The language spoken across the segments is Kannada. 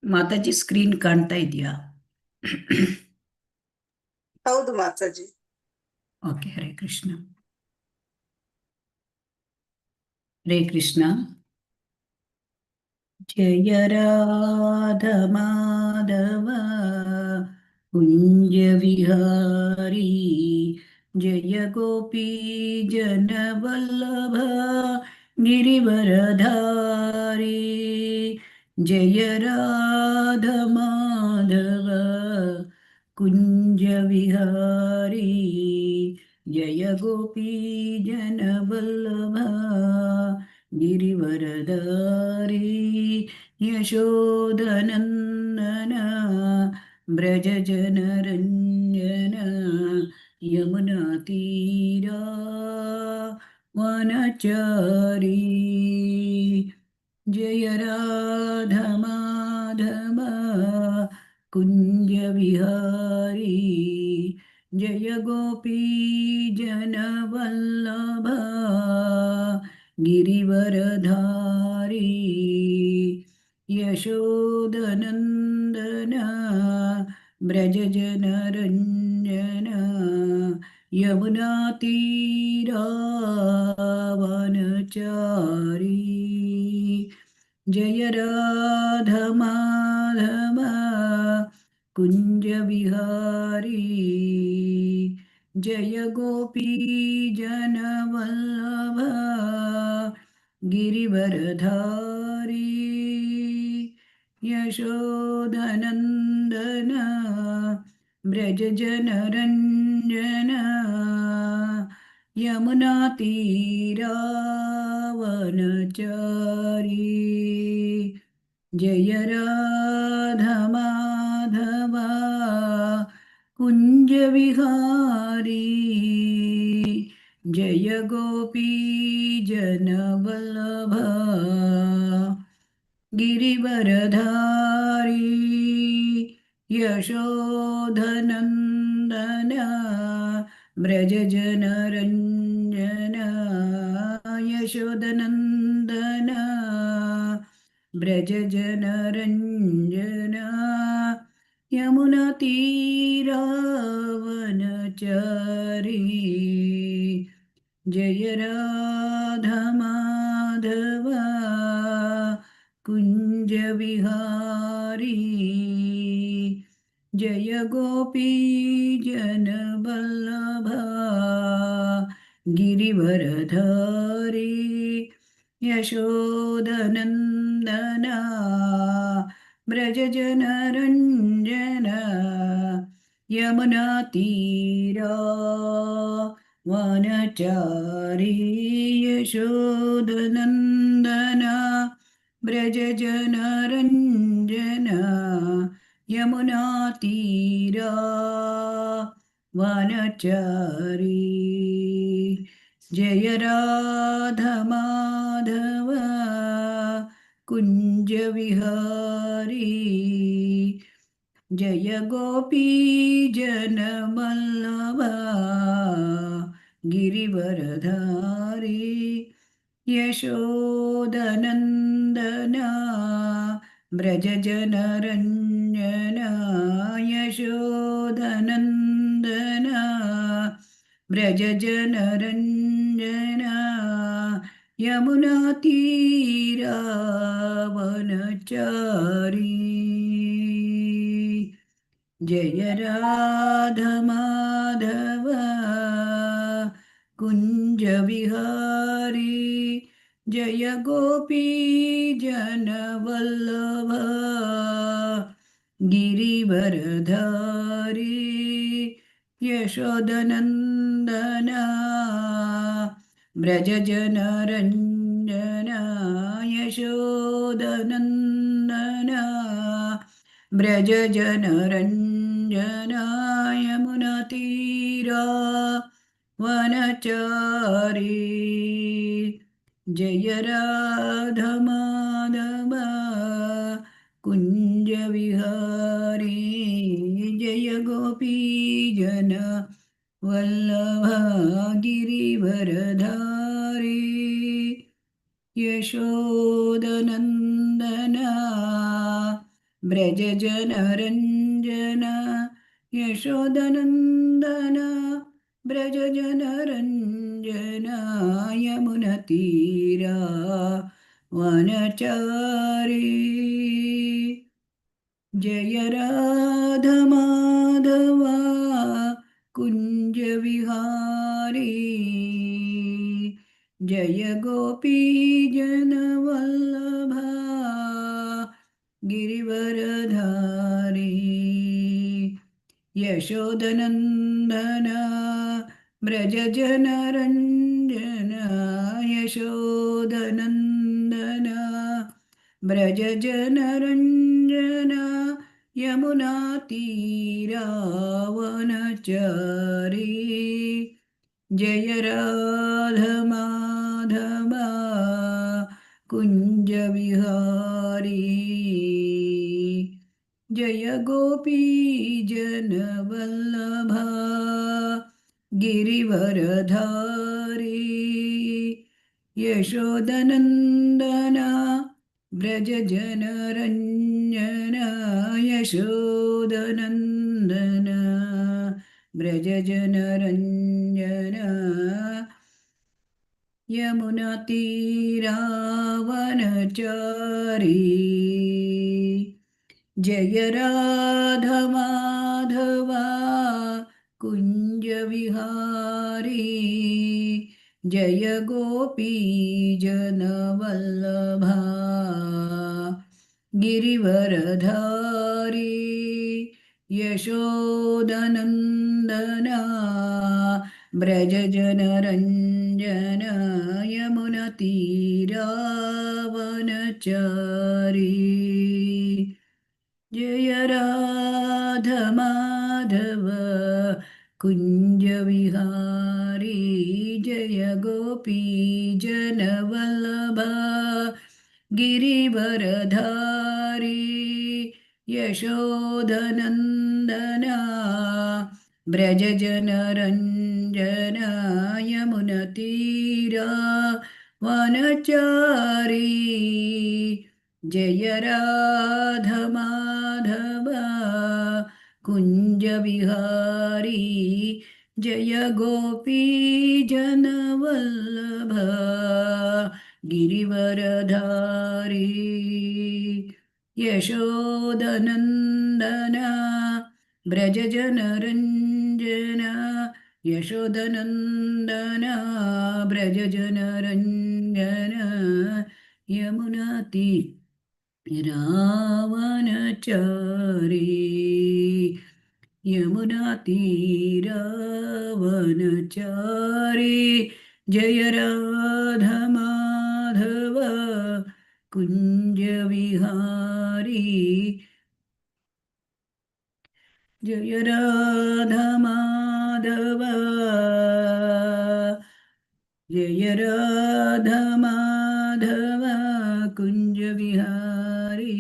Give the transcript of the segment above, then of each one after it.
ಮಾತಾಜಿ ಸ್ಕ್ರೀನ್ ಕಾಣ್ತಾ ಇದೆಯಾ? ಹೌದು ಮಾತಾಜಿ. ಓಕೆ. ಹರೇ ಕೃಷ್ಣ. ಹರೇ ಕೃಷ್ಣ. ಜಯ ರಾಧ ಮಾಧವ ಕುಂಜ ವಿಹಾರಿ ಜಯ ಗೋಪಿ ಜನ ವಲ್ಲಭ ಗಿರಿವರಧಾರಿ ಜಯ ರಾಧ ಮಾಧವ ಕುಂಜ ವಿಹಾರಿ ಜಯ ಗೋಪಿ ಜನ ವಲ್ಲಭ ಗಿರಿವರಧಾರಿ ಯಶೋದನಂದನ ಬ್ರಜ ಜನರಂಜನ ಯಮುನಾ ತೀರಾ ವನಚಾರಿ ಜಯ ರಾಧ ಮಾಧವ ಕುಂಜ ವಿಹಾರಿ ಜಯ ಗೋಪಿ ಜನ ವಲ್ಲಭ ಗಿರಿವರಧಾರಿ ಯಶೋದನಂದನ ಬ್ರಜ ಜನರಂಜನ ಯಮುನಾ ತೀರಾ ವನಚಾರಿ ಜಯ ರಾಧ ಮಾಧವ ಕುಂಜ ವಿಹಾರಿ ಜಯ ಗೋಪಿ ಜನ ವಲ್ಲಭ ಗಿರಿವರಧಾರಿ ಯಶೋಧನಂದನ ಬ್ರಜ ಜನರಂಜನ ಯಮುನಾ ತೀರಾ ವನಚಾರಿ ಜಯ ರಾಧ ಮಾಧವ ಕುಂಜ ವಿಹಾರಿ ಜಯ ಗೋಪಿ ಜನ ವಲ್ಲಭ ಗಿರಿವರಧಾರಿ ಯಶೋಧನಂದನ ಬ್ರಜ ಜನರಂಜನ ಯಶೋಧನಂದನ ಬ್ರಜ ಜನರಂಜನ ಯಮುನಾ ತೀರಾ ವನಚಾರಿ ಜಯ ರಾಧ ಮಾಧವ ಕುಂಜ ವಿಹಾರಿ ಜಯ ಗೋಪಿ ಜನ ವಲ್ಲಭ ಗಿರಿವರಧಾರಿ ಯಶೋದನಂದನ ಬ್ರಜ ಜನರಂಜನ ಯಮುನಾ ತೀರಾ ವನಚಾರಿ ಯಶೋದನಂದನ ಬ್ರಜ ಜನರಂಜನ ಯಮುನಾ ತೀರಾ ವನಚಾರಿ ಜಯ ರಾಧ ಮಾಧವ ಕುಂಜ ವಿಹಾರಿ ಜಯ ಗೋಪಿ ಜನ ವಲ್ಲಭ ಗಿರಿವರಧಾರಿ ಯಶೋದನಂದನ ಬ್ರಜ ಜನರಂಜನ ಯಶೋದನಂದನ ಬ್ರಜ ಜನರಂಜನ ಯಮುನಾ ತೀರಾ ವನಚಾರಿ ಜಯ ರಾಧ ಮಾಧವ ಕುಂಜ ವಿಹಾರಿ ಜಯ ಗೋಪಿ ಜನ ವಲ್ಲಭ ಗಿರಿವರಧಾರಿ ಯಶೋದನಂದನ ಬ್ರಜ ಜನರಂಜನ ಯಶೋದನಂದನ ಬ್ರಜ ಜನರಂಜನ ಯಮುನಾ ತೀರಾ ವನಚಾರಿ ಜಯ ರಾಧ ಮಾಧವ ಕುಂಜ ವಿಹಾರಿ ಜಯ ಗೋಪಿ ಜನ ವಲ್ಲಭ ಗಿರಿವರಧಾರಿ ಯಶೋದನಂದನ व्रजजनरञ्जन यशोदनन्दन व्रजजनरञ्जन यमुनतीरा वनचारी जय राधमाधवा कुञ्जविहारी जय गोपीजनवल्लभा गिरिवरधारी यशोदनन्दन व्रजजनरञ्जन यशोदनन्दन व्रजजनरञ्जन यमुनातीरावनचारी जय राधमाधवा कुञ्जविहारी जय गोपीजनवल्लभा गिरिवरधारी यशोदनन्दन व्रजजनरञ्जन यशोदनन्दन व्रजजनरञ्जन यमुनतीरावनचारी जय राधमाधवा कुञ्जविहारी जय गोपीजनवल्लभा गिरिवरधारी यशोदनन्दन व्रजजनरञ्जन यमुनतीरावनचारी जय राधमाधव कुञ्जविहारी जय गोपीजनवल्लभा गिरिवरधारी यशोदनन्दन व्रजजनरञ्जन यमुनतीरा वनचारी जय राधमाधव कुञ्जविहारी जय गोपीजनवल्लभ गिरिवरधारी यशोदनन्दन व्रजजनरञ्जन यशोदनन्दन व्रजजनरञ्जन यमुनाती रावणचारी यमुनातीरावनचारी जय राधमाधव कुञ्जविहारी जय राधमाधव जय राधमाधव कुञ्जविहारी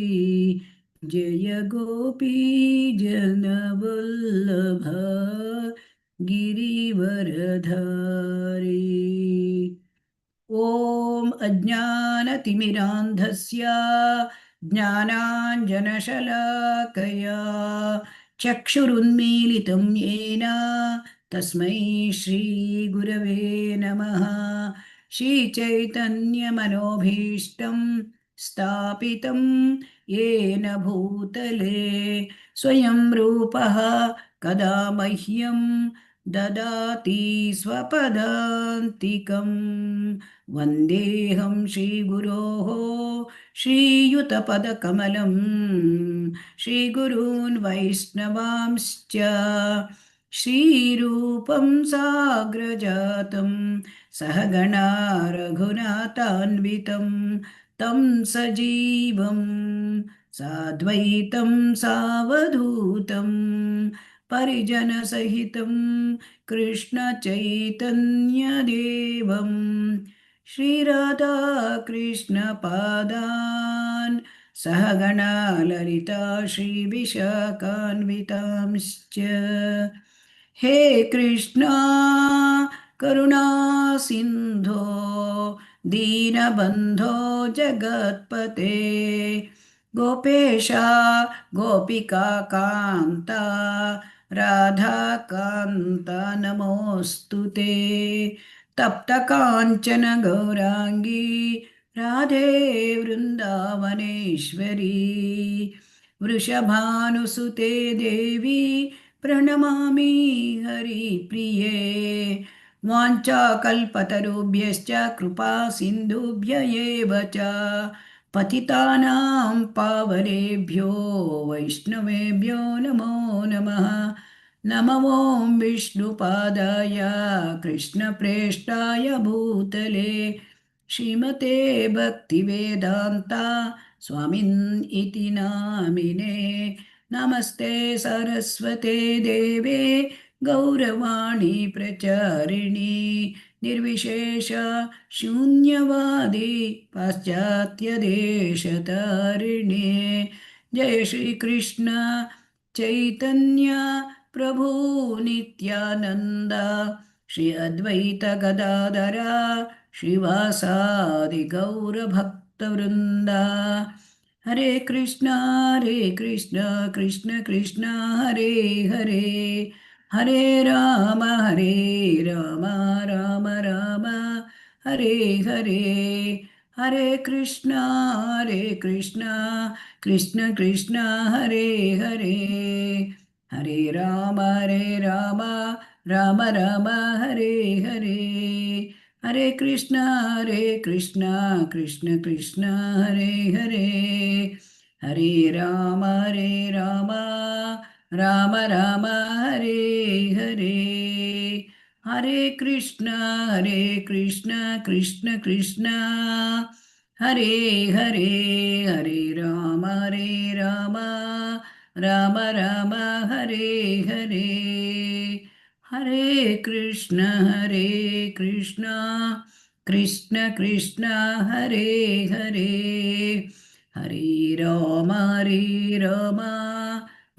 जय गोपीजनवल्लभ गिरिवरधारी ॐ अज्ञानतिमिरान्धस्य ज्ञानाञ्जनशलाकया चक्षुरुन्मीलितं येन तस्मै श्रीगुरवे नमः श्रीचैतन्यमनोभीष्टं स्थापितं येन भूतले स्वयं रूपः कदा मह्यं ददाति स्वपदान्तिकं वन्देऽहं श्रीगुरोः श्रीयुतपदकमलं श्रीगुरून् वैष्णवांश्च श्रीरूपं साग्रजातं सहगणा रघुनाथान्वितं तं सजीवं साद्वैतं सावधूतं परिजनसहितं कृष्णचैतन्यदेवं श्रीराधाकृष्णपादान् सहगणा ललिता श्रीविशाखान्वितांश्च हे कृष्णा करुणा सिन्धो दीनबन्धो जगत्पते ಗೋಪೇಶ ಗೋಪಿಕಾ ಕಾಂತ ರಾಧಾಕಾಂತ ನಮೋऽस्तु ते ತಪ್ತ ಕಾಂಚನ ಗೌರಾಂಗಿ ರಾಧೆ ವೃಂದಾವನೇಶ್ವರಿ ವೃಷಭಾನುಸುತೆ ದೇವಿ ಪ್ರಣಮಾಮಿ ಹರಿಪ್ರಿಯೆ ವಾಂಛಾಕಲ್ಪತರುಭ್ಯಶ್ಚ ಕೃಪಾ ಸಿಂಧುಭ್ಯ ಏವ ಚ पतितानां पावनेभ्यो वैष्णवेभ्यो नमो नमः नमो ॐ विष्णुपादाय कृष्णप्रेष्ठाय भूतले श्रीमते भक्तिवेदान्ता स्वामिन् इति नामिने नमस्ते सरस्वते देवे गौरवाणी प्रचारिणी निर्विशेष शून्यवादी पाश्चात्य देशतारिणे जय श्री कृष्ण चैतन्य प्रभु नित्यानंद श्री अद्वैत गदाधर श्रीवासादि गौर भक्त वृंदा हरे कृष्ण कृष्ण कृष्ण हरे हरे हरे राम राम राम हरे हरे हरे कृष्ण कृष्ण कृष्ण हरे हरे हरे राम राम राम हरे हरे हरे कृष्ण कृष्ण कृष्ण हरे हरे हरे राम राम राम हरे हरे हरे कृष्ण कृष्ण कृष्ण हरे हरे हरे राम राम राम हरे हरे हरे कृष्ण कृष्ण कृष्ण हरे हरे हरे राम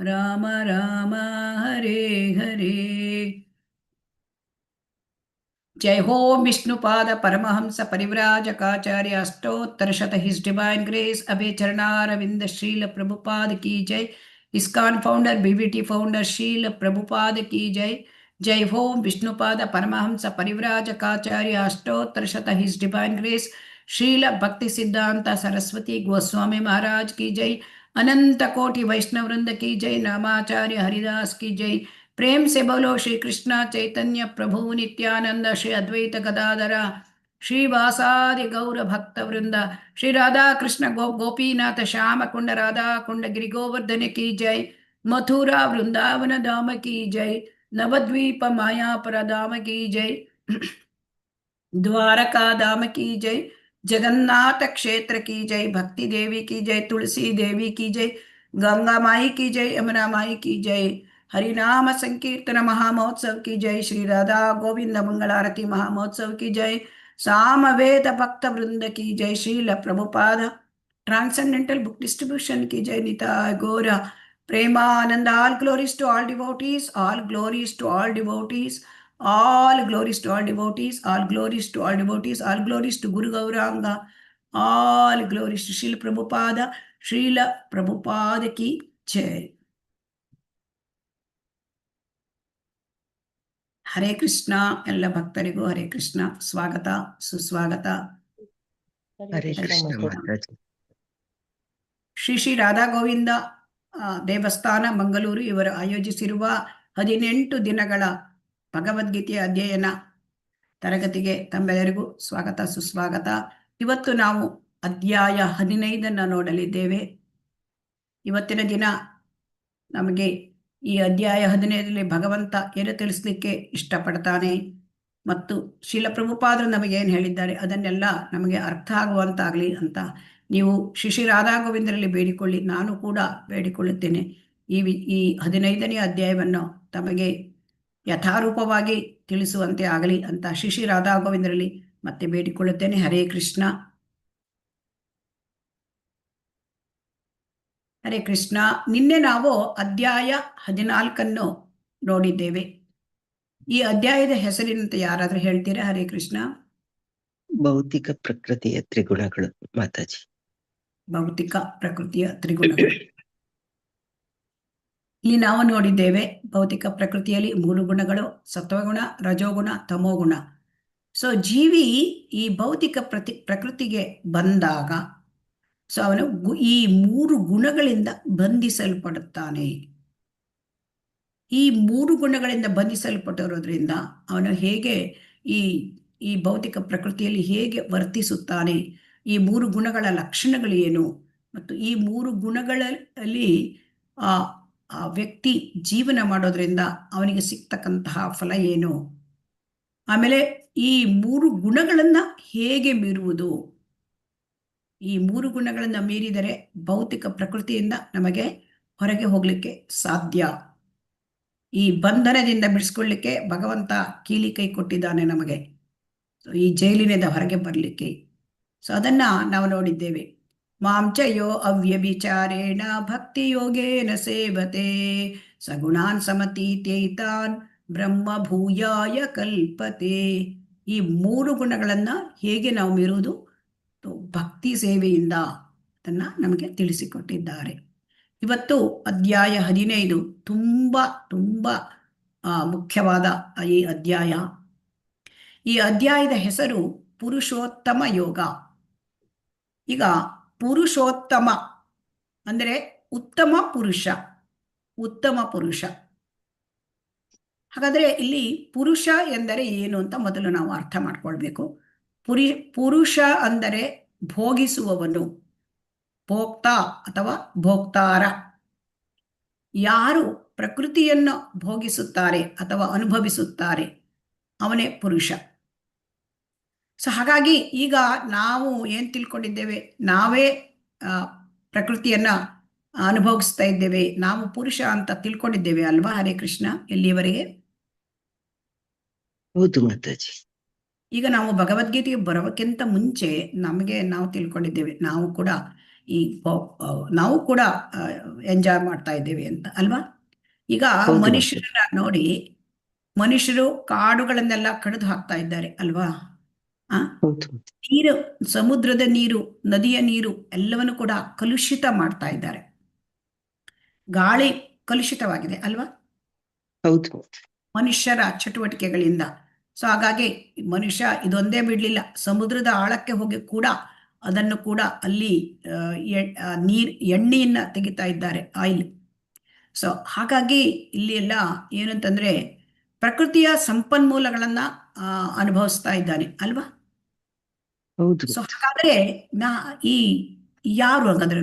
राम राम हरे हरे जय हो विष्णुपाद परमहंस परिव्राजकाचार्य अष्टोत्तर शत हिज डिवाइन ग्रेस अभय चरणारविंद शील प्रभुपाद की जय इस्कॉन फाउंडर बीबीटी फाउंडर शील प्रभुपाद की जय जय हो विष्णुपाद परमहंस परिव्राजकाचार्य अष्टोत्तर शत हिज डिवाइन ग्रेस शील भक्ति सिद्धांत सरस्वती गोस्वामी महाराज की जय अनंत कोटि वैष्णव वृंद की जय नामाचार्य हरिदास की जय प्रेम से बोलो श्री कृष्ण चैतन्य प्रभु नित्यानंद श्री अद्वैत गदाधर श्री वासादि गौर भक्त वृंद श्री राधा कृष्ण गोपीनाथ श्याम कुंड राधा कुंड गिरि गोवर्धन की जय मथुरा वृंदावन धाम की जय नवद्वीप मायापुर धाम की जय द्वारका धाम की जय जगन्नाथ क्षेत्र की जय भक्ति देवी की जय तुलसी देवी की जय गंगा माई की जय यमुना माई की जय हरिनाम संकीर्तन महामहोत्सव की जय श्री राधा गोविंद मंगलारती महामहोत्सव की जय सामवेद भक्त वृंद की जय Srila Prabhupada transcendental book distribution की जय निताय गौर Premanand all glories to all devotees all glories to all devotees all glories to all devotees all glories to all devotees all glories to Guru Gauranga all glories to Srila Prabhupada ki jai Hare Krishna ಎಲ್ಲ ಭಕ್ತರಿಗೂ ಹರೇ ಕೃಷ್ಣ ಸ್ವಾಗತ ಸುಸ್ವಾಗತ ಹರೇ ಕೃಷ್ಣ ಮಾತಾಜಿ. ಶ್ರೀ ಶ್ರೀ ರಾಧಾ ಗೋವಿಂದ ದೇವಸ್ಥಾನ ಮಂಗಳೂರು ಇವರು ಆಯೋಜಿಸಿರುವ 18 ದಿನಗಳ ಭಗವದ್ಗೀತೆಯ ಅಧ್ಯಯನ ತರಗತಿಗೆ ತಮ್ಮೆಲ್ಲರಿಗೂ ಸ್ವಾಗತ ಸುಸ್ವಾಗತ. ಇವತ್ತು ನಾವು ಅಧ್ಯಾಯ 15 ನೋಡಲಿದ್ದೇವೆ. ಇವತ್ತಿನ ದಿನ ನಮಗೆ ಈ ಅಧ್ಯಾಯ 15ರಲ್ಲಿ ಭಗವಂತ ಏನು ತಿಳಿಸ್ಲಿಕ್ಕೆ ಇಷ್ಟಪಡ್ತಾನೆ ಮತ್ತು ಶ್ರೀಲ ಪ್ರಭುಪಾದರು ನಮಗೇನು ಹೇಳಿದ್ದಾರೆ ಅದನ್ನೆಲ್ಲ ನಮಗೆ ಅರ್ಥ ಆಗುವಂತಾಗಲಿ ಅಂತ ನೀವು ಶ್ರೀ ರಾಧಾ ಗೋವಿಂದರಲ್ಲಿ ಬೇಡಿಕೊಳ್ಳಿ. ನಾನು ಕೂಡ ಬೇಡಿಕೊಳ್ಳುತ್ತೇನೆ ಈ 15ನೇ ಅಧ್ಯಾಯವನ್ನು ತಮಗೆ ಯಥಾರೂಪವಾಗಿ ತಿಳಿಸುವಂತೆ ಆಗಲಿ ಅಂತ ಶ್ರೀ ರಾಧಾ ಗೋವಿಂದರಲ್ಲಿ ಮತ್ತೆ ಬೇಡಿಕೊಳ್ಳುತ್ತೇನೆ. ಹರೇ ಕೃಷ್ಣ. ಹರೇ ಕೃಷ್ಣ. ನಿನ್ನೆ ನಾವು ಅಧ್ಯಾಯ 14 ನೋಡಿದ್ದೇವೆ. ಈ ಅಧ್ಯಾಯದ ಹೆಸರಿನಂತೆ ಯಾರಾದ್ರೂ ಹೇಳ್ತೀರಾ? ಹರೇ ಕೃಷ್ಣ. ಭೌತಿಕ ಪ್ರಕೃತಿಯ ತ್ರಿಗುಣಗಳು ಮಾತಾಜಿ. ಭೌತಿಕ ಪ್ರಕೃತಿಯ ತ್ರಿಗುಣಗಳು. ಇಲ್ಲಿ ನಾವು ನೋಡಿದ್ದೇವೆ ಭೌತಿಕ ಪ್ರಕೃತಿಯಲ್ಲಿ 3 ಗುಣಗಳು: ಸತ್ವಗುಣ, ರಜೋಗುಣ, ತಮೋಗುಣ. ಸೊ ಜೀವಿ ಈ ಭೌತಿಕ ಪ್ರಕೃತಿಗೆ ಬಂದಾಗ ಸೊ ಅವನು ಈ 3 ಗುಣಗಳಿಂದ ಬಂಧಿಸಲ್ಪಡುತ್ತಾನೆ. ಈ 3 ಗುಣಗಳಿಂದ ಬಂಧಿಸಲ್ಪಟ್ಟಿರೋದ್ರಿಂದ ಅವನು ಹೇಗೆ ಈ ಭೌತಿಕ ಪ್ರಕೃತಿಯಲ್ಲಿ ಹೇಗೆ ವರ್ತಿಸುತ್ತಾನೆ, ಈ 3 ಗುಣಗಳ ಲಕ್ಷಣಗಳು ಏನು, ಮತ್ತು ಈ 3 ಗುಣಗಳಲ್ಲಿ ಆ ವ್ಯಕ್ತಿ ಜೀವನ ಮಾಡೋದ್ರಿಂದ ಅವನಿಗೆ ಸಿಗ್ತಕ್ಕಂತಹ ಫಲ ಏನು, ಆಮೇಲೆ ಈ 3 ಗುಣಗಳನ್ನ ಹೇಗೆ ಮೀರುವುದು. ಈ 3 ಗುಣಗಳನ್ನ ಮೀರಿದರೆ ಭೌತಿಕ ಪ್ರಕೃತಿಯಿಂದ ನಮಗೆ ಹೊರಗೆ ಹೋಗ್ಲಿಕ್ಕೆ ಸಾಧ್ಯ. ಈ ಬಂಧನದಿಂದ ಬಿಡಿಸ್ಕೊಳ್ಳಿಕ್ಕೆ ಭಗವಂತ ಕೀಲಿ ಕೈ ಕೊಟ್ಟಿದ್ದಾನೆ ನಮಗೆ, ಈ ಜೈಲಿನಿಂದ ಹೊರಗೆ ಬರಲಿಕ್ಕೆ. ಸೊ ಅದನ್ನ ನಾವು ನೋಡಿದ್ದೇವೆ. ಮಾಂಚಯೋ ಅವ್ಯಭಿಚಾರೇಣ ಭಕ್ತಿ ಯೋಗೇನ ಸೇವತೆ ಸಗುಣಾನ್ ಸಮತೀತೈತಾನ್ ಬ್ರಹ್ಮ ಭೂಯಾಯ ಕಲ್ಪತೆ. ಈ 3 ಗುಣಗಳನ್ನ ಹೇಗೆ ನಾವು ಮೀರುವುದು, ಭಕ್ತಿ ಸೇವೆಯಿಂದ ಅದನ್ನ ನಮಗೆ ತಿಳಿಸಿಕೊಟ್ಟಿದ್ದಾರೆ. ಇವತ್ತು ಅಧ್ಯಾಯ 15 ತುಂಬಾ ತುಂಬಾ ಮುಖ್ಯವಾದ ಈ ಅಧ್ಯಾಯ. ಈ ಅಧ್ಯಾಯದ ಹೆಸರು ಪುರುಷೋತ್ತಮ ಯೋಗ. ಈಗ ಪುರುಷೋತ್ತಮ ಅಂದರೆ ಉತ್ತಮ ಪುರುಷ, ಉತ್ತಮ ಪುರುಷ. ಹಾಗಾದ್ರೆ ಇಲ್ಲಿ ಪುರುಷ ಎಂದರೆ ಏನು ಅಂತ ಮೊದಲು ನಾವು ಅರ್ಥ ಮಾಡ್ಕೊಳ್ಬೇಕು. ಪುರುಷ ಅಂದರೆ ಭೋಗಿಸುವವನು, ಭೋಕ್ತ ಅಥವಾ ಭೋಕ್ತಾರ. ಯಾರು ಪ್ರಕೃತಿಯನ್ನು ಭೋಗಿಸುತ್ತಾರೆ ಅಥವಾ ಅನುಭವಿಸುತ್ತಾರೆ ಅವನೇ ಪುರುಷ. ಸೊ ಹಾಗಾಗಿ ಈಗ ನಾವು ಏನ್ ತಿಳ್ಕೊಂಡಿದ್ದೇವೆ, ನಾವೇ ಪ್ರಕೃತಿಯನ್ನ ಅನುಭವಿಸ್ತಾ ಇದ್ದೇವೆ, ನಾವು ಪುರುಷ ಅಂತ ತಿಳ್ಕೊಂಡಿದ್ದೇವೆ ಅಲ್ವಾ? ಹರೇ ಕೃಷ್ಣ. ಎಲ್ಲಿಯವರೆಗೆ? ಹೌದು ಮಾತಾಜಿ. ಈಗ ನಾವು ಭಗವದ್ಗೀತೆಗೆ ಬರೋಕ್ಕಿಂತ ಮುಂಚೆ ನಾವು ತಿಳ್ಕೊಂಡಿದ್ದೇವೆ ನಾವು ಕೂಡ ಎಂಜಾಯ್ ಮಾಡ್ತಾ ಇದ್ದೇವೆ ಅಂತ ಅಲ್ವಾ? ಈಗ ಮನುಷ್ಯರನ್ನ ನೋಡಿ, ಮನುಷ್ಯರು ಕಾಡುಗಳನ್ನೆಲ್ಲ ಕಡಿದು ಹಾಕ್ತಾ ಇದ್ದಾರೆ ಅಲ್ವಾ? ನೀರು, ಸಮುದ್ರದ ನೀರು, ನದಿಯ ನೀರು ಎಲ್ಲವನ್ನು ಕೂಡ ಕಲುಷಿತ ಮಾಡ್ತಾ ಇದ್ದಾರೆ. ಗಾಳಿ ಕಲುಷಿತವಾಗಿದೆ ಅಲ್ವಾ? ಹೌದು, ಮನುಷ್ಯರ ಚಟುವಟಿಕೆಗಳಿಂದ. ಸೊ ಹಾಗಾಗಿ ಮನುಷ್ಯ ಇದೊಂದೇ ಬಿಡ್ಲಿಲ್ಲ, ಸಮುದ್ರದ ಆಳಕ್ಕೆ ಹೋಗಿ ಕೂಡ ಅದನ್ನು ಕೂಡ ಅಲ್ಲಿ ಎಣ್ಣೆಯನ್ನ ತೆಗಿತಾ ಇದ್ದಾರೆ, ಆಯಿಲ್. ಸೊ ಹಾಗಾಗಿ ಇಲ್ಲಿ ಎಲ್ಲ ಏನಂತಂದ್ರೆ ಪ್ರಕೃತಿಯ ಸಂಪನ್ಮೂಲಗಳನ್ನ ಅನುಭವಿಸ್ತಾ ಇದ್ದಾನೆ ಅಲ್ವಾ? ಸೊ ಹಾಗಾದ್ರೆ ಯಾರು ಹಾಗಾದ್ರೆ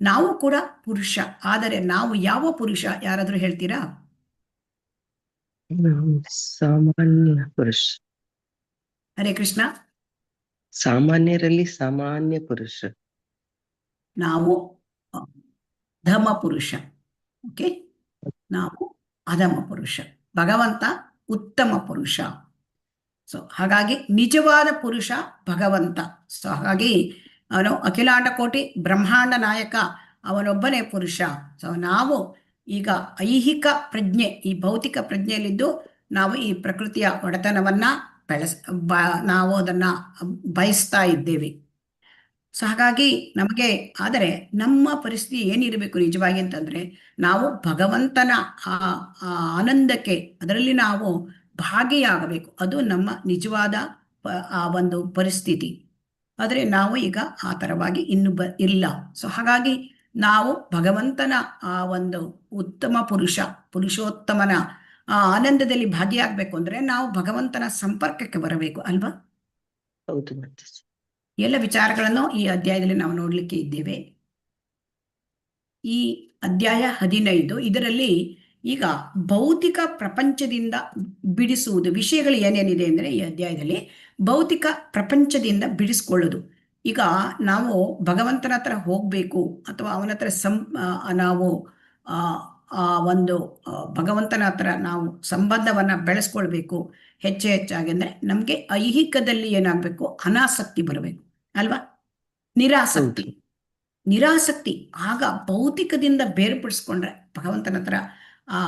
ನಾವು ಕೂಡ ಪುರುಷ. ಆದರೆ ನಾವು ಯಾವ ಪುರುಷ, ಯಾರಾದ್ರೂ ಹೇಳ್ತೀರಾ? ಸಾಮಾನ್ಯ ಪುರುಷ. ಹರೇ ಕೃಷ್ಣ. ಸಾಮಾನ್ಯರಲ್ಲಿ ಸಾಮಾನ್ಯ ಪುರುಷ. ನಾವು ಧಮ ಪುರುಷ. ಓಕೆ, ನಾವು ಅಧಮ ಪುರುಷ. ಭಗವಂತ ಉತ್ತಮ ಪುರುಷ. ಸೊ ಹಾಗಾಗಿ ನಿಜವಾದ ಪುರುಷ ಭಗವಂತ. ಸೊ ಹಾಗಾಗಿ ಅವನು ಅಖಿಲಾಂಡ ಕೋಟಿ ಬ್ರಹ್ಮಾಂಡ ನಾಯಕ, ಅವನೊಬ್ಬನೇ ಪುರುಷ. ಸೊ ನಾವು ಈಗ ಐಹಿಕ ಪ್ರಜ್ಞೆ, ಈ ಭೌತಿಕ ಪ್ರಜ್ಞೆಯಲ್ಲಿದ್ದು ನಾವು ಈ ಪ್ರಕೃತಿಯ ಒಡೆತನವನ್ನ ನಾವು ಅದನ್ನ ಬಯಸ್ತಾ ಇದ್ದೇವೆ. ಸೊ ಹಾಗಾಗಿ ನಮಗೆ, ಆದರೆ ನಮ್ಮ ಪರಿಸ್ಥಿತಿ ಏನಿರಬೇಕು ನಿಜವಾಗಿ ಅಂತಂದ್ರೆ, ನಾವು ಭಗವಂತನ ಆ ಆನಂದಕ್ಕೆ, ಅದರಲ್ಲಿ ನಾವು ಭಾಗಿಯಾಗಬೇಕು. ಅದು ನಮ್ಮ ನಿಜವಾದ ಆ ಒಂದು ಪರಿಸ್ಥಿತಿ. ಆದರೆ ನಾವು ಈಗ ಆ ಥರವಾಗಿ ಇನ್ನು ಇಲ್ಲ. ಸೊ ಹಾಗಾಗಿ ನಾವು ಭಗವಂತನ ಆ ಒಂದು ಉತ್ತಮ ಪುರುಷೋತ್ತಮನ ಆ ಆನಂದದಲ್ಲಿ ಭಾಗಿಯಾಗಬೇಕು ಅಂದ್ರೆ ನಾವು ಭಗವಂತನ ಸಂಪರ್ಕಕ್ಕೆ ಬರಬೇಕು ಅಲ್ವಾ? ಹೌದು. ಎಲ್ಲ ವಿಚಾರಗಳನ್ನು ಈ ಅಧ್ಯಾಯದಲ್ಲಿ ನಾವು ನೋಡ್ಲಿಕ್ಕೆ ಇದ್ದೇವೆ. ಈ ಅಧ್ಯಾಯ 15 ಇದರಲ್ಲಿ ಈಗ ಭೌತಿಕ ಪ್ರಪಂಚದಿಂದ ಬಿಡಿಸುವುದು ವಿಷಯಗಳು ಏನೇನಿದೆ ಅಂದ್ರೆ, ಈ ಅಧ್ಯಾಯದಲ್ಲಿ ಭೌತಿಕ ಪ್ರಪಂಚದಿಂದ ಬಿಡಿಸ್ಕೊಳ್ಳೋದು. ಈಗ ನಾವು ಭಗವಂತನ ಹತ್ರ ಹೋಗ್ಬೇಕು ಅಥವಾ ಅವನ ಹತ್ರ ನಾವು ಒಂದು ಭಗವಂತನ ಹತ್ರ ನಾವು ಸಂಬಂಧವನ್ನ ಬೆಳೆಸ್ಕೊಳ್ಬೇಕು. ಹೆಚ್ಚಾಗಿ ಅಂದ್ರೆ ನಮ್ಗೆ ಐಹಿಕದಲ್ಲಿ ಏನಾಗ್ಬೇಕು, ಅನಾಸಕ್ತಿ ಬರಬೇಕು ಅಲ್ವಾ? ನಿರಾಸಕ್ತಿ. ಆಗ ಭೌತಿಕದಿಂದ ಬೇರ್ಪಡಿಸ್ಕೊಂಡ್ರೆ ಭಗವಂತನ ಹತ್ರ ಆ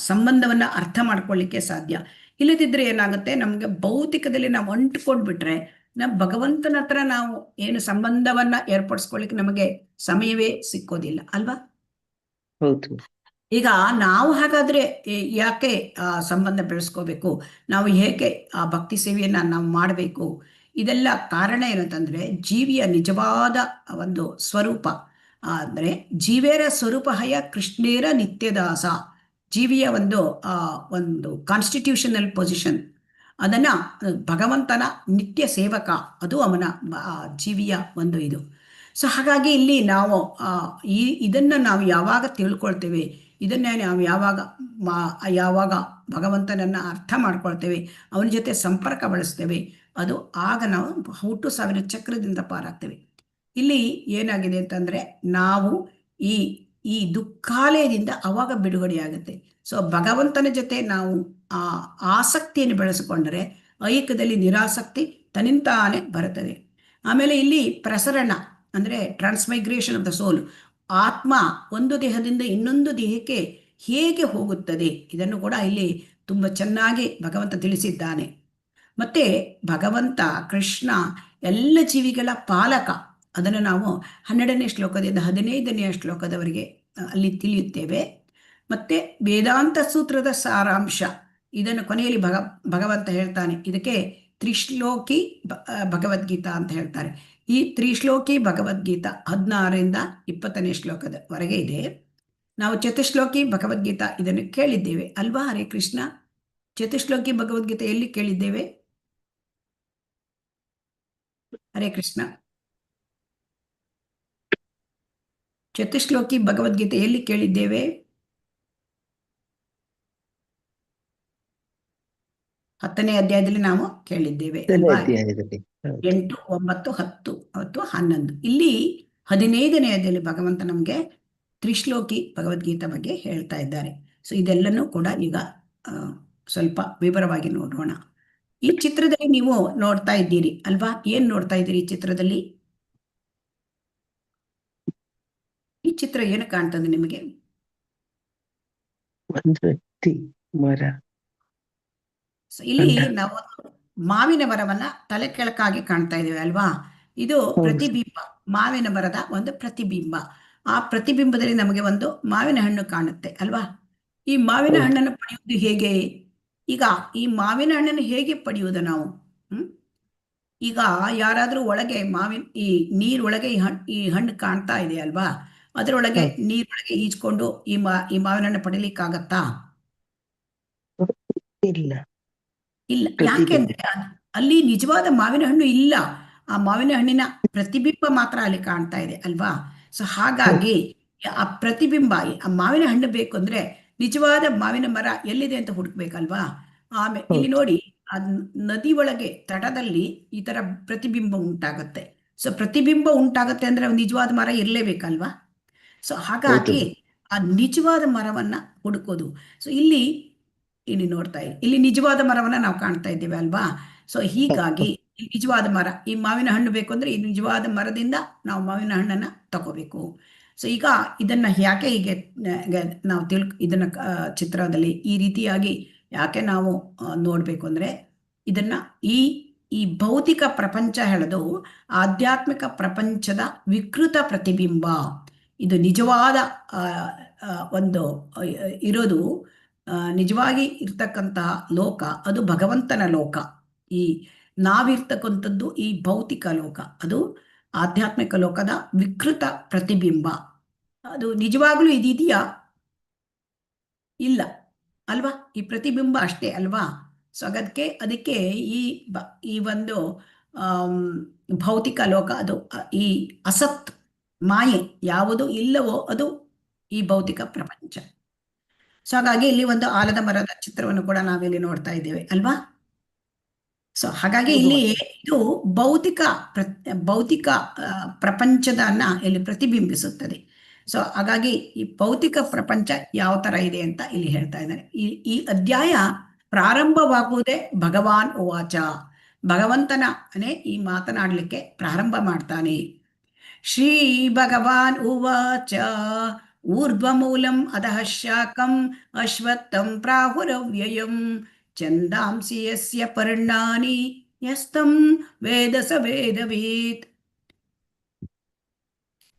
ಸಂಬಂಧವನ್ನ ಅರ್ಥ ಮಾಡ್ಕೊಳ್ಳಿಕ್ಕೆ ಸಾಧ್ಯ. ಇಲ್ಲದಿದ್ರೆ ಏನಾಗುತ್ತೆ, ನಮ್ಗೆ ಭೌತಿಕದಲ್ಲಿ ನಾವು ಅಂಟ್ಕೊಂಡ್ಬಿಟ್ರೆ ನಮ್ಮ ಭಗವಂತನ ಹತ್ರ ನಾವು ಏನು ಸಂಬಂಧವನ್ನ ಏರ್ಪಡಿಸ್ಕೊಳ್ಳಿಕ್ಕೆ ನಮಗೆ ಸಮಯವೇ ಸಿಕ್ಕೋದಿಲ್ಲ ಅಲ್ವಾ? ಹೌದು ಈಗ ನಾವು ಹಾಗಾದ್ರೆ ಯಾಕೆ ಆ ಸಂಬಂಧ ಬೆಳೆಸ್ಕೋಬೇಕು, ನಾವು ಹೇಗೆ ಆ ಭಕ್ತಿ ಸೇವೆಯನ್ನ ನಾವು ಮಾಡಬೇಕು, ಇದೆಲ್ಲ ಕಾರಣ ಏನಂತಂದ್ರೆ ಜೀವಿಯ ನಿಜವಾದ ಒಂದು ಸ್ವರೂಪ ಅಂದ್ರೆ ಜೀವೇರ ಸ್ವರೂಪ ಹಯ ಕೃಷ್ಣೇರ ನಿತ್ಯದಾಸ. ಜೀವಿಯ ಒಂದು ಕಾನ್ಸ್ಟಿಟ್ಯೂಷನಲ್ ಪೊಸಿಷನ್, ಅದನ್ನ ಭಗವಂತನ ನಿತ್ಯ ಸೇವಕ, ಅದು ಅವನ ಜೀವಿಯ ಒಂದು ಇದು. ಸೊ ಹಾಗಾಗಿ ಇಲ್ಲಿ ನಾವು ಇದನ್ನ ನಾವು ಯಾವಾಗ ತಿಳ್ಕೊಳ್ತೇವೆ, ಇದನ್ನ ನಾವು ಯಾವಾಗ ಭಗವಂತನನ್ನ ಅರ್ಥ ಮಾಡ್ಕೊಳ್ತೇವೆ, ಅವನ ಜೊತೆ ಸಂಪರ್ಕ ಬಳಸ್ತೇವೆ, ಅದು ಆಗ ನಾವು ಹುಟ್ಟು ಸಾವಿರ ಚಕ್ರದಿಂದ ಪಾರಾಗ್ತೇವೆ. ಇಲ್ಲಿ ಏನಾಗಿದೆ ಅಂತಂದ್ರೆ ನಾವು ಈ ಈ ದುಃಖಾಲಯದಿಂದ ಅವಾಗ ಬಿಡುಗಡೆಯಾಗುತ್ತೆ. ಸೊ ಭಗವಂತನ ಜೊತೆ ನಾವು ಆ ಆಸಕ್ತಿಯನ್ನು ಬೆಳೆಸಿಕೊಂಡರೆ ಐಕ್ಯದಲ್ಲಿ ನಿರಾಸಕ್ತಿ ತನ್ನಿಂತಾನೆ ಬರುತ್ತದೆ. ಆಮೇಲೆ ಇಲ್ಲಿ ಪ್ರಸರಣ ಅಂದ್ರೆ ಟ್ರಾನ್ಸ್ಮೈಗ್ರೇಷನ್ ಆಫ್ ದ ಸೋಲ್, ಆತ್ಮ ಒಂದು ದೇಹದಿಂದ ಇನ್ನೊಂದು ದೇಹಕ್ಕೆ ಹೇಗೆ ಹೋಗುತ್ತದೆ, ಇದನ್ನು ಕೂಡ ಇಲ್ಲಿ ತುಂಬ ಚೆನ್ನಾಗಿ ಭಗವಂತ ತಿಳಿಸಿದ್ದಾನೆ. ಮತ್ತೆ ಭಗವಂತ ಕೃಷ್ಣ ಎಲ್ಲ ಜೀವಿಗಳ ಪಾಲಕ, ಅದನ್ನು ನಾವು 12ನೇ ಶ್ಲೋಕದಿಂದ 15ನೇ ಶ್ಲೋಕದವರೆಗೆ ಅಲ್ಲಿ ತಿಳಿಯುತ್ತೇವೆ. ಮತ್ತೆ ವೇದಾಂತ ಸೂತ್ರದ ಸಾರಾಂಶ, ಇದನ್ನು ಕೊನೆಯಲ್ಲಿ ಭಗವಂತ ಹೇಳ್ತಾನೆ. ಇದಕ್ಕೆ ತ್ರಿಶ್ಲೋಕಿ ಭಗವದ್ಗೀತಾ ಅಂತ ಹೇಳ್ತಾರೆ. ಈ ತ್ರಿಶ್ಲೋಕಿ ಭಗವದ್ಗೀತಾ 16ರಿಂದ 20ನೇ ಶ್ಲೋಕದವರೆಗೆ ಇದೆ. ನಾವು ಚತುಶ್ಲೋಕಿ ಭಗವದ್ಗೀತಾ ಇದನ್ನು ಕೇಳಿದ್ದೇವೆ ಅಲ್ವಾ? ಹರೇ ಕೃಷ್ಣ. ಚತುಶ್ಲೋಕಿ ಭಗವದ್ಗೀತೆ ಎಲ್ಲಿ ಕೇಳಿದ್ದೇವೆ? ಹರೇ ಕೃಷ್ಣ. ಚತುಶ್ಲೋಕಿ ಭಗವದ್ಗೀತೆ ಎಲ್ಲಿ ಕೇಳಿದ್ದೇವೆ? 10ನೇ ಅಧ್ಯಾಯದಲ್ಲಿ ನಾವು ಕೇಳಿದ್ದೇವೆ ಅಲ್ವಾ? 8, 9, 10 ಅಥವಾ 11. ಇಲ್ಲಿ 15ನೇ ಅಧ್ಯಾಯದಲ್ಲಿ ಭಗವಂತ ನಮಗೆ ತ್ರಿಶ್ಲೋಕಿ ಭಗವದ್ಗೀತಾ ಬಗ್ಗೆ ಹೇಳ್ತಾ ಇದ್ದಾರೆ. ಸೊ ಇದೆಲ್ಲನೂ ಕೂಡ ಈಗ ಸ್ವಲ್ಪ ವಿವರವಾಗಿ ನೋಡೋಣ. ಈ ಚಿತ್ರದಲ್ಲಿ ನೀವು ನೋಡ್ತಾ ಇದ್ದೀರಿ ಅಲ್ವಾ? ಏನ್ ನೋಡ್ತಾ ಇದ್ದೀರಿ ಈ ಚಿತ್ರದಲ್ಲಿ? ಈ ಚಿತ್ರ ಏನು ಕಾಣ್ತದೆ ನಿಮಗೆ? ಒಂದು ವ್ಯಕ್ತಿ, ಮರ. ಇಲ್ಲಿ ನಾವು ಮಾವಿನ ಮರವನ್ನ ತಲೆ ಕೆಳಕಾಗಿ ಕಾಣ್ತಾ ಇದ್ದೇವೆ ಅಲ್ವಾ? ಇದು ಪ್ರತಿಬಿಂಬ, ಮಾವಿನ ಮರದ ಒಂದು ಪ್ರತಿಬಿಂಬ. ಆ ಪ್ರತಿಬಿಂಬದಲ್ಲಿ ನಮಗೆ ಒಂದು ಮಾವಿನ ಹಣ್ಣು ಕಾಣುತ್ತೆ ಅಲ್ವಾ? ಈ ಮಾವಿನ ಹಣ್ಣನ್ನು ಪಡೆಯುವುದು ಹೇಗೆ? ಈಗ ಈ ಮಾವಿನ ಹಣ್ಣನ್ನು ಹೇಗೆ ಪಡೆಯುವುದು ನಾವು? ಈಗ ಯಾರಾದ್ರೂ ಒಳಗೆ ಈ ನೀರೊಳಗೆ ಈ ಹಣ್ಣು ಕಾಣ್ತಾ ಇದೆ ಅಲ್ವಾ? ಅದರೊಳಗೆ ನೀರೊಳಗೆ ಈಜ್ಕೊಂಡು ಈ ಮಾವಿನ ಹಣ್ಣು ಪಡಿಲಿಕ್ಕಾಗತ್ತಾ? ಇಲ್ಲ. ಯಾಕೆಂದ್ರೆ ಅಲ್ಲಿ ನಿಜವಾದ ಮಾವಿನ ಹಣ್ಣು ಇಲ್ಲ, ಆ ಮಾವಿನ ಹಣ್ಣಿನ ಪ್ರತಿಬಿಂಬ ಮಾತ್ರ ಅಲ್ಲಿ ಕಾಣ್ತಾ ಇದೆ ಅಲ್ವಾ? ಸೊ ಹಾಗಾಗಿ ಆ ಪ್ರತಿಬಿಂಬ, ಆ ಮಾವಿನ ಹಣ್ಣು ಬೇಕು ಅಂದ್ರೆ ನಿಜವಾದ ಮಾವಿನ ಮರ ಎಲ್ಲಿದೆ ಅಂತ ಹುಡುಕ್ಬೇಕಲ್ವಾ? ಆಮೇಲೆ ಇಲ್ಲಿ ನೋಡಿ, ಆ ನದಿ ಒಳಗೆ ತಟದಲ್ಲಿ ಈ ತರ ಪ್ರತಿಬಿಂಬ ಉಂಟಾಗತ್ತೆ. ಸೊ ಪ್ರತಿಬಿಂಬ ಉಂಟಾಗತ್ತೆ ಅಂದ್ರೆ ನಿಜವಾದ ಮರ ಇರ್ಲೇಬೇಕಲ್ವಾ? ಸೊ ಹಾಗಾಗಿ ಆ ನಿಜವಾದ ಮರವನ್ನ ಹುಡುಕೋದು. ಸೊ ಇಲ್ಲಿ ನೋಡ್ತಾ ಇದ್ದೀವಿ, ಇಲ್ಲಿ ನಿಜವಾದ ಮರವನ್ನ ನಾವು ಕಾಣ್ತಾ ಇದ್ದೇವೆ ಅಲ್ವಾ? ಸೊ ಹೀಗಾಗಿ ಈ ನಿಜವಾದ ಮರ, ಈ ಮಾವಿನ ಹಣ್ಣು ಬೇಕು ಅಂದ್ರೆ ಈ ನಿಜವಾದ ಮರದಿಂದ ನಾವು ಮಾವಿನ ಹಣ್ಣನ್ನ ತಗೋಬೇಕು. ಸೊ ಈಗ ಇದನ್ನ ಯಾಕೆ ಹೀಗೆ ನಾವು ಇದನ್ನ ಚಿತ್ರದಲ್ಲಿ ಈ ರೀತಿಯಾಗಿ ಯಾಕೆ ನಾವು ನೋಡ್ಬೇಕು ಅಂದ್ರೆ, ಇದನ್ನ ಈ ಭೌತಿಕ ಪ್ರಪಂಚ ಹೇಳೋದು ಆಧ್ಯಾತ್ಮಿಕ ಪ್ರಪಂಚದ ವಿಕೃತ ಪ್ರತಿಬಿಂಬ. ಇದು ನಿಜವಾದ ಒಂದು ಇರೋದು ನಿಜವಾಗಿ ಇರ್ತಕ್ಕಂತಹ ಲೋಕ, ಅದು ಭಗವಂತನ ಲೋಕ. ಈ ನಾವಿರ್ತಕ್ಕಂಥದ್ದು ಈ ಭೌತಿಕ ಲೋಕ, ಅದು ಆಧ್ಯಾತ್ಮಿಕ ಲೋಕದ ವಿಕೃತ ಪ್ರತಿಬಿಂಬ. ಅದು ನಿಜವಾಗ್ಲೂ ಇದೆಯಾ? ಇಲ್ಲ ಅಲ್ವಾ? ಈ ಪ್ರತಿಬಿಂಬ ಅಷ್ಟೇ ಅಲ್ವಾ? ಸೊ ಅದಕ್ಕೆ ಈ ಒಂದು ಭೌತಿಕ ಲೋಕ, ಅದು ಈ ಅಸತ್ ಮಾಯೆ ಯಾವುದು ಇಲ್ಲವೋ ಅದು ಈ ಭೌತಿಕ ಪ್ರಪಂಚ. ಸೊ ಹಾಗಾಗಿ ಇಲ್ಲಿ ಒಂದು ಆಲದ ಮರದ ಚಿತ್ರವನ್ನು ಕೂಡ ನಾವಿಲ್ಲಿ ನೋಡ್ತಾ ಇದ್ದೇವೆ ಅಲ್ವಾ? ಸೊ ಹಾಗಾಗಿ ಇಲ್ಲಿ ಇದು ಭೌತಿಕ ಪ್ರಪಂಚದನ್ನ ಇಲ್ಲಿ ಪ್ರತಿಬಿಂಬಿಸುತ್ತದೆ. ಸೊ ಹಾಗಾಗಿ ಈ ಭೌತಿಕ ಪ್ರಪಂಚ ಯಾವ ತರ ಇದೆ ಅಂತ ಇಲ್ಲಿ ಹೇಳ್ತಾ ಇದ್ದಾರೆ. ಈ ಅಧ್ಯಾಯ ಪ್ರಾರಂಭವಾಗುವುದೇ ಭಗವಾನ್ ಉವಾಚ, ಭಗವಂತನೇ ಈ ಮಾತನಾಡಲಿಕ್ಕೆ ಪ್ರಾರಂಭ ಮಾಡ್ತಾನೆ. ಶ್ರೀ ಭಗವಾನ್ ಉವಾಚ ಊರ್ಧ್ವಮೂಲಂ ಅಧಃ ಶಾಖಂ ಅಶ್ವತ್ಥಂ ಪ್ರಾಹುರವ್ಯಯಂ ಛಂದಾಂಸಿ ಯಸ್ಯ ಪರ್ಣಾನಿ ಯಸ್ತಂ ವೇದ ಸ ವೇದವೇತ್.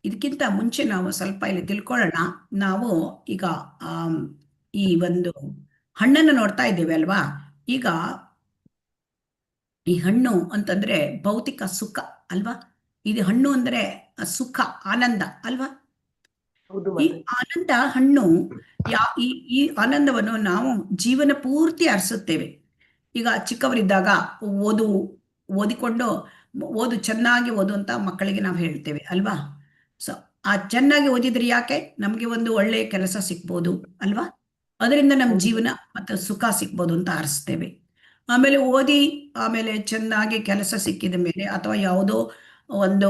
ಇದಕ್ಕಿಂತ ಮುಂಚೆ ನಾವು ಸ್ವಲ್ಪ ಇಲ್ಲಿ ತಿಳ್ಕೊಳ್ಳೋಣ. ನಾವು ಈಗ ಈ ಒಂದು ಹಣ್ಣನ್ನು ನೋಡ್ತಾ ಇದ್ದೇವೆ ಅಲ್ವಾ. ಈಗ ಈ ಹಣ್ಣು ಅಂತಂದ್ರೆ ಭೌತಿಕ ಸುಖ ಅಲ್ವಾ. ಇದು ಹಣ್ಣು ಅಂದ್ರೆ ಸುಖ, ಆನಂದ ಅಲ್ವಾ. ಹೌದು ಈ ಮಾತಾಜಿ. ಆನಂದ ಹಣ್ಣು ಈ ಆನಂದವನ್ನು ನಾವು ಜೀವನ ಪೂರ್ತಿ ಅರಸುತ್ತೇವೆ. ಈಗ ಚಿಕ್ಕವರಿದ್ದಾಗ ಓದಿಕೊಂಡು ಓದು, ಚೆನ್ನಾಗಿ ಓದು ಅಂತ ಮಕ್ಕಳಿಗೆ ನಾವು ಹೇಳ್ತೇವೆ ಅಲ್ವಾ. ಸೊ ಆ ಚೆನ್ನಾಗಿ ಓದಿದ್ರೆ ಯಾಕೆ ನಮಗೆ ಒಂದು ಒಳ್ಳೆಯ ಕೆಲಸ ಸಿಗ್ಬೋದು ಅಲ್ವಾ. ಅದರಿಂದ ನಮ್ಮ ಹೌದು. ಜೀವನ ಮತ್ತು ಸುಖ ಸಿಗ್ಬೋದು ಅಂತ ಆರಿಸ್ತೇವೆ. ಆಮೇಲೆ ಓದಿ ಆಮೇಲೆ ಚೆನ್ನಾಗಿ ಕೆಲಸ ಸಿಕ್ಕಿದ ಮೇಲೆ ಅಥವಾ ಯಾವುದೋ ಒಂದು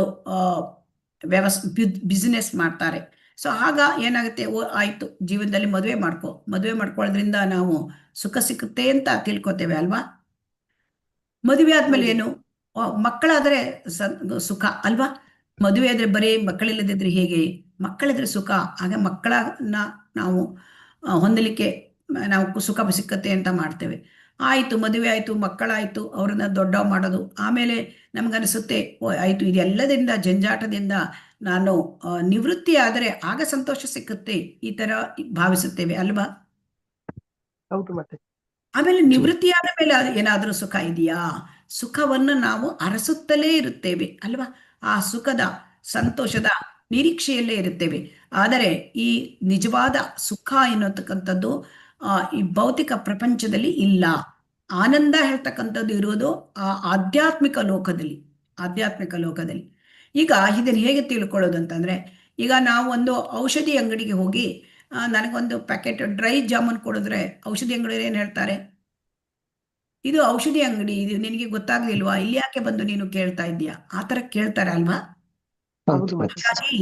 ಬಿಸ್ನೆಸ್ ಮಾಡ್ತಾರೆ. ಸೊ ಆಗ ಏನಾಗುತ್ತೆ, ಆಯ್ತು ಜೀವನದಲ್ಲಿ ಮದುವೆ ಮಾಡ್ಕೊಳ್ಳೋದ್ರಿಂದ ನಾವು ಸುಖ ಸಿಕ್ಕುತ್ತೆ ಅಂತ ತಿಳ್ಕೊತೇವೆ ಅಲ್ವಾ. ಮದುವೆ ಆದ್ಮೇಲೆ ಹೌದು. ಏನು, ಮಕ್ಕಳಾದ್ರೆ ಸುಖ ಅಲ್ವಾ. ಮದುವೆ ಆದ್ರೆ ಬರೀ ಮಕ್ಕಳಿಲ್ಲದಿದ್ರೆ ಹೇಗೆ, ಮಕ್ಕಳಿದ್ರೆ ಸುಖ. ಆಗ ಮಕ್ಕಳನ್ನ ನಾವು ಹೊಂದಲಿಕ್ಕೆ ನಾವು ಸುಖ ಸಿಕ್ಕತ್ತೆ ಅಂತ ಮಾಡ್ತೇವೆ. ಆಯ್ತು ಮದುವೆ ಆಯ್ತು, ಮಕ್ಕಳಾಯ್ತು, ಅವ್ರನ್ನ ದೊಡ್ಡ ಮಾಡೋದು. ಆಮೇಲೆ ನಮ್ಗನ್ಸುತ್ತೆ, ಓ ಆಯ್ತು ಇದೆಲ್ಲದಿಂದ ಜಂಜಾಟದಿಂದ ನಾನು ನಿವೃತ್ತಿ ಆದರೆ ಆಗ ಸಂತೋಷ ಸಿಕ್ಕುತ್ತೆ, ಈ ತರ ಭಾವಿಸುತ್ತೇವೆ ಅಲ್ವಾ. ಹೌದು ಮಾತಾಜಿ. ಆಮೇಲೆ ನಿವೃತ್ತಿಯಾದ ಮೇಲೆ ಏನಾದರೂ ಸುಖ ಇದೆಯಾ? ಸುಖವನ್ನು ನಾವು ಅರಸುತ್ತಲೇ ಇರುತ್ತೇವೆ ಅಲ್ವಾ. ಆ ಸುಖದ ಸಂತೋಷದ ನಿರೀಕ್ಷೆಯಲ್ಲೇ ಇರುತ್ತೇವೆ. ಆದರೆ ಈ ನಿಜವಾದ ಸುಖ ಎನ್ನತಕ್ಕಂಥದ್ದು ಈ ಭೌತಿಕ ಪ್ರಪಂಚದಲ್ಲಿ ಇಲ್ಲ. ಆನಂದ ಹೇಳ್ತಕ್ಕಂಥದ್ದು ಇರುವುದು ಆ ಆಧ್ಯಾತ್ಮಿಕ ಲೋಕದಲ್ಲಿ. ಈಗ ಇದನ್ನು ಹೇಗೆ ತಿಳ್ಕೊಳ್ಳೋದು ಅಂತಂದ್ರೆ, ಈಗ ನಾವು ಒಂದು ಔಷಧಿ ಅಂಗಡಿಗೆ ಹೋಗಿ ನನಗೊಂದು ಪ್ಯಾಕೆಟ್ ಡ್ರೈ ಜಾಮೂನ್ ಕೊಡಿದ್ರೆ ಔಷಧಿ ಅಂಗಡಿ ಏನ್ ಹೇಳ್ತಾರೆ, ಇದು ಔಷಧಿ ಅಂಗಡಿ, ಇದು ನಿನಗೆ ಗೊತ್ತಾಗ್ಲಿಲ್ವಾ, ಇಲ್ಲಿ ಯಾಕೆ ಬಂದು ನೀನು ಕೇಳ್ತಾ ಇದ್ದೀಯಾ, ಆ ತರ ಕೇಳ್ತಾರೆ ಅಲ್ವಾ. ಹೌದು ಮಾತಾಜಿ. ಹಾಗಾಗಿ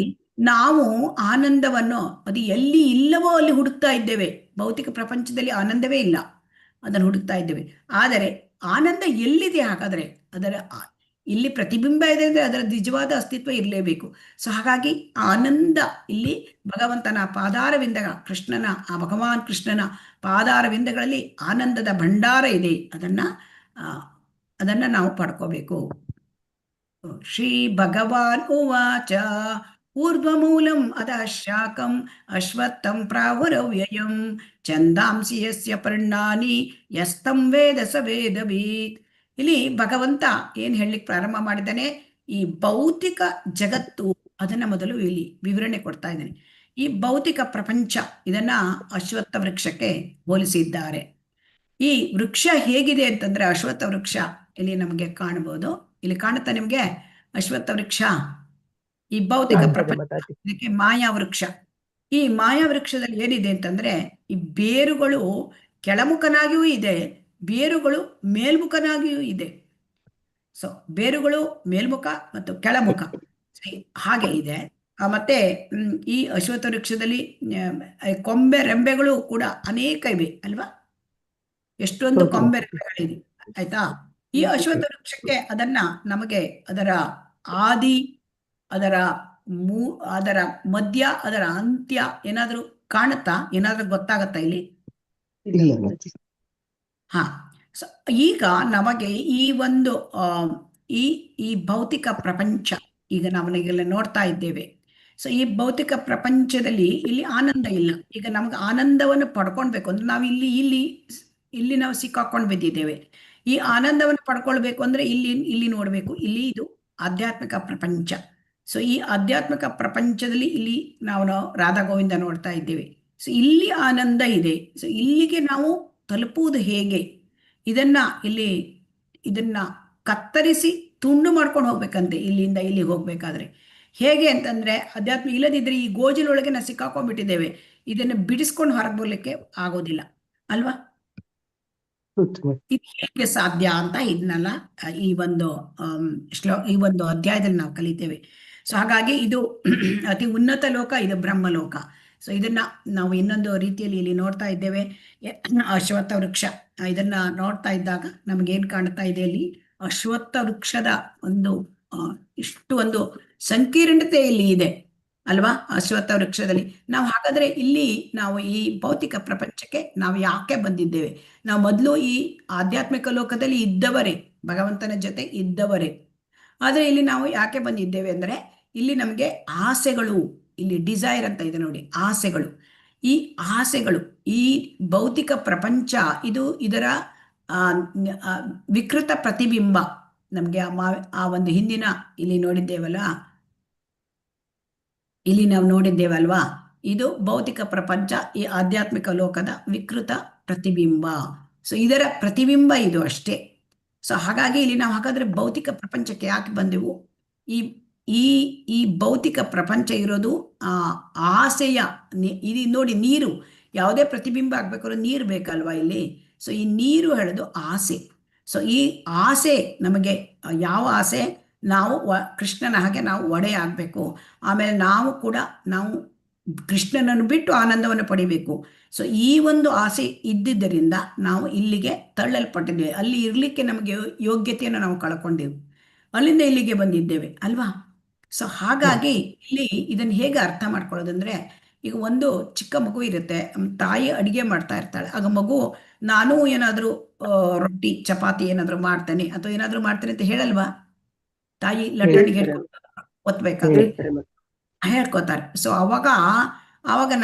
ನಾವು ಆನಂದವನ್ನು ಅದು ಎಲ್ಲಿ ಇಲ್ಲವೋ ಅಲ್ಲಿ ಹುಡುಕ್ತಾ ಇದ್ದೇವೆ. ಭೌತಿಕ ಪ್ರಪಂಚದಲ್ಲಿ ಆನಂದವೇ ಇಲ್ಲ, ಅದನ್ನು ಹುಡುಕ್ತಾ ಇದ್ದೇವೆ. ಆದರೆ ಆನಂದ ಎಲ್ಲಿದೆ ಹಾಗಾದ್ರೆ, ಇಲ್ಲಿ ಪ್ರತಿಬಿಂಬ ಇದೆ ಅಂದ್ರೆ ಅದರ ನಿಜವಾದ ಅಸ್ತಿತ್ವ ಇರಲೇಬೇಕು. ಸೊ ಹಾಗಾಗಿ ಆನಂದ ಇಲ್ಲಿ ಭಗವಂತನ ಪಾದಾರವಿಂದ, ಆ ಭಗವಾನ್ ಕೃಷ್ಣನ ಪಾದಾರವಿಂದಗಳಲ್ಲಿ ಆನಂದದ ಭಂಡಾರ ಇದೆ. ಅದನ್ನ ನಾವು ಪಡ್ಕೋಬೇಕು. ಶ್ರೀ ಭಗವಾನ್ ಉವಾಚ ಊರ್ಧ್ವಮೂಲಂ ಅಧಃ ಶಾಖಂ ಅಶ್ವತ್ಥಂ ಪ್ರಾಹುರವ್ಯಯಂ ಛಂದಾಂಸಿ ಯಸ್ಯ ಪರ್ಣಾನಿ ಯಸ್ತಂ ವೇದ ಸ ವೇದವೇತ್. ಇಲ್ಲಿ ಭಗವಂತ ಏನ್ ಹೇಳಲಿಕ್ಕೆ ಪ್ರಾರಂಭ ಮಾಡಿದ್ದಾನೆ, ಈ ಭೌತಿಕ ಜಗತ್ತು ಅದನ್ನ ಮೊದಲು ಇಲ್ಲಿ ವಿವರಣೆ ಕೊಡ್ತಾ ಇದ್ದಾನೆ. ಈ ಭೌತಿಕ ಪ್ರಪಂಚ ಇದನ್ನ ಅಶ್ವತ್ಥ ವೃಕ್ಷಕ್ಕೆ ಹೋಲಿಸಿದ್ದಾರೆ. ಈ ವೃಕ್ಷ ಹೇಗಿದೆ ಅಂತಂದ್ರೆ, ಅಶ್ವತ್ಥ ವೃಕ್ಷ ಇಲ್ಲಿ ನಮಗೆ ಕಾಣಬಹುದು. ಇಲ್ಲಿ ಕಾಣುತ್ತಾ ನಿಮ್ಗೆ ಅಶ್ವತ್ಥ ವೃಕ್ಷ? ಈ ಭೌತಿಕ ಕಾಣ್ತದೆ ಪ್ರಪಂಚ ಮಾತಾಜಿ. ಇದಕ್ಕೆ ಮಾಯಾ ವೃಕ್ಷ. ಈ ಮಾಯಾ ವೃಕ್ಷದಲ್ಲಿ ಏನಿದೆ ಅಂತಂದ್ರೆ, ಈ ಬೇರುಗಳು ಕೆಳಮುಖನಾಗಿಯೂ ಇದೆ, ಬೇರುಗಳು ಮೇಲ್ಮುಖನಾಗಿಯೂ ಇದೆ. ಸೊ ಬೇರುಗಳು ಮೇಲ್ಮುಖ ಮತ್ತು ಕೆಳಮುಖ ಹಾಗೆ ಇದೆ. ಮತ್ತೆ ಈ ಅಶ್ವತ್ಥ ವೃಕ್ಷದಲ್ಲಿ ಕೊಂಬೆ ರೆಂಬೆಗಳು ಕೂಡ ಅನೇಕ ಇವೆ ಅಲ್ವಾ. ಎಷ್ಟೊಂದು ಹೌದು. ಕೊಂಬೆ ರೆಂಬೆಗಳಿದೆ ಆಯ್ತಾ. ಈ ಅಶ್ವತ್ಥ ವೃಕ್ಷಕ್ಕೆ ನಮಗೆ ಅದರ ಆದಿ, ಅದರ ಅದರ ಮಧ್ಯ, ಅದರ ಅಂತ್ಯ ಏನಾದ್ರೂ ಕಾಣುತ್ತಾ, ಏನಾದ್ರೂ ಗೊತ್ತಾಗತ್ತಾ ಇಲ್ಲಿ? ಇಲ್ಲ ಮಾತಾಜಿ. ಹಾ. ಸೊ ಈಗ ನಮಗೆ ಈ ಒಂದು ಈ ಭೌತಿಕ ಪ್ರಪಂಚ ಈಗ ನಾವೀಗೆಲ್ಲ ನೋಡ್ತಾ ಇದ್ದೇವೆ. ಸೊ ಈ ಭೌತಿಕ ಪ್ರಪಂಚದಲ್ಲಿ ಇಲ್ಲಿ ಆನಂದ ಇಲ್ಲ. ಈಗ ನಮ್ಗೆ ಆನಂದವನ್ನು ಪಡ್ಕೊಳ್ಬೇಕು ಅಂದ್ರೆ ನಾವು ಇಲ್ಲಿ ನಾವು ಸಿಕ್ಕಾಕೊಂಡು ಬಿದ್ದಿದ್ದೇವೆ. ಈ ಆನಂದವನ್ನು ಪಡ್ಕೊಳ್ಬೇಕು ಅಂದ್ರೆ ಇಲ್ಲಿ ನೋಡ್ಬೇಕು, ಇಲ್ಲಿ ಇದು ಆಧ್ಯಾತ್ಮಿಕ ಪ್ರಪಂಚ. ಸೊ ಈ ಆಧ್ಯಾತ್ಮಿಕ ಪ್ರಪಂಚದಲ್ಲಿ ಇಲ್ಲಿ ನಾವು ರಾಧಾ ಗೋವಿಂದ ನೋಡ್ತಾ ಇದ್ದೇವೆ. ಸೊ ಇಲ್ಲಿ ಆನಂದ ಇದೆ. ಸೊ ಇಲ್ಲಿಗೆ ನಾವು ತಲುಪುವುದು ಹೇಗೆ, ಇದನ್ನ ಕತ್ತರಿಸಿ ತುಂಡು ಮಾಡ್ಕೊಂಡು ಹೋಗ್ಬೇಕಂತೆ. ಇಲ್ಲಿಂದ ಇಲ್ಲಿಗೆ ಹೋಗ್ಬೇಕಾದ್ರೆ ಹೇಗೆ ಅಂತಂದ್ರೆ, ಅಧ್ಯಾತ್ಮ ಇಲ್ಲದಿದ್ರೆ ಈ ಗೋಜಿನೊಳಗೆ ನಾವು ಸಿಕ್ಕಾಕೊಂಡ್ಬಿಟ್ಟಿದ್ದೇವೆ. ಇದನ್ನು ಬಿಡಿಸ್ಕೊಂಡು ಹೊರಗೆ ಬರ್ಲಿಕ್ಕೆ ಆಗೋದಿಲ್ಲ ಅಲ್ವಾ. ಇದು ಹೇಗೆ ಸಾಧ್ಯ ಅಂತ ಇದನ್ನೆಲ್ಲ ಈ ಒಂದು ಅಧ್ಯಾಯದಲ್ಲಿ ನಾವು ಕಲಿತೇವೆ. ಸೊ ಹಾಗಾಗಿ ಇದು ಅತಿ ಉನ್ನತ ಲೋಕ, ಇದು ಬ್ರಹ್ಮಲೋಕ. ಸೊ ಇದನ್ನ ನಾವು ಇನ್ನೊಂದು ರೀತಿಯಲ್ಲಿ ಇಲ್ಲಿ ನೋಡ್ತಾ ಇದ್ದೇವೆ. ಅಶ್ವತ್ಥ ವೃಕ್ಷ ಇದನ್ನ ನೋಡ್ತಾ ಇದ್ದಾಗ ನಮಗೇನ್ ಕಾಣ್ತಾ ಇದೆ, ಇಲ್ಲಿ ಅಶ್ವತ್ಥ ವೃಕ್ಷದ ಇಷ್ಟು ಒಂದು ಸಂಕೀರ್ಣತೆ ಇಲ್ಲಿ ಇದೆ ಅಲ್ವಾ. ಅಶ್ವತ್ಥ ವೃಕ್ಷದಲ್ಲಿ ನಾವು ಹಾಗಾದ್ರೆ ಇಲ್ಲಿ ನಾವು ಈ ಭೌತಿಕ ಪ್ರಪಂಚಕ್ಕೆ ನಾವು ಯಾಕೆ ಬಂದಿದ್ದೇವೆ? ನಾವು ಮೊದಲು ಈ ಆಧ್ಯಾತ್ಮಿಕ ಲೋಕದಲ್ಲಿ ಇದ್ದವರೇ, ಭಗವಂತನ ಜೊತೆ ಇದ್ದವರೇ. ಆದರೆ ಇಲ್ಲಿ ನಾವು ಯಾಕೆ ಬಂದಿದ್ದೇವೆ ಅಂದರೆ ಇಲ್ಲಿ ನಮಗೆ ಆಸೆಗಳು, ಇಲ್ಲಿ ಡಿಸೈರ್ ಅಂತ ಇದೆ ನೋಡಿ, ಆಸೆಗಳು. ಈ ಆಸೆಗಳು, ಈ ಭೌತಿಕ ಪ್ರಪಂಚ ಇದು ಇದರ ವಿಕೃತ ಪ್ರತಿಬಿಂಬ. ನಮಗೆ ಆ ಒಂದು ಹಿಂದಿನ ಇಲ್ಲಿ ನೋಡಿದ್ದೇವಲ್ಲ, ಇಲ್ಲಿ ನಾವು ನೋಡಿದ್ದೇವಲ್ವಾ, ಇದು ಭೌತಿಕ ಪ್ರಪಂಚ ಈ ಆಧ್ಯಾತ್ಮಿಕ ಲೋಕದ ವಿಕೃತ ಪ್ರತಿಬಿಂಬ. ಸೊ ಇದರ ಪ್ರತಿಬಿಂಬ ಇದು ಅಷ್ಟೇ. ಸೊ ಹಾಗಾಗಿ ಇಲ್ಲಿ ನಾವು ಹಾಗಾದ್ರೆ ಭೌತಿಕ ಪ್ರಪಂಚಕ್ಕೆ ಯಾಕೆ ಬಂದೆವು? ಈ ಈ ಈ ಭೌತಿಕ ಪ್ರಪಂಚ ಇರೋದು ಆಸೆಯ ಇದು ನೋಡಿ, ನೀರು ಯಾವುದೇ ಪ್ರತಿಬಿಂಬ ಆಗ್ಬೇಕಾದ್ರೆ ನೀರು ಬೇಕಲ್ವಾ ಇಲ್ಲಿ. ಸೊ ಈ ನೀರು ಹೇಳೋದು ಆಸೆ. ಸೊ ಈ ಆಸೆ ನಮಗೆ ಯಾವ ಆಸೆ? ನಾವು ಕೃಷ್ಣನ ಹಾಗೆ ನಾವು ಒಡೆಯ ಆಗಬೇಕು. ಆಮೇಲೆ ನಾವು ಕೃಷ್ಣನನ್ನು ಬಿಟ್ಟು ಆನಂದವನ್ನು ಪಡಿಬೇಕು. ಸೊ ಈ ಒಂದು ಆಸೆ ಇದ್ದಿದ್ದರಿಂದ ನಾವು ಇಲ್ಲಿಗೆ ತಳ್ಳಲ್ಪಟ್ಟಿದ್ದೇವೆ. ಅಲ್ಲಿ ಇರಲಿಕ್ಕೆ ನಮಗೆ ಯೋಗ್ಯತೆಯನ್ನು ನಾವು ಕಳ್ಕೊಂಡೆವು, ಅಲ್ಲಿಂದ ಇಲ್ಲಿಗೆ ಬಂದಿದ್ದೇವೆ ಅಲ್ವಾ. ಸೊ ಹಾಗಾಗಿ ಇಲ್ಲಿ ಇದನ್ನು ಹೇಗೆ ಅರ್ಥ ಮಾಡ್ಕೊಳ್ಳೋದಂದ್ರೆ, ಈಗ ಒಂದು ಚಿಕ್ಕ ಮಗು ಇರುತ್ತೆ, ತಾಯಿ ಅಡಿಗೆ ಮಾಡ್ತಾ ಇರ್ತಾಳೆ. ಆಗ ಮಗು ನಾನು ಏನಾದರೂ ರೊಟ್ಟಿ ಚಪಾತಿ ಏನಾದರೂ ಮಾಡ್ತೇನೆ ಅಥವಾ ಏನಾದರೂ ಮಾಡ್ತೇನೆ ಅಂತ ಹೇಳಲ್ವಾ? ತಾಯಿ ಲಟ್ಟಣಿಗೆ ಒತ್ಬೇಕಾದ್ರೆ ಹೇಳ್ಕೊತಾರೆ. ಸೊ ಅವಾಗ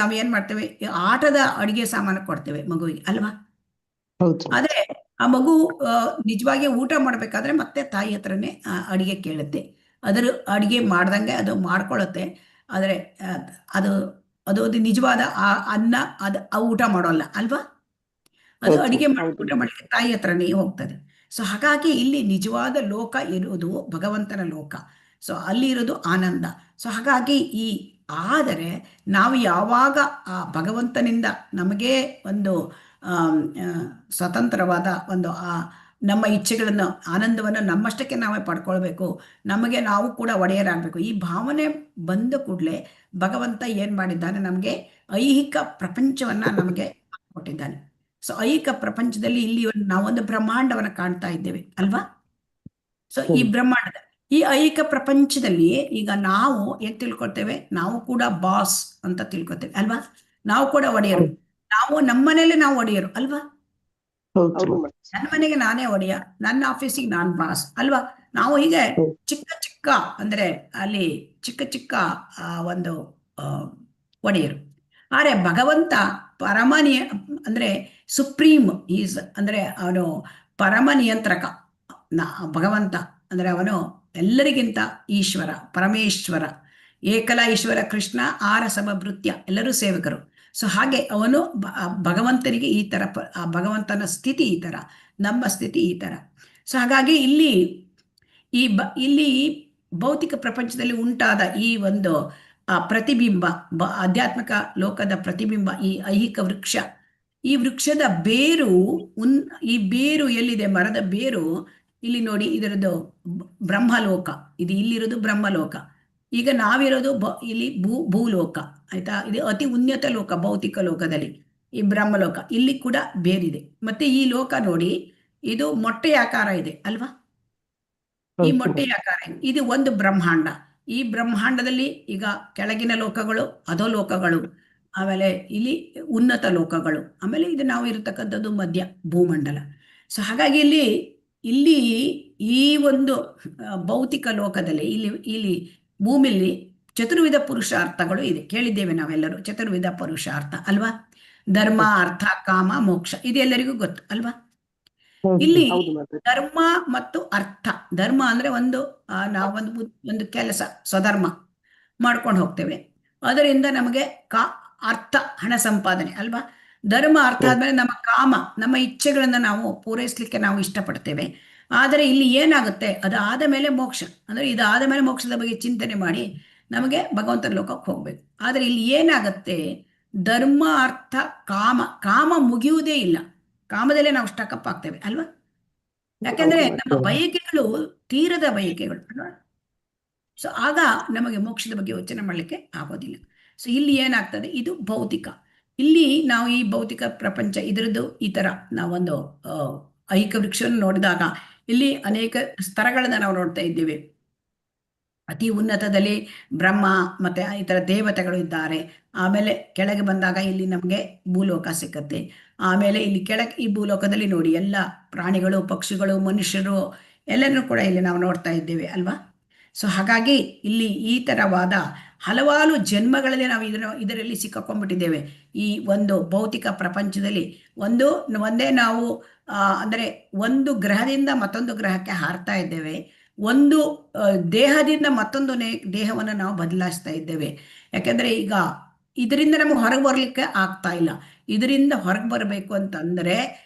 ನಾವು ಏನ್ ಮಾಡ್ತೇವೆ, ಆಟದ ಅಡಿಗೆ ಸಾಮಾನು ಕೊಡ್ತೇವೆ ಮಗುವಿಗೆ ಅಲ್ವಾ. ಆದ್ರೆ ಆ ಮಗು ನಿಜವಾಗಿ ಊಟ ಮಾಡ್ಬೇಕಾದ್ರೆ ಮತ್ತೆ ತಾಯಿ ಹತ್ರನೇ ಅಡಿಗೆ ಕೇಳುತ್ತೆ. ಅದರ ಅಡಿಗೆ ಮಾಡ್ದಂಗೆ ಅದು ಮಾಡ್ಕೊಳ್ಳುತ್ತೆ. ಆದರೆ ಅದು ನಿಜವಾದ ಅನ್ನ ಅದು ಊಟ ಮಾಡೋಲ್ಲ ಅಲ್ವಾ. ಅದು ಅಡಿಗೆ ಊಟ ಮಾಡಲಿಕ್ಕೆ ತಾಯಿ ಹತ್ರನೇ ಹೋಗ್ತದೆ. ಸೊ ಹಾಗಾಗಿ ಇಲ್ಲಿ ನಿಜವಾದ ಲೋಕ ಇರುವುದು ಭಗವಂತನ ಲೋಕ. ಸೊ ಅಲ್ಲಿ ಇರೋದು ಆನಂದ. ಸೊ ಹಾಗಾಗಿ ಆದರೆ ನಾವು ಯಾವಾಗ ಆ ಭಗವಂತನಿಂದ ನಮಗೆ ಒಂದು ಸ್ವತಂತ್ರವಾದ ಒಂದು ನಮ್ಮ ಇಚ್ಛೆಗಳನ್ನು, ಆನಂದವನ್ನು ನಮ್ಮಷ್ಟಕ್ಕೆ ನಾವೇ ಪಡ್ಕೊಳ್ಬೇಕು, ನಮಗೆ ನಾವು ಕೂಡ ಒಡೆಯರಾಗಬೇಕು, ಈ ಭಾವನೆ ಬಂದ ಕೂಡಲೇ ಭಗವಂತ ಏನ್ ಮಾಡಿದ್ದಾನೆ, ನಮಗೆ ಐಹಿಕ ಪ್ರಪಂಚವನ್ನ ನಮಗೆ ಕೊಟ್ಟಿದ್ದಾನೆ. ಸೊ ಐಹಿಕ ಪ್ರಪಂಚದಲ್ಲಿ ಇಲ್ಲಿ ನಾವೊಂದು ಬ್ರಹ್ಮಾಂಡವನ್ನ ಕಾಣ್ತಾ ಇದ್ದೇವೆ ಅಲ್ವಾ. ಸೊ ಈ ಈ ಐಹಿಕ ಪ್ರಪಂಚದಲ್ಲಿ ಈಗ ನಾವು ಏನ್ ತಿಳ್ಕೊಳ್ತೇವೆ, ನಾವು ಕೂಡ ಬಾಸ್ ಅಂತ ತಿಳ್ಕೊತೇವೆ ಅಲ್ವಾ. ನಾವು ಕೂಡ ಒಡೆಯರು, ನಾವು ನಮ್ಮನೇಲೆ ನಾವು ಒಡೆಯರು ಅಲ್ವಾ. ನನ್ನ ಮನೆಗೆ ನಾನೇ ಒಡೆಯ, ನನ್ನ ಆಫೀಸಿಗೆ ನಾನ್ ಬಾಸ್ ಅಲ್ವಾ. ನಾವು ಹೀಗೆ ಚಿಕ್ಕ ಚಿಕ್ಕ ಅಂದ್ರೆ ಅಲ್ಲಿ ಚಿಕ್ಕ ಒಂದು ಒಡೆಯರು. ಆದ್ರೆ ಭಗವಂತ ಅಂದ್ರೆ ಸುಪ್ರೀಂ ಈಸ್ ಅಂದ್ರೆ ಅವನು ಪರಮ ನಿಯಂತ್ರಕ. ಭಗವಂತ ಅಂದ್ರೆ ಅವನು ಎಲ್ಲರಿಗಿಂತ ಈಶ್ವರ, ಪರಮೇಶ್ವರ, ಏಕಲ ಈಶ್ವರ ಕೃಷ್ಣ, ಆರ ಸಮಭೃತ್ಯ, ಎಲ್ಲರೂ ಸೇವಕರು. ಸೊ ಹಾಗೆ ಅವನು ಭಗವಂತನಿಗೆ ಈ ತರ, ಭಗವಂತನ ಸ್ಥಿತಿ ಈ ತರ, ನಮ್ಮ ಸ್ಥಿತಿ ಈ ತರ. ಸೊ ಹಾಗಾಗಿ ಇಲ್ಲಿ ಭೌತಿಕ ಪ್ರಪಂಚದಲ್ಲಿ ಉಂಟಾದ ಈ ಒಂದು ಪ್ರತಿಬಿಂಬ, ಆಧ್ಯಾತ್ಮಿಕ ಲೋಕದ ಪ್ರತಿಬಿಂಬ, ಈ ಐಹಿಕ ವೃಕ್ಷ, ಈ ವೃಕ್ಷದ ಬೇರು ಈ ಬೇರು ಎಲ್ಲಿದೆ, ಮರದ ಬೇರು ಇಲ್ಲಿ ನೋಡಿ, ಇದರದ್ದು ಬ್ರಹ್ಮಲೋಕ, ಇದು ಇಲ್ಲಿರೋದು ಬ್ರಹ್ಮಲೋಕ. ಈಗ ನಾವಿರೋದು ಇಲ್ಲಿ ಭೂಲೋಕ ಆಯ್ತಾ. ಇದು ಅತಿ ಉನ್ನತ ಲೋಕ ಭೌತಿಕ ಲೋಕದಲ್ಲಿ, ಈ ಬ್ರಹ್ಮಲೋಕ. ಇಲ್ಲಿ ಕೂಡ ಬೇರಿದೆ. ಮತ್ತೆ ಈ ಲೋಕ ನೋಡಿ, ಇದು ಮೊಟ್ಟೆ ಆಕಾರ ಇದೆ ಅಲ್ವಾ. ಈ ಮೊಟ್ಟೆ ಆಕಾರ ಇದು ಒಂದು ಬ್ರಹ್ಮಾಂಡ. ಈ ಬ್ರಹ್ಮಾಂಡದಲ್ಲಿ ಈಗ ಕೆಳಗಿನ ಲೋಕಗಳು, ಅಧೋಲೋಕಗಳು, ಆಮೇಲೆ ಇಲ್ಲಿ ಉನ್ನತ ಲೋಕಗಳು, ಆಮೇಲೆ ಇದು ನಾವು ಇರತಕ್ಕಂಥದ್ದು ಮಧ್ಯ ಭೂಮಂಡಲ. ಸೊ ಹಾಗಾಗಿ ಇಲ್ಲಿ ಈ ಒಂದು ಭೌತಿಕ ಲೋಕದಲ್ಲಿ ಇಲ್ಲಿ ಭೂಮಿಯಲ್ಲಿ ಚತುರ್ವಿಧ ಪುರುಷಾರ್ಥಗಳು ಇದೆ. ಕೇಳಿದ್ದೇವೆ ನಾವೆಲ್ಲರೂ, ಚತುರ್ವಿಧ ಪುರುಷಾರ್ಥ ಅಲ್ವಾ. ಧರ್ಮ, ಅರ್ಥ, ಕಾಮ, ಮೋಕ್ಷ, ಇದೆಲ್ಲರಿಗೂ ಗೊತ್ತು ಅಲ್ವಾ. ಇಲ್ಲಿ ಧರ್ಮ ಮತ್ತು ಅರ್ಥ. ಧರ್ಮ ಅಂದ್ರೆ ನಾವೊಂದು ಕೆಲಸ, ಸ್ವಧರ್ಮ ಮಾಡ್ಕೊಂಡು ಹೋಗ್ತೇವೆ, ಅದರಿಂದ ನಮಗೆ ಅರ್ಥ, ಹಣ ಸಂಪಾದನೆ ಅಲ್ವಾ. ಧರ್ಮ ಅರ್ಥ ಆದ್ಮೇಲೆ ನಮ್ಮ ಕಾಮ, ನಮ್ಮ ಇಚ್ಛೆಗಳನ್ನ ನಾವು ಪೂರೈಸ್ಲಿಕ್ಕೆ ನಾವು ಇಷ್ಟಪಡ್ತೇವೆ. ಆದರೆ ಇಲ್ಲಿ ಏನಾಗುತ್ತೆ, ಅದು ಆದ ಮೇಲೆ ಮೋಕ್ಷ, ಅಂದ್ರೆ ಇದಾದ ಮೇಲೆ ಮೋಕ್ಷದ ಬಗ್ಗೆ ಚಿಂತನೆ ಮಾಡಿ ನಮಗೆ ಭಗವಂತನ ಲೋಕಕ್ಕೆ ಹೋಗ್ಬೇಕು. ಆದ್ರೆ ಇಲ್ಲಿ ಏನಾಗುತ್ತೆ, ಧರ್ಮ, ಅರ್ಥ, ಕಾಮ ಮುಗಿಯುವುದೇ ಇಲ್ಲ. ಕಾಮದಲ್ಲೇ ನಾವು ಸ್ಟಕಪ್ ಆಗ್ತೇವೆ ಅಲ್ವಾ. ಯಾಕಂದ್ರೆ ನಮ್ಮ ಬಯಕೆಗಳು ತೀರದ ಬಯಕೆಗಳು ಅಲ್ವಾ. ಸೊ ಆಗ ನಮಗೆ ಮೋಕ್ಷದ ಬಗ್ಗೆ ಯೋಚನೆ ಮಾಡ್ಲಿಕ್ಕೆ ಆಗೋದಿಲ್ಲ. ಸೊ ಇಲ್ಲಿ ಏನಾಗ್ತದೆ, ಇದು ಭೌತಿಕ. ಇಲ್ಲಿ ನಾವು ಈ ಭೌತಿಕ ಪ್ರಪಂಚ ಇದರದ್ದು ಈ ತರ ನಾವೊಂದು ಐಹಿಕ ವೃಕ್ಷವನ್ನು ನೋಡಿದಾಗ ಇಲ್ಲಿ ಅನೇಕ ಸ್ತರಗಳನ್ನ ನಾವು ನೋಡ್ತಾ ಇದ್ದೇವೆ. ಅತಿ ಉನ್ನತದಲ್ಲಿ ಬ್ರಹ್ಮ ಮತ್ತೆ ಇತರ ದೇವತೆಗಳು ಇದ್ದಾರೆ. ಆಮೇಲೆ ಕೆಳಗೆ ಬಂದಾಗ ಇಲ್ಲಿ ನಮಗೆ ಭೂಲೋಕ ಸಿಕ್ಕತ್ತೆ. ಆಮೇಲೆ ಇಲ್ಲಿ ಈ ಭೂಲೋಕದಲ್ಲಿ ನೋಡಿ ಎಲ್ಲ ಪ್ರಾಣಿಗಳು, ಪಕ್ಷಿಗಳು, ಮನುಷ್ಯರು ಎಲ್ಲನೂ ಕೂಡ ಇಲ್ಲಿ ನಾವು ನೋಡ್ತಾ ಇದ್ದೇವೆ ಅಲ್ವಾ. ಸೊ ಹಾಗಾಗಿ ಇಲ್ಲಿ ಈ ಥರವಾದ ಹಲವಾರು ಜನ್ಮಗಳಲ್ಲಿ ನಾವು ಇದರಲ್ಲಿ ಸಿಕ್ಕಾಕೊಂಡ್ಬಿಟ್ಟಿದ್ದೇವೆ. ಈ ಒಂದು ಭೌತಿಕ ಪ್ರಪಂಚದಲ್ಲಿ ಒಂದೇ ನಾವು ಅಂದರೆ ಒಂದು ಗ್ರಹದಿಂದ ಮತ್ತೊಂದು ಗ್ರಹಕ್ಕೆ ಹಾರ್ತಾ ಇದ್ದೇವೆ. ಒಂದು ದೇಹದಿಂದ ಮತ್ತೊಂದು ದೇಹವನ್ನು ನಾವು ಬದಲಾಯಿಸ್ತಾ ಇದ್ದೇವೆ. ಯಾಕೆಂದರೆ ಈಗ ಇದರಿಂದ ನಮಗೆ ಹೊರಗೆ ಬರಲಿಕ್ಕೆ ಆಗ್ತಾ ಇಲ್ಲ. ಇದರಿಂದ ಹೊರಗೆ ಬರಬೇಕು ಅಂತಂದರೆ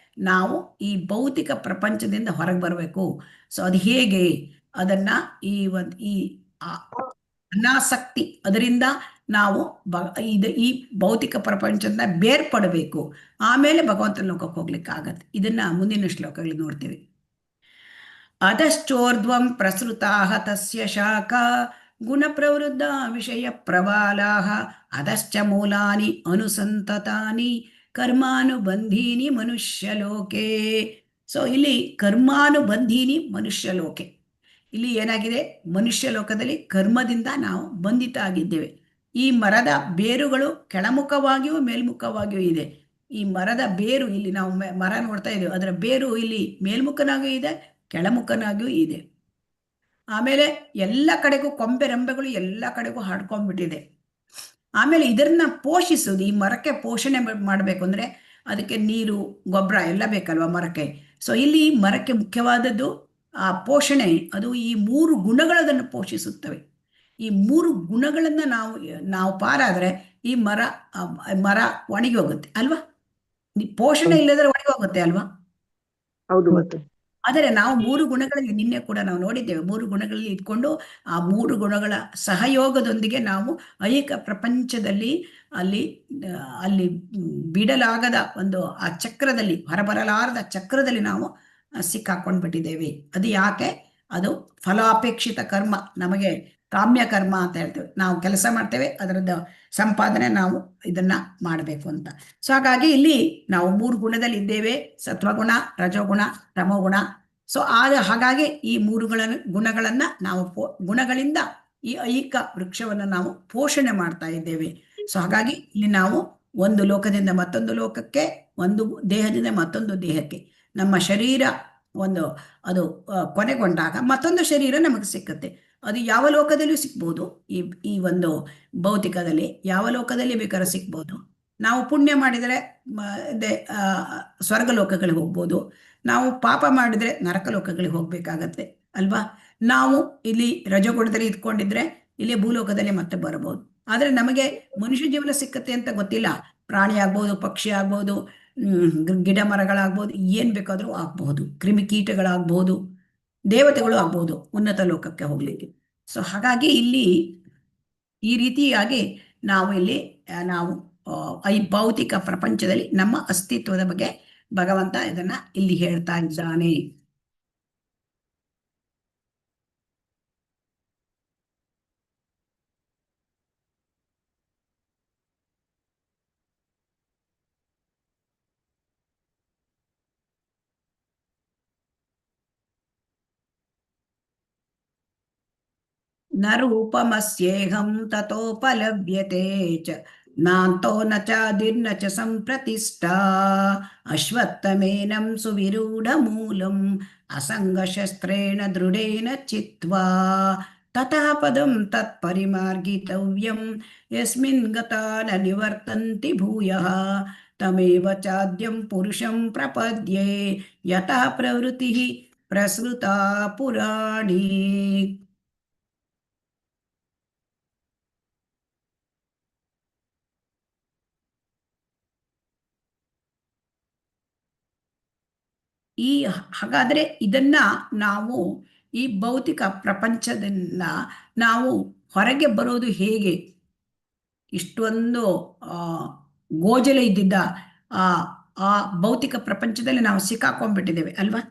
ನಾವು ಈ ಭೌತಿಕ ಪ್ರಪಂಚದಿಂದ ಹೊರಗೆ ಬರಬೇಕು. ಸೊ ಅದು ಹೇಗೆ ಅದನ್ನು ಈ ಅನಾಸಕ್ತಿ ಅದರಿಂದ ನಾವು ಈ ಭೌತಿಕ ಪ್ರಪಂಚದಿಂದ ಬೇರ್ಪಡಬೇಕು. ಆಮೇಲೆ ಭಗವಂತನ ಲೋಕಕ್ಕೆ ಹೋಗ್ಲಿಕ್ಕೆ ಆಗತ್ತೆ. ಇದನ್ನ ಮುಂದಿನ ಶ್ಲೋಕಗಳಲ್ಲಿ ನೋಡ್ತೀವಿ. ಅಧಶ್ಚೋರ್ಧ್ವಂ ಪ್ರಸೃತಾಃ ತಸ್ಯ ಶಾಖಾ ಗುಣಪ್ರವೃದ್ಧ ವಿಷಯ ಪ್ರಬಾಲಾಃ ಅಧಶ್ಚ ಮೂಲಾನಿ ಅನುಸಂತತಾನಿ ಕರ್ಮಾನುಬಂಧೀನಿ ಮನುಷ್ಯಲೋಕೆ. ಸೊ ಇಲ್ಲಿ ಕರ್ಮಾನುಬಂಧೀನಿ ಮನುಷ್ಯಲೋಕೆ, ಇಲ್ಲಿ ಏನಾಗಿದೆ, ಮನುಷ್ಯ ಲೋಕದಲ್ಲಿ ಕರ್ಮದಿಂದ ನಾವು ಬಂಧಿತ ಆಗಿದ್ದೇವೆ. ಈ ಮರದ ಬೇರುಗಳು ಕೆಳಮುಖವಾಗಿಯೂ ಮೇಲ್ಮುಖವಾಗಿಯೂ ಇದೆ. ಈ ಮರದ ಬೇರು ಇಲ್ಲಿ ನಾವು ಮರ ನೋಡ್ತಾ ಇದ್ದೇವೆ, ಅದರ ಬೇರು ಇಲ್ಲಿ ಮೇಲ್ಮುಖನಾಗಿಯೂ ಇದೆ, ಕೆಳಮುಖನಾಗಿಯೂ ಇದೆ. ಆಮೇಲೆ ಎಲ್ಲ ಕಡೆಗೂ ಕೊಂಬೆ ರೆಂಬೆಗಳು ಎಲ್ಲ ಕಡೆಗೂ ಹರಡ್ಕೊಂಡ್ಬಿಟ್ಟಿದೆ. ಆಮೇಲೆ ಇದನ್ನ ಪೋಷಿಸೋದು, ಈ ಮರಕ್ಕೆ ಪೋಷಣೆ ಮಾಡಬೇಕು ಅಂದರೆ ಅದಕ್ಕೆ ನೀರು ಗೊಬ್ಬರ ಎಲ್ಲ ಬೇಕಲ್ವ ಮರಕ್ಕೆ. ಸೊ ಇಲ್ಲಿ ಮರಕ್ಕೆ ಮುಖ್ಯವಾದದ್ದು ಆ ಪೋಷಣೆ, ಅದು ಈ 3 ಗುಣಗಳದನ್ನು ಪೋಷಿಸುತ್ತವೆ. ಈ 3 ಗುಣಗಳನ್ನು ನಾವು ಪಾರಾದರೆ ಈ ಮರ ಒಣಗಿ ಹೋಗುತ್ತೆ ಅಲ್ವಾ. ಪೋಷಣೆ ಇಲ್ಲದ್ರೆ ಒಣಗಿ ಹೋಗುತ್ತೆ ಅಲ್ವಾ. ಹೌದು ಮಾತಾಜಿ. ಆದರೆ ನಾವು 3 ಗುಣಗಳಲ್ಲಿ ನಿನ್ನೆ ಕೂಡ ನಾವು ನೋಡಿದ್ದೇವೆ. 3 ಗುಣಗಳಲ್ಲಿ ಇಟ್ಕೊಂಡು ಆ 3 ಗುಣಗಳ ಸಹಯೋಗದೊಂದಿಗೆ ನಾವು ಐಹಿಕ ಪ್ರಪಂಚದಲ್ಲಿ ಅಲ್ಲಿ ಬಿಡಲಾಗದ ಒಂದು ಆ ಚಕ್ರದಲ್ಲಿ, ಹೊರಬರಲಾರದ ಚಕ್ರದಲ್ಲಿ ನಾವು ಸಿಕ್ಕಾಕೊಂಡ್ಬಿಟ್ಟಿದ್ದೇವೆ. ಅದು ಯಾಕೆ? ಅದು ಫಲಾಪೇಕ್ಷಿತ ಕರ್ಮ, ನಮಗೆ ಕಾಮ್ಯ ಕರ್ಮ ಅಂತ ಹೇಳ್ತೇವೆ. ನಾವು ಕೆಲಸ ಮಾಡ್ತೇವೆ, ಅದರದ್ದು ಸಂಪಾದನೆ ನಾವು ಇದನ್ನ ಮಾಡಬೇಕು ಅಂತ. ಸೊ ಹಾಗಾಗಿ ಇಲ್ಲಿ ನಾವು 3 ಗುಣದಲ್ಲಿ ಇದ್ದೇವೆ, ಸತ್ವಗುಣ, ರಜೋಗುಣ, ತಮೋಗುಣ. ಸೊ ಹಾಗಾಗಿ ಈ 3 ಗುಣಗಳನ್ನ ನಾವು ಗುಣಗಳಿಂದ ಈ ಐಹಿಕ ವೃಕ್ಷವನ್ನು ನಾವು ಪೋಷಣೆ ಮಾಡ್ತಾ ಇದ್ದೇವೆ. ಸೊ ಹಾಗಾಗಿ ಇಲ್ಲಿ ನಾವು ಒಂದು ಲೋಕದಿಂದ ಮತ್ತೊಂದು ಲೋಕಕ್ಕೆ, ಒಂದು ದೇಹದಿಂದ ಮತ್ತೊಂದು ದೇಹಕ್ಕೆ, ನಮ್ಮ ಶರೀರ ಅದು ಕೊನೆಗೊಂಡಾಗ ಮತ್ತೊಂದು ಶರೀರ ನಮಗೆ ಸಿಕ್ಕತ್ತೆ. ಅದು ಯಾವ ಲೋಕದಲ್ಲಿಯೂ ಸಿಗ್ಬೋದು. ಈ ಒಂದು ಭೌತಿಕದಲ್ಲಿ ಯಾವ ಲೋಕದಲ್ಲಿ ಬೇಕಾದ್ರೂ ಸಿಗ್ಬೋದು. ನಾವು ಪುಣ್ಯ ಮಾಡಿದರೆ ಸ್ವರ್ಗ ಲೋಕಗಳಿಗೆ ಹೋಗ್ಬೋದು, ನಾವು ಪಾಪ ಮಾಡಿದರೆ ನರಕ ಲೋಕಗಳಿಗೆ ಹೋಗ್ಬೇಕಾಗತ್ತೆ ಅಲ್ವಾ. ನಾವು ಇಲ್ಲಿ ರಜೋಗುಣದಲ್ಲಿ ಇದ್ಕೊಂಡಿದ್ರೆ ಇಲ್ಲಿ ಭೂಲೋಕದಲ್ಲಿ ಮತ್ತೆ ಬರಬಹುದು. ಆದರೆ ನಮಗೆ ಮನುಷ್ಯ ಜೀವನ ಸಿಕ್ಕತ್ತೆ ಅಂತ ಗೊತ್ತಿಲ್ಲ. ಪ್ರಾಣಿ ಆಗ್ಬೋದು, ಪಕ್ಷಿ ಆಗ್ಬೋದು, ಗಿಡ ಮರಗಳಾಗ್ಬೋದು, ಏನ್ ಬೇಕಾದ್ರೂ ಆಗ್ಬಹುದು, ಕ್ರಿಮಿಕೀಟಗಳಾಗ್ಬಹುದು, ದೇವತೆಗಳು ಆಗ್ಬಹುದು ಉನ್ನತ ಲೋಕಕ್ಕೆ ಹೋಗ್ಲಿಕ್ಕೆ. ಸೊ ಹಾಗಾಗಿ ಇಲ್ಲಿ ಈ ರೀತಿಯಾಗಿ ನಾವು ಈ ಭೌತಿಕ ಪ್ರಪಂಚದಲ್ಲಿ ನಮ್ಮ ಅಸ್ತಿತ್ವದ ಬಗ್ಗೆ ಭಗವಂತ ಇದನ್ನ ಇಲ್ಲಿ ಹೇಳ್ತಾ ಇದ್ದಾನೆ. ನ ರೂಪಮಸ್ಯೇಹಂ ತತೋಪಲಭ್ಯತೆ ಚ ನಾಂತೋ ನ ಚಾದಿರ್ನ ಚ ಸಂಪ್ರತಿಷ್ಠಾ ಅಶ್ವತ್ಥಮೇನಂ ಸುವಿರೂಢಮೂಲಂ ಅಸಂಗಶಸ್ತ್ರೇಣ ದೃಢೇನ ಚಿತ್ವಾ ತತಃ ಪದಂ ತತ್ಪರಿಮಾರ್ಗಿತವ್ಯಂ ಯಸ್ಮಿನ್ ಗತಾ ನ ನಿವರ್ತಂತಿ ಭೂಯಃ ತಮೇವ ಚಾದ್ಯಂ ಪುರುಷಂ ಪ್ರಪದ್ಯೆ ಯತಃ ಪ್ರವೃತ್ತಿಃ ಪ್ರಸೃತಾ ಪುರಾಣಿ. ಹಾಗಾದರೆ ಇದನ್ನ ನಾವು ಈ ಭೌತಿಕ ಪ್ರಪಂಚದಿಂದ ನಾವು ಹೊರಗೆ ಬರೋದು ಹೇಗೆ? ಇಷ್ಟೊಂದು ಗೋಜಲು ಇದ್ದಿದ್ದ ಆ ಭೌತಿಕ ಪ್ರಪಂಚದಲ್ಲಿ ನಾವು ಸಿಕ್ಕಾಕೊಂಡ್ಬಿಟ್ಟಿದ್ದೇವೆ ಅಲ್ವಾ.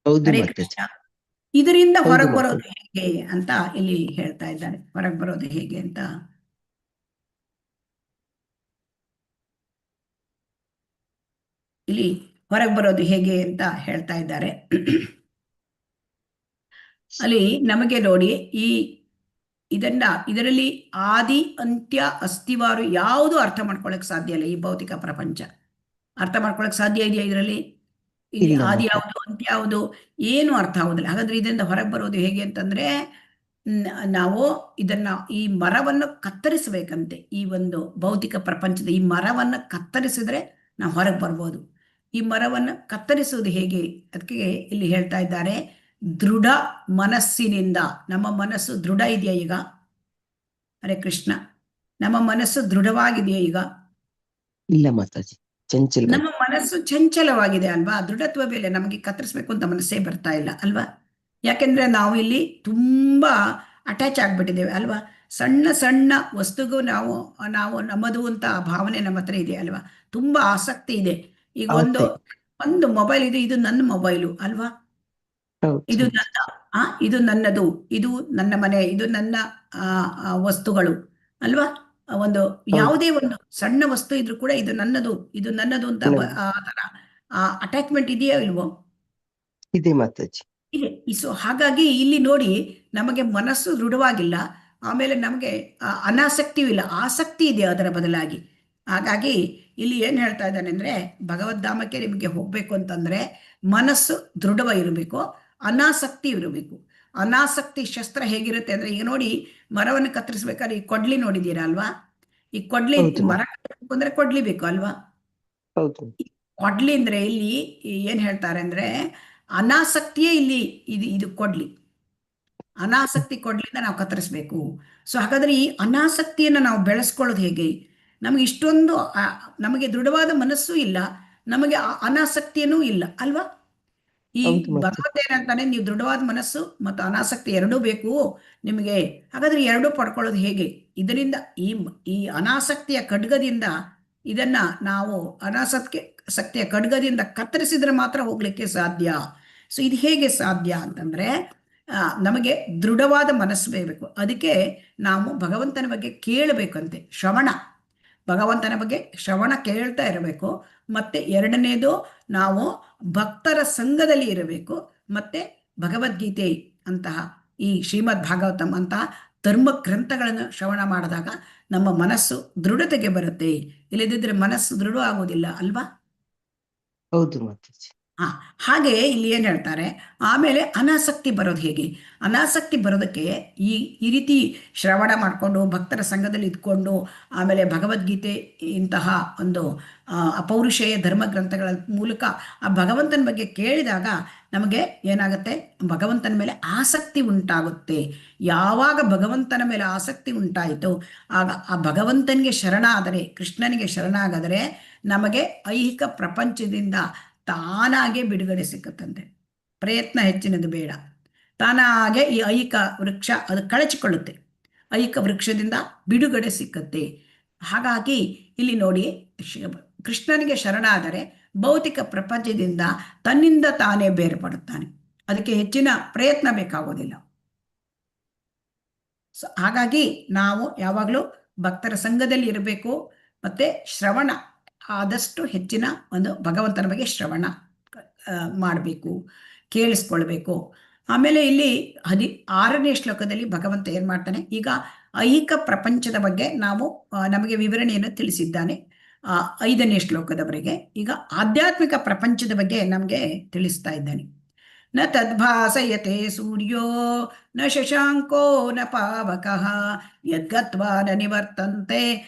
ಹರೇ ಕೃಷ್ಣ. ಇದರಿಂದ ಹೊರಗೆ ಬರೋದು ಹೇಗೆ ಅಂತ ಇಲ್ಲಿ ಹೇಳ್ತಾ ಇದ್ದಾರೆ. ಹೊರಗೆ ಬರೋದು ಹೇಗೆ ಅಂತ ಇಲ್ಲಿ ಹೊರಗೆ ಬರೋದು ಹೇಗೆ ಅಂತ ಹೇಳ್ತಾ ಇದ್ದಾರೆ. ಅಲ್ಲಿ ನಮಗೆ ನೋಡಿ, ಇದರಲ್ಲಿ ಆದಿ ಅಂತ್ಯ ಅಸ್ತಿವಾರು ಯಾವುದು ಅರ್ಥ ಮಾಡ್ಕೊಳ್ಳೋಕೆ ಸಾಧ್ಯ ಇಲ್ಲ. ಈ ಭೌತಿಕ ಪ್ರಪಂಚ ಅರ್ಥ ಮಾಡ್ಕೊಳಕ್ ಸಾಧ್ಯ ಇದೆಯಾ ಇದರಲ್ಲಿ? ಇಲ್ಲಿ ಇಲ್ಲ ಆದಿ ಮಾತಾಜಿ. ಯಾವುದು ಅಂತ್ಯ ಯಾವುದು ಏನು ಅರ್ಥ ಆಗುದಿಲ್ಲ. ಹಾಗಾದ್ರೆ ಇದರಿಂದ ಹೊರಗೆ ಬರೋದು ಹೇಗೆ ಅಂತಂದ್ರೆ ನಾವು ಇದನ್ನ ಈ ಮರವನ್ನು ಕತ್ತರಿಸಬೇಕಂತೆ. ಈ ಒಂದು ಭೌತಿಕ ಪ್ರಪಂಚದ ಈ ಮರವನ್ನು ಕತ್ತರಿಸಿದ್ರೆ ನಾವು ಹೊರಗೆ ಬರ್ಬೋದು. ಈ ಮರವನ್ನು ಕತ್ತರಿಸುವುದು ಹೇಗೆ? ಅದಕ್ಕೆ ಇಲ್ಲಿ ಹೇಳ್ತಾ ಇದ್ದಾರೆ, ದೃಢ ಮನಸ್ಸಿನಿಂದ. ನಮ್ಮ ಮನಸ್ಸು ದೃಢ ಇದೆಯಾ ಈಗ? ಹರೇ ಕೃಷ್ಣ, ನಮ್ಮ ಮನಸ್ಸು ದೃಢವಾಗಿದೆಯಾ ಈಗ? ಇಲ್ಲ ಮಾತಾಜಿ, ಚಂಚಲ. ನಮ್ಮ ಮನಸ್ಸು ಚಂಚಲವಾಗಿದೆ ಅಲ್ವಾ? ದೃಢತ್ವ ಬೆಲೆ ನಮಗೆ ಕತ್ತರಿಸ್ಬೇಕು ಅಂತ ಮನಸ್ಸೇ ಬರ್ತಾ ಇಲ್ಲ ಅಲ್ವಾ? ಯಾಕೆಂದ್ರೆ ನಾವು ಇಲ್ಲಿ ತುಂಬಾ ಅಟ್ಯಾಚ್ ಆಗ್ಬಿಟ್ಟಿದ್ದೇವೆ ಅಲ್ವಾ? ಸಣ್ಣ ಸಣ್ಣ ವಸ್ತುಗೂ ನಾವು ನಾವು ನಮ್ಮದು ಅಂತ ಭಾವನೆ ನಮ್ಮ ಹತ್ರ ಇದೆ ಅಲ್ವಾ? ತುಂಬಾ ಆಸಕ್ತಿ ಇದೆ. ಈಗ ಒಂದು ಒಂದು ಮೊಬೈಲ್ ಇದೆ, ಇದು ನನ್ನ ಮೊಬೈಲು ಅಲ್ವಾ? ಇದು ನನ್ನ ಇದು ನನ್ನದು, ಇದು ನನ್ನ ಮನೆ, ಇದು ನನ್ನ ವಸ್ತುಗಳು ಅಲ್ವಾ? ಒಂದು ಯಾವುದೇ ಒಂದು ಸಣ್ಣ ವಸ್ತು ಇದ್ರೂ ಕೂಡ ಇದು ನನ್ನದು, ಇದು ನನ್ನದು ಅಂತ ಆ ತರ ಅಟ್ಯಾಚ್ಮೆಂಟ್ ಇದೆಯೋ ಇಲ್ವೋ? ಇದೆ ಮಾತಾಜಿ, ಇದೆ. ಸೊ ಹಾಗಾಗಿ ಇಲ್ಲಿ ನೋಡಿ, ನಮಗೆ ಮನಸ್ಸು ದೃಢವಾಗಿಲ್ಲ, ಆಮೇಲೆ ನಮಗೆ ಅನಾಸಕ್ತಿಯೂ ಇಲ್ಲ, ಆಸಕ್ತಿ ಇದೆ ಅದರ ಬದಲಾಗಿ. ಹಾಗಾಗಿ ಇಲ್ಲಿ ಏನ್ ಹೇಳ್ತಾ ಇದ್ದಾನೆ ಅಂದ್ರೆ, ಭಗವದ್ಧಾಮಕ್ಕೆ ನಿಮಗೆ ಹೋಗ್ಬೇಕು ಅಂತಂದ್ರೆ ಮನಸ್ಸು ದೃಢವಾಗಿರಬೇಕು, ಅನಾಸಕ್ತಿ ಇರಬೇಕು. ಅನಾಸಕ್ತಿ ಶಸ್ತ್ರ ಹೇಗಿರುತ್ತೆ ಅಂದ್ರೆ, ಈಗ ನೋಡಿ, ಮರವನ್ನು ಕತ್ತರಿಸ್ಬೇಕಾದ್ರೆ ಈ ಕೊಡ್ಲಿ ನೋಡಿದೀರಾ ಅಲ್ವಾ? ಈ ಕೊಡ್ಲಿ, ಮರ ಕತ್ತರಿಸ್ಬೇಕು ಅಂದ್ರೆ ಕೊಡ್ಲಿ ಬೇಕು ಅಲ್ವಾ? ಕೊಡ್ಲಿ ಅಂದ್ರೆ ಇಲ್ಲಿ ಏನ್ ಹೇಳ್ತಾರೆ ಅಂದ್ರೆ, ಅನಾಸಕ್ತಿಯೇ ಇಲ್ಲಿ ಇದು ಕೊಡ್ಲಿ. ಅನಾಸಕ್ತಿ ಕೊಡ್ಲಿಂದ ನಾವು ಕತ್ತರಿಸ್ಬೇಕು. ಸೊ ಹಾಗಾದ್ರೆ ಈ ಅನಾಸಕ್ತಿಯನ್ನ ನಾವು ಬೆಳೆಸ್ಕೊಳ್ಳೋದು ಹೇಗೆ? ನಮಗೆ ಇಷ್ಟೊಂದು ನಮಗೆ ದೃಢವಾದ ಮನಸ್ಸು ಇಲ್ಲ, ನಮಗೆ ಅನಾಸಕ್ತಿಯೂ ಇಲ್ಲ ಅಲ್ವಾ? ಈ ಭಗವಂತ ಏನಂತಾನೆ, ನೀವು ದೃಢವಾದ ಮನಸ್ಸು ಮತ್ತು ಅನಾಸಕ್ತಿ ಎರಡೂ ಬೇಕು ನಿಮಗೆ. ಹಾಗಾದ್ರೆ ಎರಡೂ ಪಡ್ಕೊಳ್ಳೋದು ಹೇಗೆ? ಇದರಿಂದ ಈ ಅನಾಸಕ್ತಿಯ ಖಡ್ಗದಿಂದ ಇದನ್ನ ನಾವು ಅನಾಸಕ್ತಿಯ ಖಡ್ಗದಿಂದ ಕತ್ತರಿಸಿದ್ರೆ ಮಾತ್ರ ಹೋಗ್ಲಿಕ್ಕೆ ಸಾಧ್ಯ. ಸೊ ಇದು ಹೇಗೆ ಸಾಧ್ಯ ಅಂತಂದ್ರೆ, ನಮಗೆ ದೃಢವಾದ ಮನಸ್ಸು ಬೇಕು. ಅದಕ್ಕೆ ನಾವು ಭಗವಂತನ ಬಗ್ಗೆ ಕೇಳಬೇಕಂತೆ, ಶ್ರವಣ. ಭಗವಂತನ ಬಗ್ಗೆ ಶ್ರವಣ ಕೇಳ್ತಾ ಇರಬೇಕು. ಮತ್ತೆ ಎರಡನೇದು, ನಾವು ಭಕ್ತರ ಸಂಘದಲ್ಲಿ ಇರಬೇಕು. ಮತ್ತೆ ಭಗವದ್ಗೀತೆ ಅಂತಹ, ಈ ಶ್ರೀಮದ್ ಭಾಗವತಂ ಅಂತಹ ಧರ್ಮ ಗ್ರಂಥಗಳನ್ನು ಶ್ರವಣ ಮಾಡಿದಾಗ ನಮ್ಮ ಮನಸ್ಸು ದೃಢತೆಗೆ ಬರುತ್ತೆ. ಇಲ್ಲದಿದ್ರೆ ಮನಸ್ಸು ದೃಢ ಆಗೋದಿಲ್ಲ ಅಲ್ವಾ? ಹೌದು ಮಾತಾಜಿ. ಹಾಗೆ ಇಲ್ಲಿ ಏನ್ ಹೇಳ್ತಾರೆ, ಆಮೇಲೆ ಅನಾಸಕ್ತಿ ಬರೋದು ಹೇಗೆ? ಅನಾಸಕ್ತಿ ಬರೋದಕ್ಕೆ ಈ ರೀತಿ ಶ್ರವಣ ಮಾಡಿಕೊಂಡು ಭಕ್ತರ ಸಂಘದಲ್ಲಿ ಇದ್ಕೊಂಡು, ಆಮೇಲೆ ಭಗವದ್ಗೀತೆ ಇಂತಹ ಒಂದು ಅಪೌರುಷೇಯ ಧರ್ಮ ಗ್ರಂಥಗಳ ಮೂಲಕ ಆ ಭಗವಂತನ ಬಗ್ಗೆ ಕೇಳಿದಾಗ ನಮಗೆ ಏನಾಗುತ್ತೆ, ಭಗವಂತನ ಮೇಲೆ ಆಸಕ್ತಿ ಉಂಟಾಗುತ್ತೆ. ಯಾವಾಗ ಭಗವಂತನ ಮೇಲೆ ಆಸಕ್ತಿ ಉಂಟಾಯಿತು, ಆಗ ಆ ಭಗವಂತನಿಗೆ ಶರಣಾದರೆ, ಕೃಷ್ಣನಿಗೆ ಶರಣಾಗದರೆ ನಮಗೆ ಐಹಿಕ ಪ್ರಪಂಚದಿಂದ ತಾನಾಗೆ ಬಿಡುಗಡೆ ಸಿಕ್ಕತ್ತಂತೆ. ಪ್ರಯತ್ನ ಹೆಚ್ಚಿನದು ಬೇಡ, ತಾನಾಗೆ ಈ ಐಹಿಕ ವೃಕ್ಷ ಅದು ಕಳಚಿಕೊಳ್ಳುತ್ತೆ, ಐಹಿಕ ವೃಕ್ಷದಿಂದ ಬಿಡುಗಡೆ ಸಿಕ್ಕತ್ತೆ. ಹಾಗಾಗಿ ಇಲ್ಲಿ ನೋಡಿ, ಕೃಷ್ಣನಿಗೆ ಶರಣಾದರೆ ಭೌತಿಕ ಪ್ರಪಂಚದಿಂದ ತನ್ನಿಂದ ತಾನೇ ಬೇರ್ಪಡುತ್ತಾನೆ. ಅದಕ್ಕೆ ಹೆಚ್ಚಿನ ಪ್ರಯತ್ನ ಬೇಕಾಗೋದಿಲ್ಲ. ಹಾಗಾಗಿ ನಾವು ಯಾವಾಗಲೂ ಭಕ್ತರ ಸಂಘದಲ್ಲಿ ಇರಬೇಕು. ಮತ್ತೆ ಶ್ರವಣ ಆದಷ್ಟು ಹೆಚ್ಚಿನ ಒಂದು ಭಗವಂತನ ಬಗ್ಗೆ ಶ್ರವಣ ಮಾಡಬೇಕು, ಕೇಳಿಸ್ಕೊಳ್ಬೇಕು. ಆಮೇಲೆ ಇಲ್ಲಿ 16ನೇ ಶ್ಲೋಕದಲ್ಲಿ ಭಗವಂತ ಏನ್ ಮಾಡ್ತಾನೆ, ಈಗ ಐಹಿಕ ಪ್ರಪಂಚದ ಬಗ್ಗೆ ನಮಗೆ ವಿವರಣೆಯನ್ನು ತಿಳಿಸಿದ್ದಾನೆ 5ನೇ ಶ್ಲೋಕದವರೆಗೆ. ಈಗ ಆಧ್ಯಾತ್ಮಿಕ ಪ್ರಪಂಚದ ಬಗ್ಗೆ ನಮಗೆ ತಿಳಿಸ್ತಾ ಇದ್ದಾನೆ. ನ ತದ್ಭಾಸಯತೆ ಸೂರ್ಯೋ ನ ಶಶಾಂಕೋ ನ ಪಾವಕಃ ಯದ್ಗತ್ವಾ ನ ನಿವರ್ತಂತೆ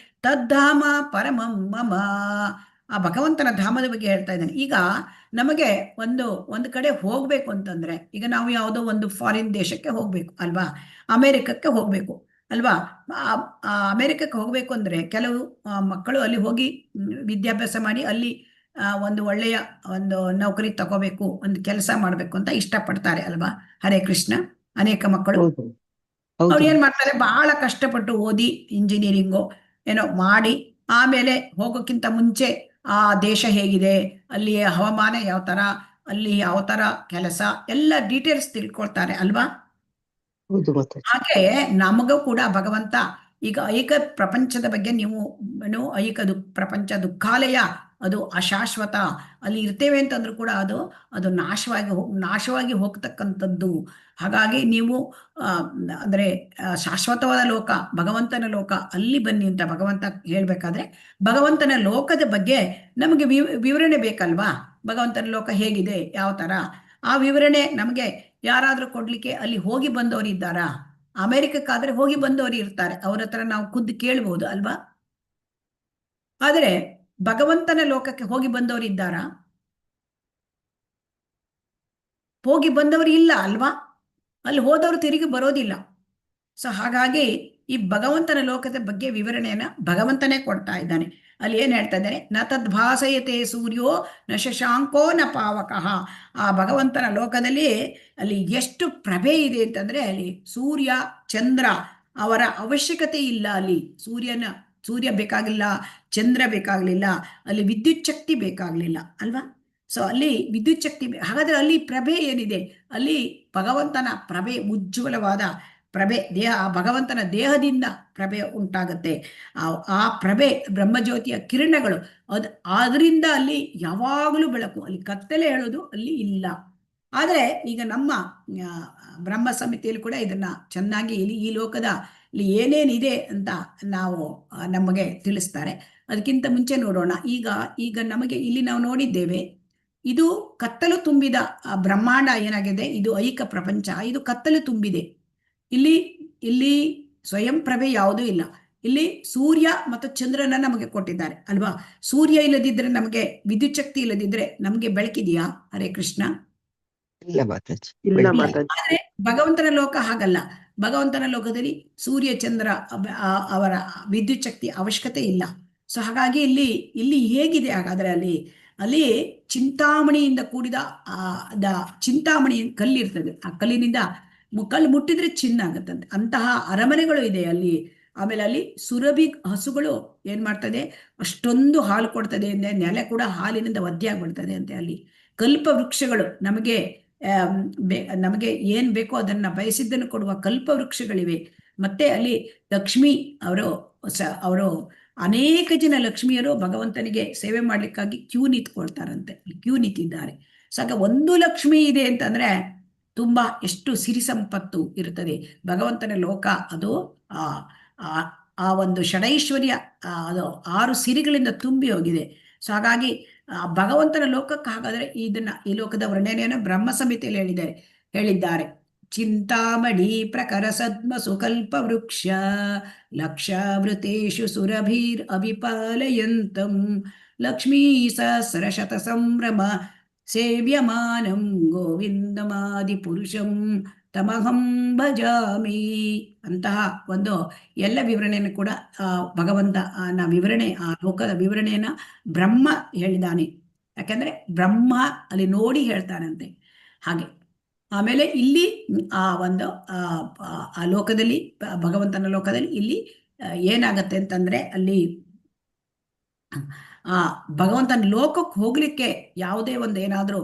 ತದ್ಧಾಮ ಪರಮಂ ಮಮ. ಆ ಭಗವಂತನ ಧಾಮದ ಬಗ್ಗೆ ಹೇಳ್ತಾ ಇದ್ದಾನೆ. ಈಗ ನಮಗೆ ಒಂದು ಕಡೆ ಹೋಗ್ಬೇಕು ಅಂತಂದ್ರೆ, ಈಗ ನಾವು ಯಾವುದೋ ಒಂದು ಫಾರಿನ್ ದೇಶಕ್ಕೆ ಹೋಗ್ಬೇಕು ಅಲ್ವಾ, ಅಮೆರಿಕಕ್ಕೆ ಹೋಗ್ಬೇಕು ಅಲ್ವಾ? ಅಮೆರಿಕಕ್ಕೆ ಹೋಗ್ಬೇಕು ಅಂದ್ರೆ ಕೆಲವು ಮಕ್ಕಳು ಅಲ್ಲಿ ಹೋಗಿ ವಿದ್ಯಾಭ್ಯಾಸ ಮಾಡಿ ಅಲ್ಲಿ ಒಂದು ಒಳ್ಳೆಯ ಒಂದು ನೌಕರಿ ತಗೋಬೇಕು, ಒಂದು ಕೆಲಸ ಮಾಡ್ಬೇಕು ಅಂತ ಇಷ್ಟಪಡ್ತಾರೆ ಅಲ್ವಾ? ಹರೇ ಕೃಷ್ಣ. ಅನೇಕ ಮಕ್ಕಳು ಅವ್ರು ಏನ್ ಮಾಡ್ತಾರೆ, ಬಹಳ ಕಷ್ಟಪಟ್ಟು ಓದಿ ಇಂಜಿನಿಯರಿಂಗು ಏನೋ ಮಾಡಿ, ಆಮೇಲೆ ಹೋಗೋಕ್ಕಿಂತ ಮುಂಚೆ ಆ ದೇಶ ಹೇಗಿದೆ, ಅಲ್ಲಿಯ ಹವಾಮಾನ ಯಾವ ತರ, ಅಲ್ಲಿ ಯಾವ ತರ ಕೆಲಸ, ಎಲ್ಲ ಡೀಟೇಲ್ಸ್ ತಿಳ್ಕೊಳ್ತಾರೆ ಅಲ್ವಾ? ಹಾಗೆ ನಮಗೂ ಕೂಡ ಭಗವಂತ ಈಗ ಐಹಿಕ ಪ್ರಪಂಚದ ಬಗ್ಗೆ ನೀವು ಐಹಿಕ ಪ್ರಪಂಚ ದುಃಖಾಲಯ ಅದು ಅಶಾಶ್ವತ. ಅಲ್ಲಿ ಇರ್ತೇವೆ ಅಂತಂದ್ರೂ ಕೂಡ ಅದು ನಾಶವಾಗಿ ಹೋಗ್ತಕ್ಕಂಥದ್ದು. ಹಾಗಾಗಿ ನೀವು ಅಂದ್ರೆ ಶಾಶ್ವತವಾದ ಲೋಕ, ಭಗವಂತನ ಲೋಕ, ಅಲ್ಲಿ ಬನ್ನಿ ಅಂತ ಭಗವಂತ ಹೇಳ್ಬೇಕಾದ್ರೆ ಭಗವಂತನ ಲೋಕದ ಬಗ್ಗೆ ನಮಗೆ ವಿವರಣೆ ಬೇಕಲ್ವಾ? ಭಗವಂತನ ಲೋಕ ಹೇಗಿದೆ, ಯಾವ ತರ, ಆ ವಿವರಣೆ ನಮಗೆ ಯಾರಾದ್ರೂ ಕೊಡ್ಲಿಕ್ಕೆ ಅಲ್ಲಿ ಹೋಗಿ ಬಂದವರು ಇದ್ದಾರಾ? ಅಮೆರಿಕಕ್ಕಾದ್ರೆ ಹೋಗಿ ಬಂದವರು ಇರ್ತಾರೆ, ಅವ್ರ ಹತ್ರ ನಾವು ಖುದ್ದು ಕೇಳ್ಬೋದು ಅಲ್ವಾ? ಆದರೆ ಭಗವಂತನ ಲೋಕಕ್ಕೆ ಹೋಗಿ ಬಂದವರು ಇದ್ದಾರಾ? ಹೋಗಿ ಬಂದವರು ಇಲ್ಲ ಅಲ್ವಾ? ಅಲ್ಲಿ ಹೋದವರು ತಿರುಗಿ ಬರೋದಿಲ್ಲ. ಸೊ ಹಾಗಾಗಿ ಈ ಭಗವಂತನ ಲೋಕದ ಬಗ್ಗೆ ವಿವರಣೆಯನ್ನ ಭಗವಂತನೇ ಕೊಡ್ತಾ ಇದ್ದಾನೆ. ಅಲ್ಲಿ ಏನ್ ಹೇಳ್ತಾ ಇದ್ದಾನೆ? ನ ತದ್ಭಾಸಯತೆ ಸೂರ್ಯೋ ನ ಶಶಾಂಕೋ ನ ಪಾವಕಃ. ಆ ಭಗವಂತನ ಲೋಕದಲ್ಲಿ ಅಲ್ಲಿ ಎಷ್ಟು ಪ್ರಭೆ ಇದೆ ಅಂತಂದ್ರೆ, ಅಲ್ಲಿ ಸೂರ್ಯ ಚಂದ್ರ ಅವರ ಅವಶ್ಯಕತೆ ಇಲ್ಲ. ಅಲ್ಲಿ ಸೂರ್ಯ ಬೇಕಾಗಿಲ್ಲ, ಚಂದ್ರ ಬೇಕಾಗ್ಲಿಲ್ಲ, ಅಲ್ಲಿ ವಿದ್ಯುತ್ ಶಕ್ತಿ ಬೇಕಾಗ್ಲಿಲ್ಲ ಅಲ್ವಾ? ಸೊ ಅಲ್ಲಿ ವಿದ್ಯುತ್ ಶಕ್ತಿ ಹಾಗಾದ್ರೆ ಅಲ್ಲಿ ಪ್ರಭೆ ಏನಿದೆ? ಅಲ್ಲಿ ಭಗವಂತನ ಪ್ರಭೆ, ಉಜ್ವಲವಾದ ಪ್ರಭೆ, ಆ ಭಗವಂತನ ದೇಹದಿಂದ ಪ್ರಭೆ ಉಂಟಾಗುತ್ತೆ. ಆ ಪ್ರಭೆ ಬ್ರಹ್ಮಜ್ಯೋತಿಯ ಕಿರಣಗಳು, ಅದರಿಂದ ಅಲ್ಲಿ ಯಾವಾಗಲೂ ಬೆಳಕು, ಅಲ್ಲಿ ಕತ್ತಲೆ ಹೇಳೋದು ಅಲ್ಲಿ ಇಲ್ಲ. ಆದರೆ ಈಗ ನಮ್ಮ ಬ್ರಹ್ಮ ಸಮಿತಿಯಲ್ಲಿ ಕೂಡ ಇದನ್ನ ಚೆನ್ನಾಗಿ ಈ ಲೋಕದ ಇಲ್ಲಿ ಏನೇನಿದೆ ಅಂತ ನಾವು ನಮಗೆ ತಿಳಿಸ್ತಾರೆ. ಅದಕ್ಕಿಂತ ಮುಂಚೆ ನೋಡೋಣ. ಈಗ ನಮಗೆ ಇಲ್ಲಿ ನಾವು ನೋಡಿದ್ದೇವೆ, ಇದು ಕತ್ತಲು ತುಂಬಿದ ಬ್ರಹ್ಮಾಂಡ ಏನಾಗಿದೆ, ಇದು ಐಕ ಪ್ರಪಂಚ, ಇದು ಕತ್ತಲು ತುಂಬಿದೆ. ಇಲ್ಲಿ ಸ್ವಯಂ ಪ್ರಭೆ ಯಾವುದೂ ಇಲ್ಲ. ಇಲ್ಲಿ ಸೂರ್ಯ ಮತ್ತು ಚಂದ್ರನ ನಮಗೆ ಕೊಟ್ಟಿದ್ದಾರೆ ಅಲ್ವಾ? ಸೂರ್ಯ ಇಲ್ಲದಿದ್ರೆ, ನಮಗೆ ವಿದ್ಯುತ್ ಶಕ್ತಿ ಇಲ್ಲದಿದ್ರೆ ನಮಗೆ ಬೆಳಕಿದೆಯಾ? ಹರೇ ಕೃಷ್ಣ. ಇಲ್ಲ ಮಾತಾಜಿ. ಇಲ್ಲ ಮಾತಾಜಿ. ಆದ್ರೆ ಭಗವಂತನ ಲೋಕ ಹಾಗಲ್ಲ. ಭಗವಂತನ ಲೋಕದಲ್ಲಿ ಸೂರ್ಯ ಚಂದ್ರ ಅವರ ವಿದ್ಯುತ್ ಶಕ್ತಿ ಅವಶ್ಯಕತೆ ಇಲ್ಲ. ಸೊ ಹಾಗಾಗಿ ಇಲ್ಲಿ ಹೇಗಿದೆ ಹಾಗಾದ್ರೆ? ಅಲ್ಲಿ ಚಿಂತಾಮಣಿಯಿಂದ ಕೂಡಿದ ಚಿಂತಾಮಣಿ ಕಲ್ಲಿರ್ತದೆ. ಆ ಕಲ್ಲಿನಿಂದ ಕಲ್ಲು ಮುಟ್ಟಿದ್ರೆ ಚಿನ್ನ ಆಗತ್ತಂತೆ, ಅಂತಹ ಅರಮನೆಗಳು ಇದೆ ಅಲ್ಲಿ. ಆಮೇಲೆ ಅಲ್ಲಿ ಸುರಭಿ ಹಸುಗಳು ಏನ್ ಮಾಡ್ತದೆ, ಅಷ್ಟೊಂದು ಹಾಲು ಕೊಡ್ತದೆ ಅಂದ್ರೆ ನೆಲೆ ಕೂಡ ಹಾಲಿನಿಂದ ಒದ್ದೆ ಆಗ್ಬಿಡ್ತದೆ ಅಂತೆ. ಅಲ್ಲಿ ಕಲ್ಪ ವೃಕ್ಷಗಳು, ನಮಗೆ ಏನ್ ಬೇಕೋ ಅದನ್ನ ಬಯಸಿದ್ದನ್ನು ಕೊಡುವ ಕಲ್ಪ ವೃಕ್ಷಗಳಿವೆ. ಮತ್ತೆ ಅಲ್ಲಿ ಲಕ್ಷ್ಮಿ ಅವರು ಅನೇಕ ಜನ ಲಕ್ಷ್ಮಿಯರು ಭಗವಂತನಿಗೆ ಸೇವೆ ಮಾಡ್ಲಿಕ್ಕಾಗಿ ಕ್ಯೂ ನಿಂತ್ಕೊಳ್ತಾರಂತೆ, ಕ್ಯೂ ನಿಂತಿದ್ದಾರೆ. ಸಾಕ ಒಂದು ಲಕ್ಷ್ಮಿ ಇದೆ ಅಂತಂದ್ರೆ ತುಂಬಾ ಎಷ್ಟು ಸಿರಿ ಸಂಪತ್ತು ಇರುತ್ತದೆ. ಭಗವಂತನ ಲೋಕ ಅದು ಆ ಒಂದು ಷಡೈಶ್ವರ್ಯ, ಅದು 6 ಸಿರಿಗಳಿಂದ ತುಂಬಿ ಹೋಗಿದೆ. ಸೊ ಹಾಗಾಗಿ ಭಗವಂತನ ಲೋಕಕ್ಕೆ ಹಾಗಾದ್ರೆ ಈ ಲೋಕದ ವರ್ಣನೆಯನ್ನು ಬ್ರಹ್ಮ ಸಮಿತಿಯಲ್ಲಿ ಹೇಳಿದ್ದಾರೆ. ಚಿಂತಾಮಣಿ ಪ್ರಕರ ಸದ್ಮ ಸುಕಲ್ಪ ವೃಕ್ಷ ಲಕ್ಷಾವೃತೇಶು ಸುರಭೀರ್ ಅವಿಪಾಲಯಂತಂ ಲಕ್ಷ್ಮೀ ಸಹಸ್ರಶತ ಸಂಭ್ರಮ ಸೇವ್ಯಮಾನಂ ಗೋವಿಂದಮಾದಿ ಪುರುಷಂ ತಮಹಂ ಭಜಾಮಿ. ಅಂತಹ ಒಂದು ಎಲ್ಲ ವಿವರಣೆಯನ್ನು ಕೂಡ ಭಗವಂತ ಆ ಲೋಕದ ವಿವರಣೆಯನ್ನ ಬ್ರಹ್ಮ ಹೇಳಿದಾನೆ. ಯಾಕೆಂದ್ರೆ ಬ್ರಹ್ಮ ಅಲ್ಲಿ ನೋಡಿ ಹೇಳ್ತಾನಂತೆ. ಹಾಗೆ ಆಮೇಲೆ ಇಲ್ಲಿ ಆ ಲೋಕದಲ್ಲಿ, ಭಗವಂತನ ಲೋಕದಲ್ಲಿ ಇಲ್ಲಿ ಏನಾಗತ್ತೆ ಅಂತಂದ್ರೆ, ಅಲ್ಲಿ ಭಗವಂತನ ಲೋಕಕ್ಕೆ ಹೋಗ್ಲಿಕ್ಕೆ ಯಾವುದೇ ಒಂದು ಏನಾದ್ರೂ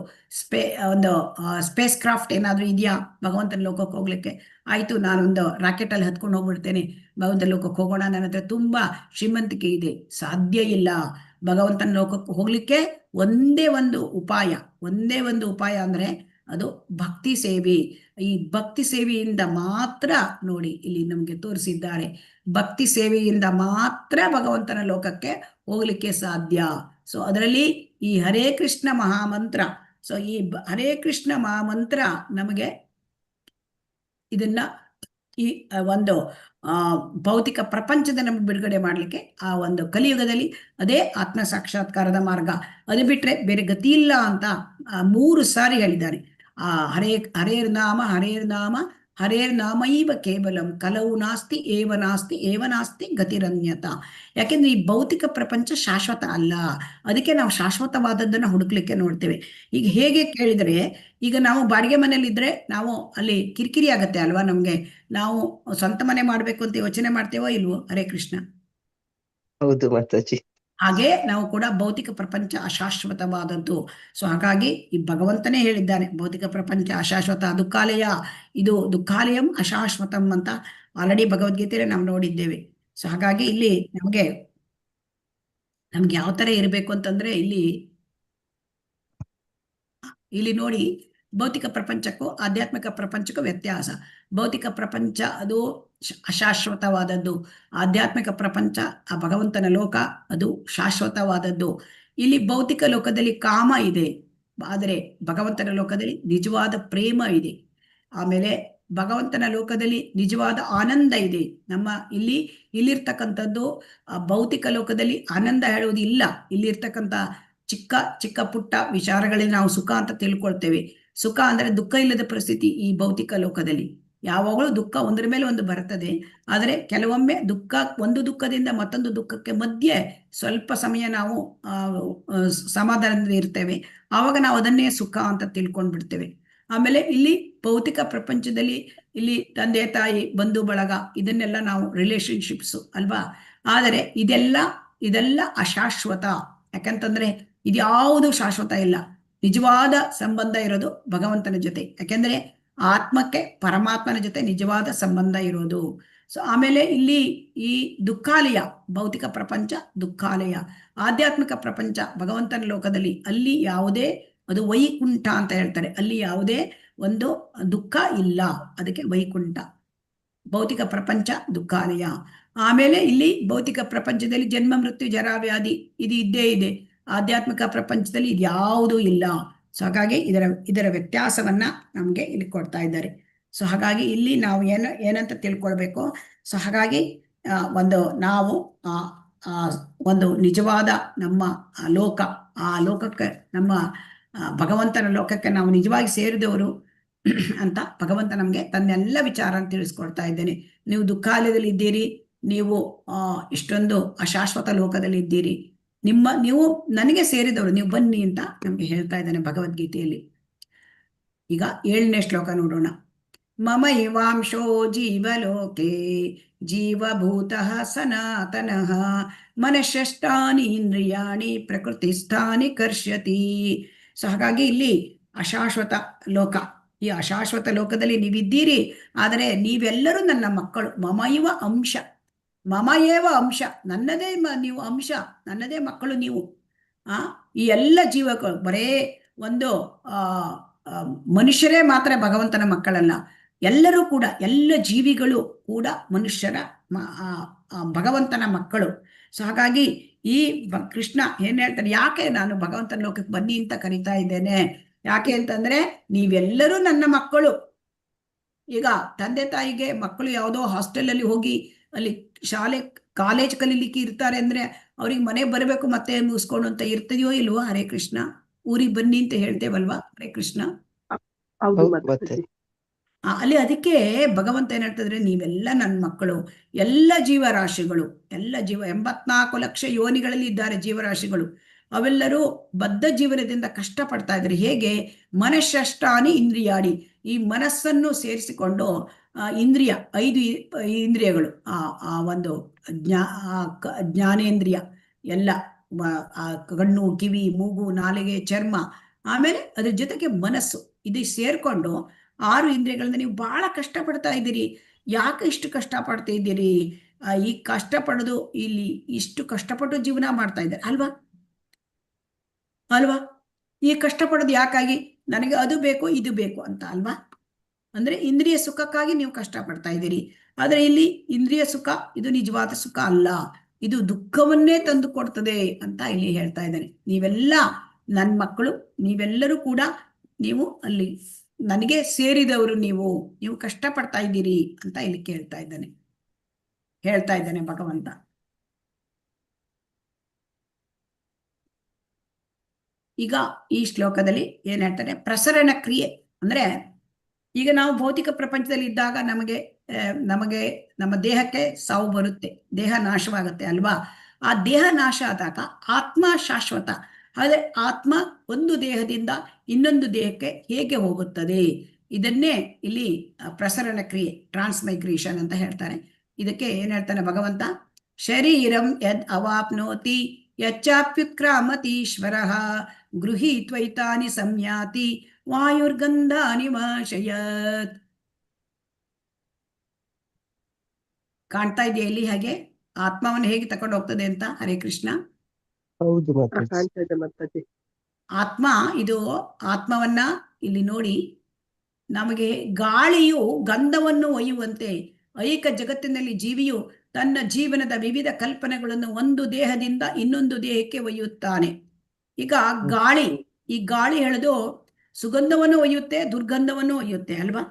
ಸ್ಪೇಸ್ ಕ್ರಾಫ್ಟ್ ಏನಾದ್ರೂ ಇದೆಯಾ ಭಗವಂತನ ಲೋಕಕ್ಕೆ ಹೋಗ್ಲಿಕ್ಕೆ? ಆಯ್ತು, ನಾನೊಂದು ರಾಕೆಟ್ ಅಲ್ಲಿ ಹತ್ಕೊಂಡು ಹೋಗ್ಬಿಡ್ತೇನೆ, ಭಗವಂತನ ಲೋಕಕ್ಕೆ ಹೋಗೋಣ, ನನ್ನ ಹತ್ರ ತುಂಬಾ ಶ್ರೀಮಂತಿಕೆ ಇದೆ. ಸಾಧ್ಯ ಇಲ್ಲ. ಭಗವಂತನ ಲೋಕಕ್ಕೆ ಹೋಗ್ಲಿಕ್ಕೆ ಒಂದೇ ಒಂದು ಉಪಾಯ ಅಂದ್ರೆ ಅದು ಭಕ್ತಿ ಸೇವೆ. ಈ ಭಕ್ತಿ ಸೇವೆಯಿಂದ ಮಾತ್ರ, ನೋಡಿ ಇಲ್ಲಿ ನಮ್ಗೆ ತೋರಿಸಿದ್ದಾರೆ, ಭಕ್ತಿ ಸೇವೆಯಿಂದ ಮಾತ್ರ ಭಗವಂತನ ಲೋಕಕ್ಕೆ ಹೋಗ್ಲಿಕ್ಕೆ ಸಾಧ್ಯ. ಸೊ ಅದರಲ್ಲಿ ಈ ಹರೇ ಕೃಷ್ಣ ಮಹಾಮಂತ್ರ, ಸೊ ಈ ಹರೇ ಕೃಷ್ಣ ಮಹಾಮಂತ್ರ ನಮಗೆ ಇದನ್ನ ಈ ಒಂದು ಭೌತಿಕ ಪ್ರಪಂಚದ ನಮ್ಗೆ ಬಿಡುಗಡೆ ಮಾಡ್ಲಿಕ್ಕೆ ಆ ಒಂದು ಕಲಿಯುಗದಲ್ಲಿ ಅದೇ ಆತ್ಮ ಸಾಕ್ಷಾತ್ಕಾರದ ಮಾರ್ಗ. ಅದು ಬಿಟ್ರೆ ಬೇರೆ ಗತಿ ಇಲ್ಲ ಅಂತ 3 ಸಾರಿ ಹೇಳಿದ್ದಾರೆ. ಹರೇರ್ ನಾಮೈವ ಕೇವಲಂ ಕಲವು ನಾಸ್ತಿ ಏವ ನಾಸ್ತಿ ಗತಿರನ್ಯತ. ಯಾಕೆಂದ್ರೆ ಈ ಭೌತಿಕ ಪ್ರಪಂಚ ಶಾಶ್ವತ ಅಲ್ಲ, ಅದಕ್ಕೆ ನಾವು ಶಾಶ್ವತವಾದದ್ದನ್ನ ಹುಡುಕ್ಲಿಕ್ಕೆ ನೋಡ್ತೇವೆ. ಈಗ ಹೇಗೆ ಕೇಳಿದ್ರೆ, ಈಗ ನಾವು ಬಾಡಿಗೆ ಮನೇಲಿ ಇದ್ರೆ ನಾವು ಅಲ್ಲಿ ಕಿರಿಕಿರಿ ಆಗತ್ತೆ ಅಲ್ವಾ ನಮ್ಗೆ? ನಾವು ಸ್ವಂತ ಮನೆ ಮಾಡ್ಬೇಕು ಅಂತ ಯೋಚನೆ ಮಾಡ್ತೇವೋ ಇಲ್ವೋ? ಹರೇ ಕೃಷ್ಣ. ಹೌದು ಮಾತಾಜಿ. ಹಾಗೆ ನಾವು ಕೂಡ ಭೌತಿಕ ಪ್ರಪಂಚ ಅಶಾಶ್ವತವಾದದ್ದು. ಸೊ ಹಾಗಾಗಿ ಈ ಭಗವಂತನೇ ಹೇಳಿದ್ದಾನೆ, ಭೌತಿಕ ಪ್ರಪಂಚ ಅಶಾಶ್ವತ, ಇದು ದುಃಖಾಲಯಂ ಅಶಾಶ್ವತಂ ಅಂತ ಆಲ್ರೆಡಿ ಭಗವದ್ಗೀತೆಯಲ್ಲಿ ನಾವು ನೋಡಿದ್ದೇವೆ. ಸೊ ಹಾಗಾಗಿ ಇಲ್ಲಿ ನಮಗೆ ನಮ್ಗೆ ಯಾವ ತರ ಇರಬೇಕು ಅಂತಂದ್ರೆ ಇಲ್ಲಿ ನೋಡಿ, ಭೌತಿಕ ಪ್ರಪಂಚಕ್ಕೂ ಆಧ್ಯಾತ್ಮಿಕ ಪ್ರಪಂಚಕ್ಕೂ ವ್ಯತ್ಯಾಸ. ಭೌತಿಕ ಪ್ರಪಂಚ ಅದು ಅಶಾಶ್ವತವಾದದ್ದು, ಆಧ್ಯಾತ್ಮಿಕ ಪ್ರಪಂಚ ಆ ಭಗವಂತನ ಲೋಕ ಅದು ಶಾಶ್ವತವಾದದ್ದು. ಇಲ್ಲಿ ಭೌತಿಕ ಲೋಕದಲ್ಲಿ ಕಾಮ ಇದೆ, ಆದರೆ ಭಗವಂತನ ಲೋಕದಲ್ಲಿ ನಿಜವಾದ ಪ್ರೇಮ ಇದೆ. ಆಮೇಲೆ ಭಗವಂತನ ಲೋಕದಲ್ಲಿ ನಿಜವಾದ ಆನಂದ ಇದೆ. ಇಲ್ಲಿರ್ತಕ್ಕಂಥದ್ದು ಭೌತಿಕ ಲೋಕದಲ್ಲಿ ಆನಂದ ಹೇಳುವುದು ಇಲ್ಲ. ಇಲ್ಲಿರ್ತಕ್ಕಂಥ ಚಿಕ್ಕ ಚಿಕ್ಕ ಪುಟ್ಟ ವಿಚಾರಗಳಲ್ಲಿ ನಾವು ಸುಖ ಅಂತ ತಿಳ್ಕೊಳ್ತೇವೆ. ಸುಖ ಅಂದ್ರೆ ದುಃಖ ಇಲ್ಲದ ಪರಿಸ್ಥಿತಿ ಈ ಭೌತಿಕ ಲೋಕದಲ್ಲಿ. ಯಾವಾಗಲೂ ದುಃಖ ಒಂದರ ಮೇಲೆ ಒಂದು ಬರ್ತದೆ, ಆದರೆ ಕೆಲವೊಮ್ಮೆ ಒಂದು ದುಃಖದಿಂದ ಮತ್ತೊಂದು ದುಃಖಕ್ಕೆ ಮಧ್ಯೆ ಸ್ವಲ್ಪ ಸಮಯ ನಾವು ಸಮಾಧಾನದಿಂದ ಇರ್ತೇವೆ. ಆವಾಗ ನಾವು ಅದನ್ನೇ ಸುಖ ಅಂತ ತಿಳ್ಕೊಂಡು ಬಿಡ್ತೇವೆ. ಆಮೇಲೆ ಇಲ್ಲಿ ಭೌತಿಕ ಪ್ರಪಂಚದಲ್ಲಿ ಇಲ್ಲಿ ತಂದೆ ತಾಯಿ ಬಂಧು ಬಳಗ ಇದನ್ನೆಲ್ಲ ನಾವು ರಿಲೇಶನ್ಶಿಪ್ಸ್ ಅಲ್ವಾ. ಆದರೆ ಇದೆಲ್ಲ ಅಶಾಶ್ವತ. ಯಾಕಂತಂದ್ರೆ ಇದ್ಯಾವುದು ಶಾಶ್ವತ ಇಲ್ಲ. ನಿಜವಾದ ಸಂಬಂಧ ಇರೋದು ಭಗವಂತನ ಜೊತೆ. ಯಾಕೆಂದ್ರೆ ಆತ್ಮಕ್ಕೆ ಪರಮಾತ್ಮನ ಜೊತೆ ನಿಜವಾದ ಸಂಬಂಧ ಇರೋದು. ಸೊ ಆಮೇಲೆ ಇಲ್ಲಿ ಈ ದುಃಖಾಲಯ, ಭೌತಿಕ ಪ್ರಪಂಚ ದುಃಖಾಲಯ, ಆಧ್ಯಾತ್ಮಿಕ ಪ್ರಪಂಚ ಭಗವಂತನ ಲೋಕದಲ್ಲಿ ಅಲ್ಲಿ ಯಾವುದೇ, ಅದು ವೈಕುಂಠ ಅಂತ ಹೇಳ್ತಾರೆ, ಅಲ್ಲಿ ಯಾವುದೇ ಒಂದು ದುಃಖ ಇಲ್ಲ, ಅದಕ್ಕೆ ವೈಕುಂಠ. ಭೌತಿಕ ಪ್ರಪಂಚ ದುಃಖಾಲಯ. ಆಮೇಲೆ ಇಲ್ಲಿ ಭೌತಿಕ ಪ್ರಪಂಚದಲ್ಲಿ ಜನ್ಮ ಮೃತ್ಯು ಜರಾ ವ್ಯಾಧಿ ಇದು ಇದ್ದೇ ಇದೆ. ಆಧ್ಯಾತ್ಮಿಕ ಪ್ರಪಂಚದಲ್ಲಿ ಇದ್ಯಾವುದೂ ಇಲ್ಲ. ಸೊ ಹಾಗಾಗಿ ಇದರ ವ್ಯತ್ಯಾಸವನ್ನ ನಮ್ಗೆ ಇಲ್ಲಿ ಕೊಡ್ತಾ ಇದ್ದಾರೆ. ಸೊ ಹಾಗಾಗಿ ಇಲ್ಲಿ ನಾವು ಏನಂತ ತಿಳ್ಕೊಳ್ಬೇಕು. ಸೊ ಹಾಗಾಗಿ ನಾವು ಒಂದು ನಿಜವಾದ ನಮ್ಮ ಲೋಕ, ಆ ಲೋಕಕ್ಕೆ, ನಮ್ಮ ಭಗವಂತನ ಲೋಕಕ್ಕೆ ನಾವು ನಿಜವಾಗಿ ಸೇರಿದವರು ಅಂತ ಭಗವಂತ ನಮ್ಗೆ ತನ್ನೆಲ್ಲ ವಿಚಾರ ಅಂತ ತಿಳಿಸ್ಕೊಡ್ತಾ ಇದ್ದೇನೆ. ನೀವು ದುಃಖಾಲಯದಲ್ಲಿ ಇದ್ದೀರಿ, ನೀವು ಇಷ್ಟೊಂದು ಅಶಾಶ್ವತ ಲೋಕದಲ್ಲಿ ಇದ್ದೀರಿ, ನೀವು ನನಗೆ ಸೇರಿದವರು, ನೀವು ಬನ್ನಿ ಅಂತ ನಮ್ಗೆ ಹೇಳ್ತಾ ಇದ್ದಾನೆ ಭಗವದ್ಗೀತೆಯಲ್ಲಿ. ಈಗ 7ನೇ ಶ್ಲೋಕ ನೋಡೋಣ. ಮಮ ಇವಾಂಶೋ ಜೀವಲೋಕೆ ಜೀವಭೂತಃ ಸನಾತನಃ ಮನಃಷ್ಟಾನಿ ಇಂದ್ರಿಯಾಣಿ ಪ್ರಕೃತಿಸ್ಥಾನಿ ಕರ್ಷ್ಯತಿ. ಸೊ ಹಾಗಾಗಿ ಇಲ್ಲಿ ಅಶಾಶ್ವತ ಲೋಕ, ಈ ಅಶಾಶ್ವತ ಲೋಕದಲ್ಲಿ ನೀವಿದ್ದೀರಿ, ಆದರೆ ನೀವೆಲ್ಲರೂ ನನ್ನ ಮಕ್ಕಳು. ಮಮೈವ ಅಂಶ, ಮಮ ಏವ ಅಂಶ, ನನ್ನದೇ ನೀವು ಅಂಶ, ನನ್ನದೇ ಮಕ್ಕಳು ನೀವು. ಈ ಎಲ್ಲ ಜೀವಗಳು ಬರೇ ಒಂದು ಮನುಷ್ಯರೇ ಮಾತ್ರ ಭಗವಂತನ ಮಕ್ಕಳಲ್ಲ, ಎಲ್ಲರೂ ಕೂಡ, ಎಲ್ಲ ಜೀವಿಗಳು ಕೂಡ ಮನುಷ್ಯರ ಭಗವಂತನ ಮಕ್ಕಳು. ಸೊ ಹಾಗಾಗಿ ಈ ಕೃಷ್ಣ ಏನ್ ಹೇಳ್ತಾರೆ, ಯಾಕೆ ನಾನು ಭಗವಂತನ ಲೋಕಕ್ಕೆ ಬನ್ನಿ ಅಂತ ಕರಿತಾ ಇದ್ದೇನೆ, ಯಾಕೆ ಅಂತಂದ್ರೆ ನೀವೆಲ್ಲರೂ ನನ್ನ ಮಕ್ಕಳು. ಈಗ ತಂದೆ ತಾಯಿಗೆ ಮಕ್ಕಳು ಯಾವುದೋ ಹಾಸ್ಟೆಲ್ ಅಲ್ಲಿ ಹೋಗಿ ಅಲ್ಲಿ ಕಾಲೇಜ್ ಕಲೀಲಿಕ್ಕೆ ಇರ್ತಾರೆ ಅಂದ್ರೆ ಅವ್ರಿಗೆ ಮನೆ ಬರಬೇಕು ಮತ್ತೆ ಮುಗಿಸ್ಕೊಂಡು ಅಂತ ಇರ್ತದೆಯೋ ಇಲ್ವೋ? ಹರೇ ಕೃಷ್ಣ, ಊರಿಗೆ ಬನ್ನಿ ಅಂತ ಹೇಳ್ತೇವಲ್ವಾ? ಹರೇ ಕೃಷ್ಣ. ಅಲ್ಲಿ ಅದಕ್ಕೆ ಭಗವಂತ ಏನ್ ಹೇಳ್ತಿದ್ರೆ, ನೀವೆಲ್ಲ ನನ್ನ ಮಕ್ಕಳು. ಎಲ್ಲ ಜೀವರಾಶಿಗಳು, 84 ಲಕ್ಷ ಯೋನಿಗಳಲ್ಲಿ ಇದ್ದಾರೆ ಜೀವರಾಶಿಗಳು. ಅವೆಲ್ಲರೂ ಬದ್ಧ ಜೀವನದಿಂದ ಕಷ್ಟಪಡ್ತಾ ಇದ್ದಾರೆ. ಹೇಗೆ? ಮನಃಷ್ಟಾನಿ ಇಂದ್ರಿಯಾಡಿ, ಈ ಮನಸ್ಸನ್ನು ಸೇರಿಸಿಕೊಂಡು ಇಂದ್ರಿಯ, 5 ಇಂದ್ರಿಯಗಳು, ಆ ಒಂದು ಜ್ಞಾನೇಂದ್ರಿಯ ಎಲ್ಲ, ಕಣ್ಣು, ಕಿವಿ, ಮೂಗು, ನಾಲಿಗೆ, ಚರ್ಮ, ಆಮೇಲೆ ಅದ್ರ ಜೊತೆಗೆ ಮನಸ್ಸು, ಇದು ಸೇರ್ಕೊಂಡು 6 ಇಂದ್ರಿಯಗಳಿಂದ ನೀವು ಬಹಳ ಕಷ್ಟಪಡ್ತಾ ಇದ್ದೀರಿ. ಯಾಕೆ ಇಷ್ಟು ಕಷ್ಟಪಡ್ತಾ ಇದ್ದೀರಿ? ಈ ಕಷ್ಟಪಡೋದು, ಇಲ್ಲಿ ಇಷ್ಟು ಕಷ್ಟಪಟ್ಟು ಜೀವನ ಮಾಡ್ತಾ ಇದ್ದಾರೆ ಅಲ್ವಾ? ಈ ಕಷ್ಟಪಡೋದು ಯಾಕಾಗಿ? ನನಗೆ ಅದು ಬೇಕು ಇದು ಬೇಕು ಅಂತ ಅಲ್ವಾ? ಅಂದ್ರೆ ಇಂದ್ರಿಯ ಸುಖಕ್ಕಾಗಿ ನೀವು ಕಷ್ಟಪಡ್ತಾ ಇದ್ದೀರಿ. ಆದ್ರೆ ಇಲ್ಲಿ ಇಂದ್ರಿಯ ಸುಖ ಇದು ನಿಜವಾದ ಸುಖ ಅಲ್ಲ, ಇದು ದುಃಖವನ್ನೇ ತಂದು ಕೊಡ್ತದೆ ಅಂತ ಇಲ್ಲಿ ಹೇಳ್ತಾ ಇದ್ದಾನೆ. ನೀವೆಲ್ಲ ನನ್ನ ಮಕ್ಕಳು, ನೀವೆಲ್ಲರೂ ಕೂಡ ನೀವು ಅಲ್ಲಿ ನನಗೆ ಸೇರಿದವರು, ನೀವು ಕಷ್ಟಪಡ್ತಾ ಇದ್ದೀರಿ ಅಂತ ಇಲ್ಲಿ ಹೇಳ್ತಾ ಇದ್ದಾನೆ ಭಗವಂತ. ಈಗ ಈ ಶ್ಲೋಕದಲ್ಲಿ ಏನ್ ಹೇಳ್ತಾರೆ, ಪ್ರಸರಣ ಕ್ರಿಯೆ ಅಂದ್ರೆ, ಈಗ ನಾವು ಭೌತಿಕ ಪ್ರಪಂಚದಲ್ಲಿ ಇದ್ದಾಗ ನಮಗೆ ನಮ್ಮ ದೇಹಕ್ಕೆ ಸಾವು ಬರುತ್ತೆ, ದೇಹ ನಾಶವಾಗುತ್ತೆ ಅಲ್ವಾ? ಆ ದೇಹ ನಾಶ ಆದಾಗ ಆತ್ಮ ಶಾಶ್ವತ. ಆದರೆ ಆತ್ಮ ಒಂದು ದೇಹದಿಂದ ಇನ್ನೊಂದು ದೇಹಕ್ಕೆ ಹೇಗೆ ಹೋಗುತ್ತದೆ, ಇದನ್ನೇ ಇಲ್ಲಿ ಪ್ರಸರಣ ಕ್ರಿಯೆ, ಟ್ರಾನ್ಸ್ಮೈಗ್ರೇಷನ್ ಅಂತ ಹೇಳ್ತಾರೆ. ಇದಕ್ಕೆ ಏನ್ ಹೇಳ್ತಾನೆ ಭಗವಂತ, ಶರೀರಂ ಯದ್ ಅವಾಪ್ನೋತಿ ಯಚ್ಚಾಪ್ಯುತ್ಕ್ರಾಮತೀಶ್ವರಃ ಗೃಹೀತ್ವೈತಾನಿ ಸಂಯಾತಿ ವಾಯುರ್ಗಂಧಾನಿ ವಾಶಯತ್. ಕಾಣ್ತಾ ಇದೆಯಾ ಇಲ್ಲಿ ಹಾಗೆ ಆತ್ಮವನ್ನು ಹೇಗೆ ತಕೊಂಡು ಹೋಗ್ತದೆ ಅಂತ? ಹರೇ ಕೃಷ್ಣ. ಹೌದು ಮಾತಾಜಿ. ಕಾಣ್ತಾ ಇದೆ ಮಾತಾಜಿ. ಆತ್ಮ ಇದು ಆತ್ಮವನ್ನ ಇಲ್ಲಿ ನೋಡಿ, ನಮಗೆ ಗಾಳಿಯು ಗಂಧವನ್ನು ಒಯ್ಯುವಂತೆ ಐಕ ಜಗತ್ತಿನಲ್ಲಿ ಜೀವಿಯು ತನ್ನ ಜೀವನದ ವಿವಿಧ ಕಲ್ಪನೆಗಳನ್ನು ಒಂದು ದೇಹದಿಂದ ಇನ್ನೊಂದು ದೇಹಕ್ಕೆ ಒಯ್ಯುತ್ತಾನೆ. ಈಗ ಗಾಳಿ, ಈ ಗಾಳಿ ಹೇಳೋದು ಸುಗಂಧವನ್ನು ಒಯ್ಯುತ್ತೆ, ದುರ್ಗಂಧವನ್ನು ಒಯ್ಯುತ್ತೆ ಅಲ್ವಾ?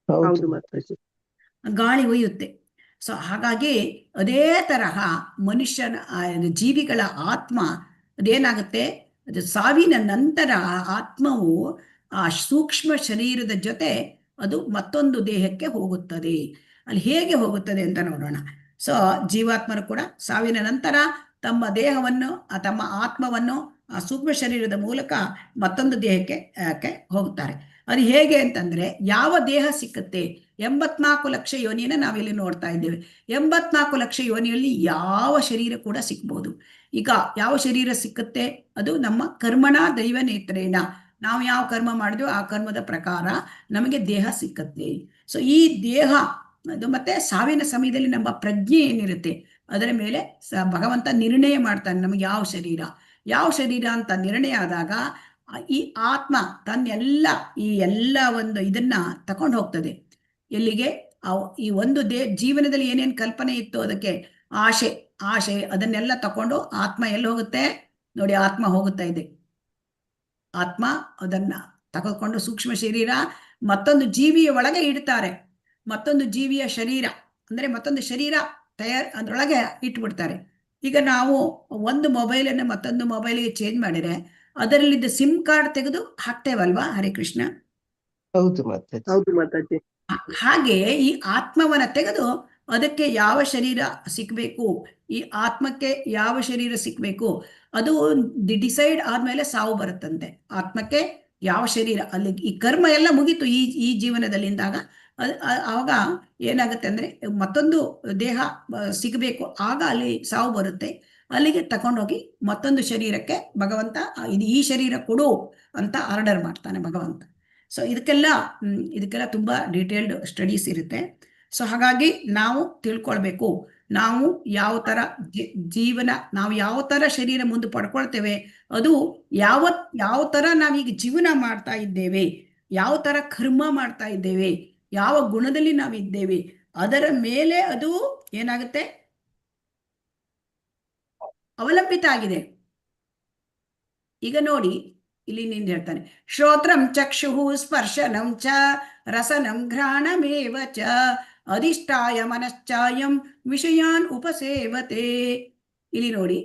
ಹೌದು ಹೌದು ಮಾತಾಜಿ. ಗಾಳಿ ಒಯ್ಯುತ್ತೆ. ಸೊ ಹಾಗಾಗಿ ಅದೇ ತರಹ ಮನುಷ್ಯನ ಜೀವಿಗಳ ಆತ್ಮ ಅದೇನಾಗುತ್ತೆ, ಅದು ಸಾವಿನ ನಂತರ ಆ ಆತ್ಮವು ಆ ಸೂಕ್ಷ್ಮ ಶರೀರದ ಜೊತೆ ಅದು ಮತ್ತೊಂದು ದೇಹಕ್ಕೆ ಹೋಗುತ್ತದೆ. ಅಲ್ಲಿ ಹೇಗೆ ಹೋಗುತ್ತದೆ ಅಂತ ನೋಡೋಣ. ಸೊ ಜೀವಾತ್ಮರು ಕೂಡ ಸಾವಿನ ನಂತರ ತಮ್ಮ ದೇಹವನ್ನು ತಮ್ಮ ಆತ್ಮವನ್ನು ಆ ಸೂಕ್ಷ್ಮ ಶರೀರದ ಮೂಲಕ ಮತ್ತೊಂದು ದೇಹಕ್ಕೆ ಹೋಗ್ತಾರೆ. ಅದು ಹೇಗೆ ಅಂತಂದ್ರೆ, ಯಾವ ದೇಹ ಸಿಕ್ಕತ್ತೆ, 84 ಲಕ್ಷ ಯೋನಿಯನ್ನ ನಾವಿಲ್ಲಿ ನೋಡ್ತಾ ಇದ್ದೇವೆ. 84 ಲಕ್ಷ ಯೋನಿಯಲ್ಲಿ ಯಾವ ಶರೀರ ಕೂಡ ಸಿಕ್ಬಹುದು. ಈಗ ಯಾವ ಶರೀರ ಸಿಕ್ಕತ್ತೆ, ಅದು ನಮ್ಮ ಕರ್ಮಣ ದೈವ ನೇತ್ರೇಣ, ನಾವು ಯಾವ ಕರ್ಮ ಮಾಡಿದ್ವೋ ಆ ಕರ್ಮದ ಪ್ರಕಾರ ನಮಗೆ ದೇಹ ಸಿಕ್ಕತ್ತೆ. ಸೊ ಈ ದೇಹ ಅದು ಮತ್ತೆ ಸಾವಿನ ಸಮಯದಲ್ಲಿ ನಮ್ಮ ಪ್ರಜ್ಞೆ ಏನಿರುತ್ತೆ ಅದರ ಮೇಲೆ ಭಗವಂತ ನಿರ್ಣಯ ಮಾಡ್ತಾನೆ, ನಮಗೆ ಯಾವ ಶರೀರ ಅಂತ ನಿರ್ಣಯ ಆದಾಗ ಈ ಆತ್ಮ ತನ್ನೆಲ್ಲ ಈ ಎಲ್ಲ ಒಂದು ಇದನ್ನ ತಕೊಂಡು ಹೋಗ್ತದೆ. ಎಲ್ಲಿಗೆ? ಈ ಒಂದು ಜೀವನದಲ್ಲಿ ಏನೇನು ಕಲ್ಪನೆ ಇತ್ತು ಅದಕ್ಕೆ ಆಶೆ ಅದನ್ನೆಲ್ಲ ತಕೊಂಡು ಆತ್ಮ ಎಲ್ಲಿ ಹೋಗುತ್ತೆ ನೋಡಿ, ಆತ್ಮ ಹೋಗುತ್ತಾ ಇದೆ. ಆತ್ಮ ಅದನ್ನ ತಗೊಂಡು ಸೂಕ್ಷ್ಮ ಶರೀರ ಮತ್ತೊಂದು ಜೀವಿಯ ಒಳಗೆ ಇಡ್ತಾರೆ. ಮತ್ತೊಂದು ಜೀವಿಯ ಶರೀರ ಅಂದ್ರೆ ಮತ್ತೊಂದು ಶರೀರ ಅದ್ರೊಳಗೆ ಇಟ್ಬಿಡ್ತಾರೆ. ಈಗ ನಾವು ಒಂದು ಮೊಬೈಲನ್ನು ಮತ್ತೊಂದು ಮೊಬೈಲಿಗೆ ಚೇಂಜ್ ಮಾಡಿದ್ರೆ ಅದರಲ್ಲಿದ್ದ ಸಿಮ್ ಕಾರ್ಡ್ ತೆಗೆದು ಹಾಕ್ತೇವಲ್ವಾ? ಹರೇ ಕೃಷ್ಣ. ಹೌದು ಮಾತಾಜಿ. ಹೌದು ಮಾತಾಜಿ. ಹಾಗೆ ಈ ಆತ್ಮವನ್ನ ತೆಗೆದು ಅದಕ್ಕೆ ಯಾವ ಶರೀರ ಸಿಕ್ಬೇಕು, ಈ ಆತ್ಮಕ್ಕೆ ಯಾವ ಶರೀರ ಸಿಕ್ಬೇಕು, ಅದು ಡಿಸೈಡ್ ಆದ್ಮೇಲೆ ಸಾವು ಬರುತ್ತಂತೆ. ಆತ್ಮಕ್ಕೆ ಯಾವ ಶರೀರ, ಅಲ್ಲಿ ಈ ಕರ್ಮ ಎಲ್ಲ ಮುಗೀತು ಈ ಜೀವನದಲ್ಲಿಂದಾಗ ಆವಾಗ ಏನಾಗುತ್ತೆ ಅಂದ್ರೆ ಮತ್ತೊಂದು ದೇಹ ಸಿಗಬೇಕು, ಆಗ ಅಲ್ಲಿ ಸಾವು ಬರುತ್ತೆ. ಅಲ್ಲಿಗೆ ತಕೊಂಡೋಗಿ ಮತ್ತೊಂದು ಶರೀರಕ್ಕೆ ಭಗವಂತ ಈ ಶರೀರ ಕೊಡು ಅಂತ ಆರ್ಡರ್ ಮಾಡ್ತಾನೆ ಭಗವಂತ. ಸೊ ಇದಕ್ಕೆಲ್ಲ ತುಂಬಾ ಡೀಟೇಲ್ಡ್ ಸ್ಟಡೀಸ್ ಇರುತ್ತೆ. ಸೊ ಹಾಗಾಗಿ ನಾವು ತಿಳ್ಕೊಳ್ಬೇಕು, ನಾವು ಯಾವ ತರ ಶರೀರ ಮುಂದೆ ಪಡ್ಕೊಳ್ತೇವೆ, ಅದು ಯಾವ ತರ ನಾವೀಗ ಜೀವನ ಮಾಡ್ತಾ ಇದ್ದೇವೆ, ಯಾವ ತರ ಕರ್ಮ ಮಾಡ್ತಾ ಇದ್ದೇವೆ, ಯಾವ ಗುಣದಲ್ಲಿ ನಾವಿದ್ದೇವೆ, ಅದರ ಮೇಲೆ ಅದು ಏನಾಗುತ್ತೆ, ಅವಲಂಬಿತ ಆಗಿದೆ. ಈಗ ನೋಡಿ, ಇಲ್ಲಿ ನಿಂದ ಹೇಳ್ತಾನೆ, ಶ್ರೋತ್ರಂ ಚಕ್ಷುಃ ಸ್ಪರ್ಶನಂ ಚ ರಸನಂ ಘ್ರಾಣಮೇವ ಚ ಅಧಿಷ್ಠಾಯ ಮನಶ್ಚಾಯಂ ವಿಷಯಾನ್ ಉಪಸೇವತೆ. ಇಲ್ಲಿ ನೋಡಿ,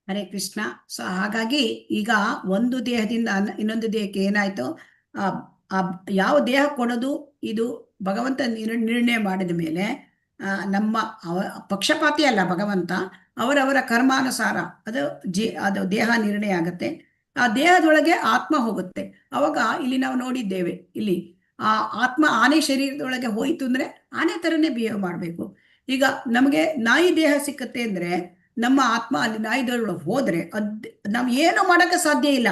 ಹರೇ ಕೃಷ್ಣ. ಸೊ ಹಾಗಾಗಿ ಈಗ ಒಂದು ದೇಹದಿಂದ ಇನ್ನೊಂದು ದೇಹಕ್ಕೆ ಏನಾಯ್ತು, ಯಾವ ದೇಹ ಕೊಡೋದು ಇದು ಭಗವಂತ ನಿರ್ಣಯ ಮಾಡಿದ ಮೇಲೆ ನಮ್ಮ ಪಕ್ಷಪಾತಿ ಅಲ್ಲ ಭಗವಂತ, ಅವರವರ ಕರ್ಮಾನುಸಾರ ಅದು ದೇಹ ನಿರ್ಣಯ ಆಗುತ್ತೆ. ಆ ದೇಹದೊಳಗೆ ಆತ್ಮ ಹೋಗುತ್ತೆ. ಅವಾಗ ಇಲ್ಲಿ ನಾವು ನೋಡಿದ್ದೇವೆ, ಇಲ್ಲಿ ಆ ಆತ್ಮ ಆನೆ ಶರೀರದೊಳಗೆ ಹೋಯ್ತು ಅಂದ್ರೆ ಆನೆ ತರನೇ ಬಿಹೇವ್ ಮಾಡಬೇಕು. ಈಗ ನಮಗೆ ನಾಯಿ ದೇಹ ಸಿಕ್ಕತ್ತೆ ಅಂದ್ರೆ ನಮ್ಮ ಆತ್ಮ ಅಲ್ಲಿ ನಾಯಿದೊಳಗೆ ಹೋದ್ರೆ ನಾವು ಏನು ಮಾಡೋಕ್ಕೆ ಸಾಧ್ಯ ಇಲ್ಲ.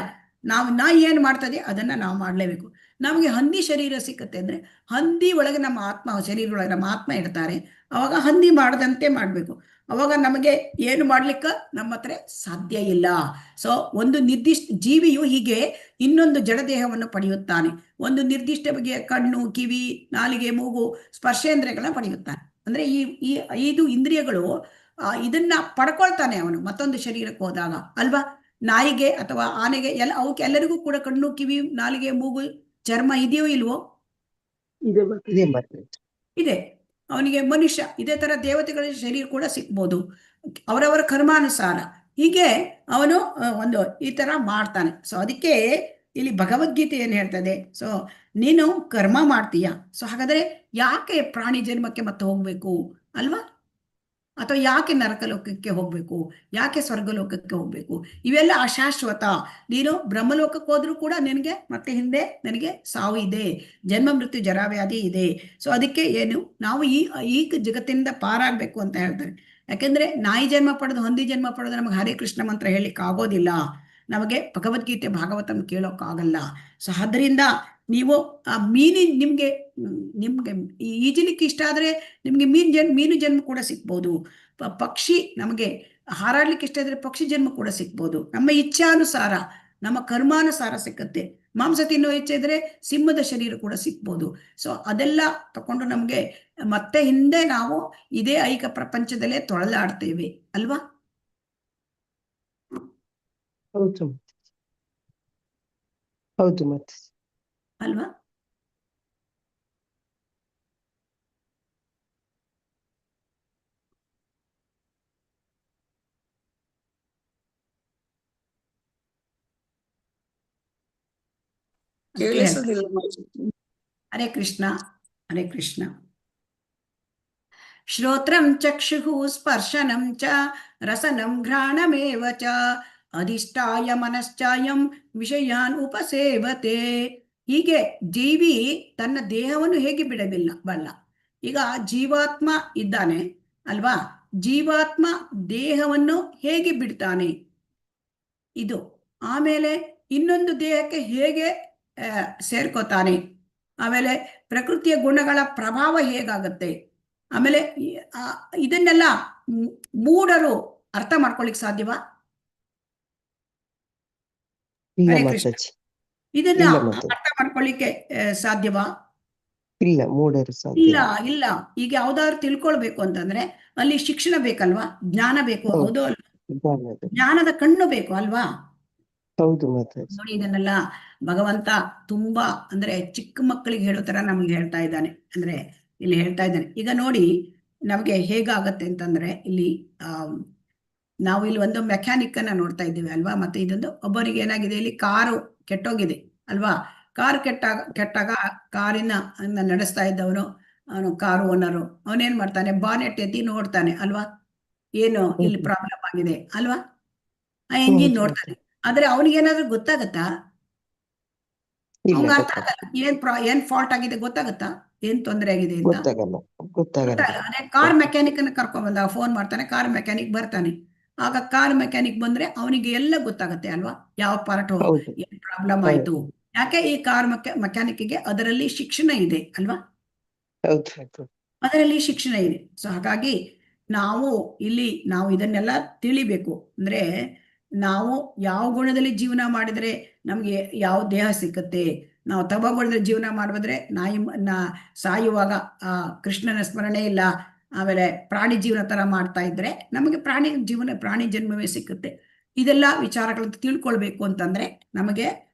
ನಾಯಿ ಏನು ಮಾಡ್ತದೆ ಅದನ್ನ ನಾವು ಮಾಡಲೇಬೇಕು. ನಮಗೆ ಹಂದಿ ಶರೀರ ಸಿಕ್ಕತ್ತೆ ಅಂದ್ರೆ ಹಂದಿ ಒಳಗೆ ನಮ್ಮ ಆತ್ಮ, ಶರೀರದೊಳಗೆ ನಮ್ಮ ಆತ್ಮ ಇಡ್ತಾರೆ, ಅವಾಗ ಹಂದಿ ಮಾಡದಂತೆ ಮಾಡಬೇಕು. ಅವಾಗ ನಮಗೆ ಏನು ಮಾಡ್ಲಿಕ್ಕೆ ನಮ್ಮ ಹತ್ರ ಸಾಧ್ಯ ಇಲ್ಲ. ಸೊ ಒಂದು ನಿರ್ದಿಷ್ಟ ಜೀವಿಯು ಹೀಗೆ ಇನ್ನೊಂದು ಜಡದೇಹವನ್ನು ಪಡೆಯುತ್ತಾನೆ. ಒಂದು ನಿರ್ದಿಷ್ಟ ಬಗೆಯ ಕಣ್ಣು, ಕಿವಿ, ನಾಲಿಗೆ, ಮೂಗು, ಸ್ಪರ್ಶೇಂದ್ರಿಯಗಳನ್ನ ಪಡೆಯುತ್ತಾನೆ. ಅಂದ್ರೆ ಈ 5 ಇಂದ್ರಿಯಗಳು ಇದನ್ನ ಪಡ್ಕೊಳ್ತಾನೆ ಅವನು ಮತ್ತೊಂದು ಶರೀರಕ್ಕೆ ಹೋದಾಗ ಅಲ್ವಾ. ನಾಯಿಗೆ ಅಥವಾ ಆನೆಗೆ ಅವಕ್ಕೆಲ್ಲರಿಗೂ ಕೂಡ ಕಣ್ಣು, ಕಿವಿ, ನಾಲಿಗೆ, ಮೂಗು, ಚರ್ಮ ಇದೆಯೋ ಇಲ್ವೋ? ಇದೆ. ಅವನಿಗೆ ಮನುಷ್ಯ ಇದೇ ತರ ದೇವತೆಗಳ ಶರೀರ ಕೂಡ ಸಿಕ್ಬೋದು. ಅವರವರ ಕರ್ಮಾನುಸಾರ ಹೀಗೆ ಅವನು ಒಂದು ಈ ತರ ಮಾಡ್ತಾನೆ. ಸೊ ಅದಕ್ಕೆ ಇಲ್ಲಿ ಭಗವದ್ಗೀತೆ ಏನ್ ಹೇಳ್ತದೆ, ಸೊ ನೀನು ಕರ್ಮ ಮಾಡ್ತೀಯ, ಸೊ ಹಾಗಾದ್ರೆ ಯಾಕೆ ಪ್ರಾಣಿ ಜನ್ಮಕ್ಕೆ ಮತ್ತೆ ಹೋಗ್ಬೇಕು ಅಲ್ವಾ? ಅಥವಾ ಯಾಕೆ ನರಕಲೋಕಕ್ಕೆ ಹೋಗ್ಬೇಕು, ಯಾಕೆ ಸ್ವರ್ಗಲೋಕಕ್ಕೆ ಹೋಗ್ಬೇಕು? ಇವೆಲ್ಲ ಅಶಾಶ್ವತ. ನೀನು ಬ್ರಹ್ಮಲೋಕಕ್ಕೆ ಹೋದ್ರೂ ಕೂಡ ನಿನಗೆ ಮತ್ತೆ ಹಿಂದೆ ನನಗೆ ಸಾವು ಇದೆ, ಜನ್ಮ ಮೃತ್ಯು ಜರಾವ್ಯಾಧಿ ಇದೆ. ಸೊ ಅದಕ್ಕೆ ಏನು ನಾವು ಈ ಜಗತ್ತಿನಿಂದ ಪಾರಾಗಬೇಕು ಅಂತ ಹೇಳ್ತಾರೆ. ಯಾಕೆಂದ್ರೆ ನಾಯಿ ಜನ್ಮ ಪಡೆದು ಹಂದಿ ಜನ್ಮ ಪಡೆದು ನಮಗೆ ಹರೇ ಕೃಷ್ಣ ಮಂತ್ರ ಹೇಳಿಕ್ ಆಗೋದಿಲ್ಲ, ನಮಗೆ ಭಗವದ್ಗೀತೆ ಭಾಗವತನ ಕೇಳೋಕ್ಕಾಗಲ್ಲ. ಸೊ ಅದರಿಂದ ನೀವು ಆ ನಿಮ್ಗೆ ಈಜಲಿಕ್ಕೆ ಇಷ್ಟ ಆದ್ರೆ ನಿಮ್ಗೆ ಮೀನು ಜನ್ಮ ಕೂಡ ಸಿಗ್ಬೋದು. ಪಕ್ಷಿ ನಮಗೆ ಹಾರಾಡ್ಲಿಕ್ಕೆ ಇಷ್ಟ ಇದ್ರೆ ಪಕ್ಷಿ ಜನ್ಮ ಕೂಡ ಸಿಗ್ಬೋದು. ನಮ್ಮ ಇಚ್ಛಾನುಸಾರ, ನಮ್ಮ ಕರ್ಮಾನುಸಾರ ಸಿಕ್ಕತ್ತೆ. ಮಾಂಸ ತಿನ್ನೋ ಇಚ್ಛೆ ಇದ್ರೆ ಸಿಂಹದ ಶರೀರ ಕೂಡ ಸಿಗ್ಬೋದು. ಸೊ ಅದೆಲ್ಲ ತಕೊಂಡು ನಮ್ಗೆ ಮತ್ತೆ ಹಿಂದೆ ನಾವು ಇದೇ ಐಕ ಪ್ರಪಂಚದಲ್ಲೇ ತೊಳಲಾಡ್ತೇವೆ ಅಲ್ವಾ? ಹೌದು ಹೌದು ಮಾತಾಜಿ. ಅಲ್ವಾ? ಕೇಳಿಸೋದಿಲ್ಲ ಮಾತಾಜಿ. ಹರೇ ಕೃಷ್ಣ, ಹರೇ ಕೃಷ್ಣ. ಶ್ರೋತ್ರಂ ಚಕ್ಷುಃ ಸ್ಪರ್ಶನಂ ಚ ರಸನಂ ಘ್ರಾಣಮೇವ ಚ ಅಧಿಷ್ಠಾಯ ಮನಶ್ಚಾಯಂ ವಿಷಯಾನ್ ಉಪಸೇವತೆ. ಹೀಗೆ ಜೀವಿ ತನ್ನ ದೇಹವನ್ನು ಹೇಗೆ ಬಲ್ಲ. ಈಗ ಜೀವಾತ್ಮ ಇದ್ದಾನೆ ಅಲ್ವಾ, ಜೀವಾತ್ಮ ದೇಹವನ್ನು ಹೇಗೆ ಬಿಡ್ತಾನೆ ಇದು, ಆಮೇಲೆ ಇನ್ನೊಂದು ದೇಹಕ್ಕೆ ಹೇಗೆ ಸೇರ್ಕೋತಾನೆ, ಆಮೇಲೆ ಪ್ರಕೃತಿಯ ಗುಣಗಳ ಪ್ರಭಾವ ಹೇಗಾಗತ್ತೆ, ಆಮೇಲೆ ಇದನ್ನೆಲ್ಲ ಮೂಢರು ಅರ್ಥ ಮಾಡ್ಕೊಳ್ಳಿಕ್ ಸಾಧ್ಯವಾ? ಇಲ್ಲ ಹರೇ ಕೃಷ್ಣ. ಮಾತಾಜಿ, ಇದನ್ನ ಇಲ್ಲ ಮಾತಾಜಿ. ಅರ್ಥ ಮಾಡ್ಕೊಳ್ಳಿಕ್ಕೆ ಸಾಧ್ಯವಾ? ಇಲ್ಲ, ಮೂಢರು ಸಾಧ್ಯ ಇಲ್ಲ ಇಲ್ಲ. ಇಲ್ಲ. ಈಗ ಯಾವ್ದಾದ್ರು ತಿಳ್ಕೊಳ್ಬೇಕು ಅಂತಂದ್ರೆ ಅಲ್ಲಿ ಶಿಕ್ಷಣ ಬೇಕಲ್ವಾ, ಜ್ಞಾನ ಬೇಕು. ಹೌದು. ಹೌದು ಅಲ್ವಾ? ಜ್ಞಾನದ. ಜ್ಞಾನದ ಕಣ್ಣು ಬೇಕು ಅಲ್ವಾ? ಹೌದು ಮಾತಾಜಿ. ನೋಡಿ, ಇದನ್ನೆಲ್ಲ ಭಗವಂತ ತುಂಬಾ ಅಂದ್ರೆ ಚಿಕ್ಕ ಮಕ್ಕಳಿಗೆ ಹೇಳೋ ತರ ನಮ್ಗೆ ಹೇಳ್ತಾ ಇದ್ದಾನೆ. ಅಂದ್ರೆ ಇಲ್ಲಿ ಹೇಳ್ತಾ ಇದ್ದಾನೆ, ಈಗ ನೋಡಿ ನಮ್ಗೆ ಹೇಗಾಗತ್ತೆ ಅಂತಂದ್ರೆ ಇಲ್ಲಿ ನಾವು ಇಲ್ಲಿ ಒಂದು ಮೆಕ್ಯಾನಿಕ್ ಅನ್ನ ನೋಡ್ತಾ ಇದ್ದೀವಿ ಅಲ್ವಾ. ಮತ್ತೆ ಇದೊಂದು ಒಬ್ಬರಿಗೆ ಏನಾಗಿದೆ, ಇಲ್ಲಿ ಕಾರು ಕೆಟ್ಟೋಗಿದೆ ಅಲ್ವಾ. ಕಾರ್ ಕೆಟ್ಟಾಗ ಕಾರಿನ ನಡೆಸ್ತಾ ಇದ್ದವನು, ಅವನು ಕಾರು ಓನರು, ಅವನೇನ್ ಮಾಡ್ತಾನೆ, ಬಾನೆಟ್ ಎತ್ತಿ ನೋಡ್ತಾನೆ ಅಲ್ವಾ, ಏನು ಇಲ್ಲಿ ಪ್ರಾಬ್ಲಮ್ ಆಗಿದೆ ಅಲ್ವಾ. ಆ ಎಂಜಿನ್ ಹೌದು ನೋಡ್ತಾನೆ, ಆದ್ರೆ ಅವನಿಗೆ ಏನಾದ್ರೂ ಗೊತ್ತಾಗತ್ತಾ? ಇಲ್ಲ, ಅವ್ನಿಗೆ ಅರ್ಥ ಆಗಲ್ಲ. ಏನ್ ಫಾಲ್ಟ್ ಆಗಿದೆ ಗೊತ್ತಾಗತ್ತಾ, ಏನ್ ತೊಂದರೆ ಆಗಿದೆ ಅಂತ ಗೊತ್ತಾಗಲ್ಲ. ಅದೇ ಕಾರ್ ಮೆಕ್ಯಾನಿಕ್ ಅನ್ನ ಕರ್ಕೊಂಡ್ ಬಂದಾಗ ಫೋನ್ ಮಾಡ್ತಾನೆ, ಕಾರ್ ಮೆಕ್ಯಾನಿಕ್ ಬರ್ತಾನೆ. ಆಗ ಕಾರ್ ಮೆಕ್ಯಾನಿಕ್ ಬಂದ್ರೆ ಅವನಿಗೆ ಎಲ್ಲ ಗೊತ್ತಾಗತ್ತೆ ಅಲ್ವಾ, ಯಾವ ಪಾರ್ಟ್ ಹೌದು. ಏನ್ ಪ್ರಾಬ್ಲಮ್ ಆಯ್ತು. ಯಾಕೆ ಈ ಕಾರ್ ಮೆಕ್ಯಾನಿಕ್ಗೆ ಅದರಲ್ಲಿ ಶಿಕ್ಷಣ ಇದೆ ಅಲ್ವಾ, ಹೌದು. ಅದರಲ್ಲಿ ಶಿಕ್ಷಣ ಇದೆ. ಸೊ ಹಾಗಾಗಿ ನಾವು ಇದನ್ನೆಲ್ಲ ತಿಳಿಬೇಕು. ಅಂದ್ರೆ ನಾವು ಯಾವ ಗುಣದಲ್ಲಿ ಜೀವನ ಮಾಡಿದ್ರೆ ನಮ್ಗೆ ಯಾವ ದೇಹ ಸಿಕ್ಕತ್ತೆ, ನಾವು ತಮಗುಣದಲ್ಲಿ ಜೀವನ ಮಾಡಿದ್ರೆ ಸಾಯುವಾಗ ಆ ಕೃಷ್ಣನ ಸ್ಮರಣೆ ಇಲ್ಲ, ಆಮೇಲೆ ಪ್ರಾಣಿ ಜೀವನ ತರ ಮಾಡ್ತಾ ಇದ್ರೆ ನಮಗೆ ಪ್ರಾಣಿ ಜನ್ಮವೇ ಸಿಕ್ಕುತ್ತೆ. ಇದೆಲ್ಲ ವಿಚಾರಗಳನ್ನು ತಿಳ್ಕೊಳ್ಬೇಕು ಅಂತಂದ್ರೆ ನಮಗೆ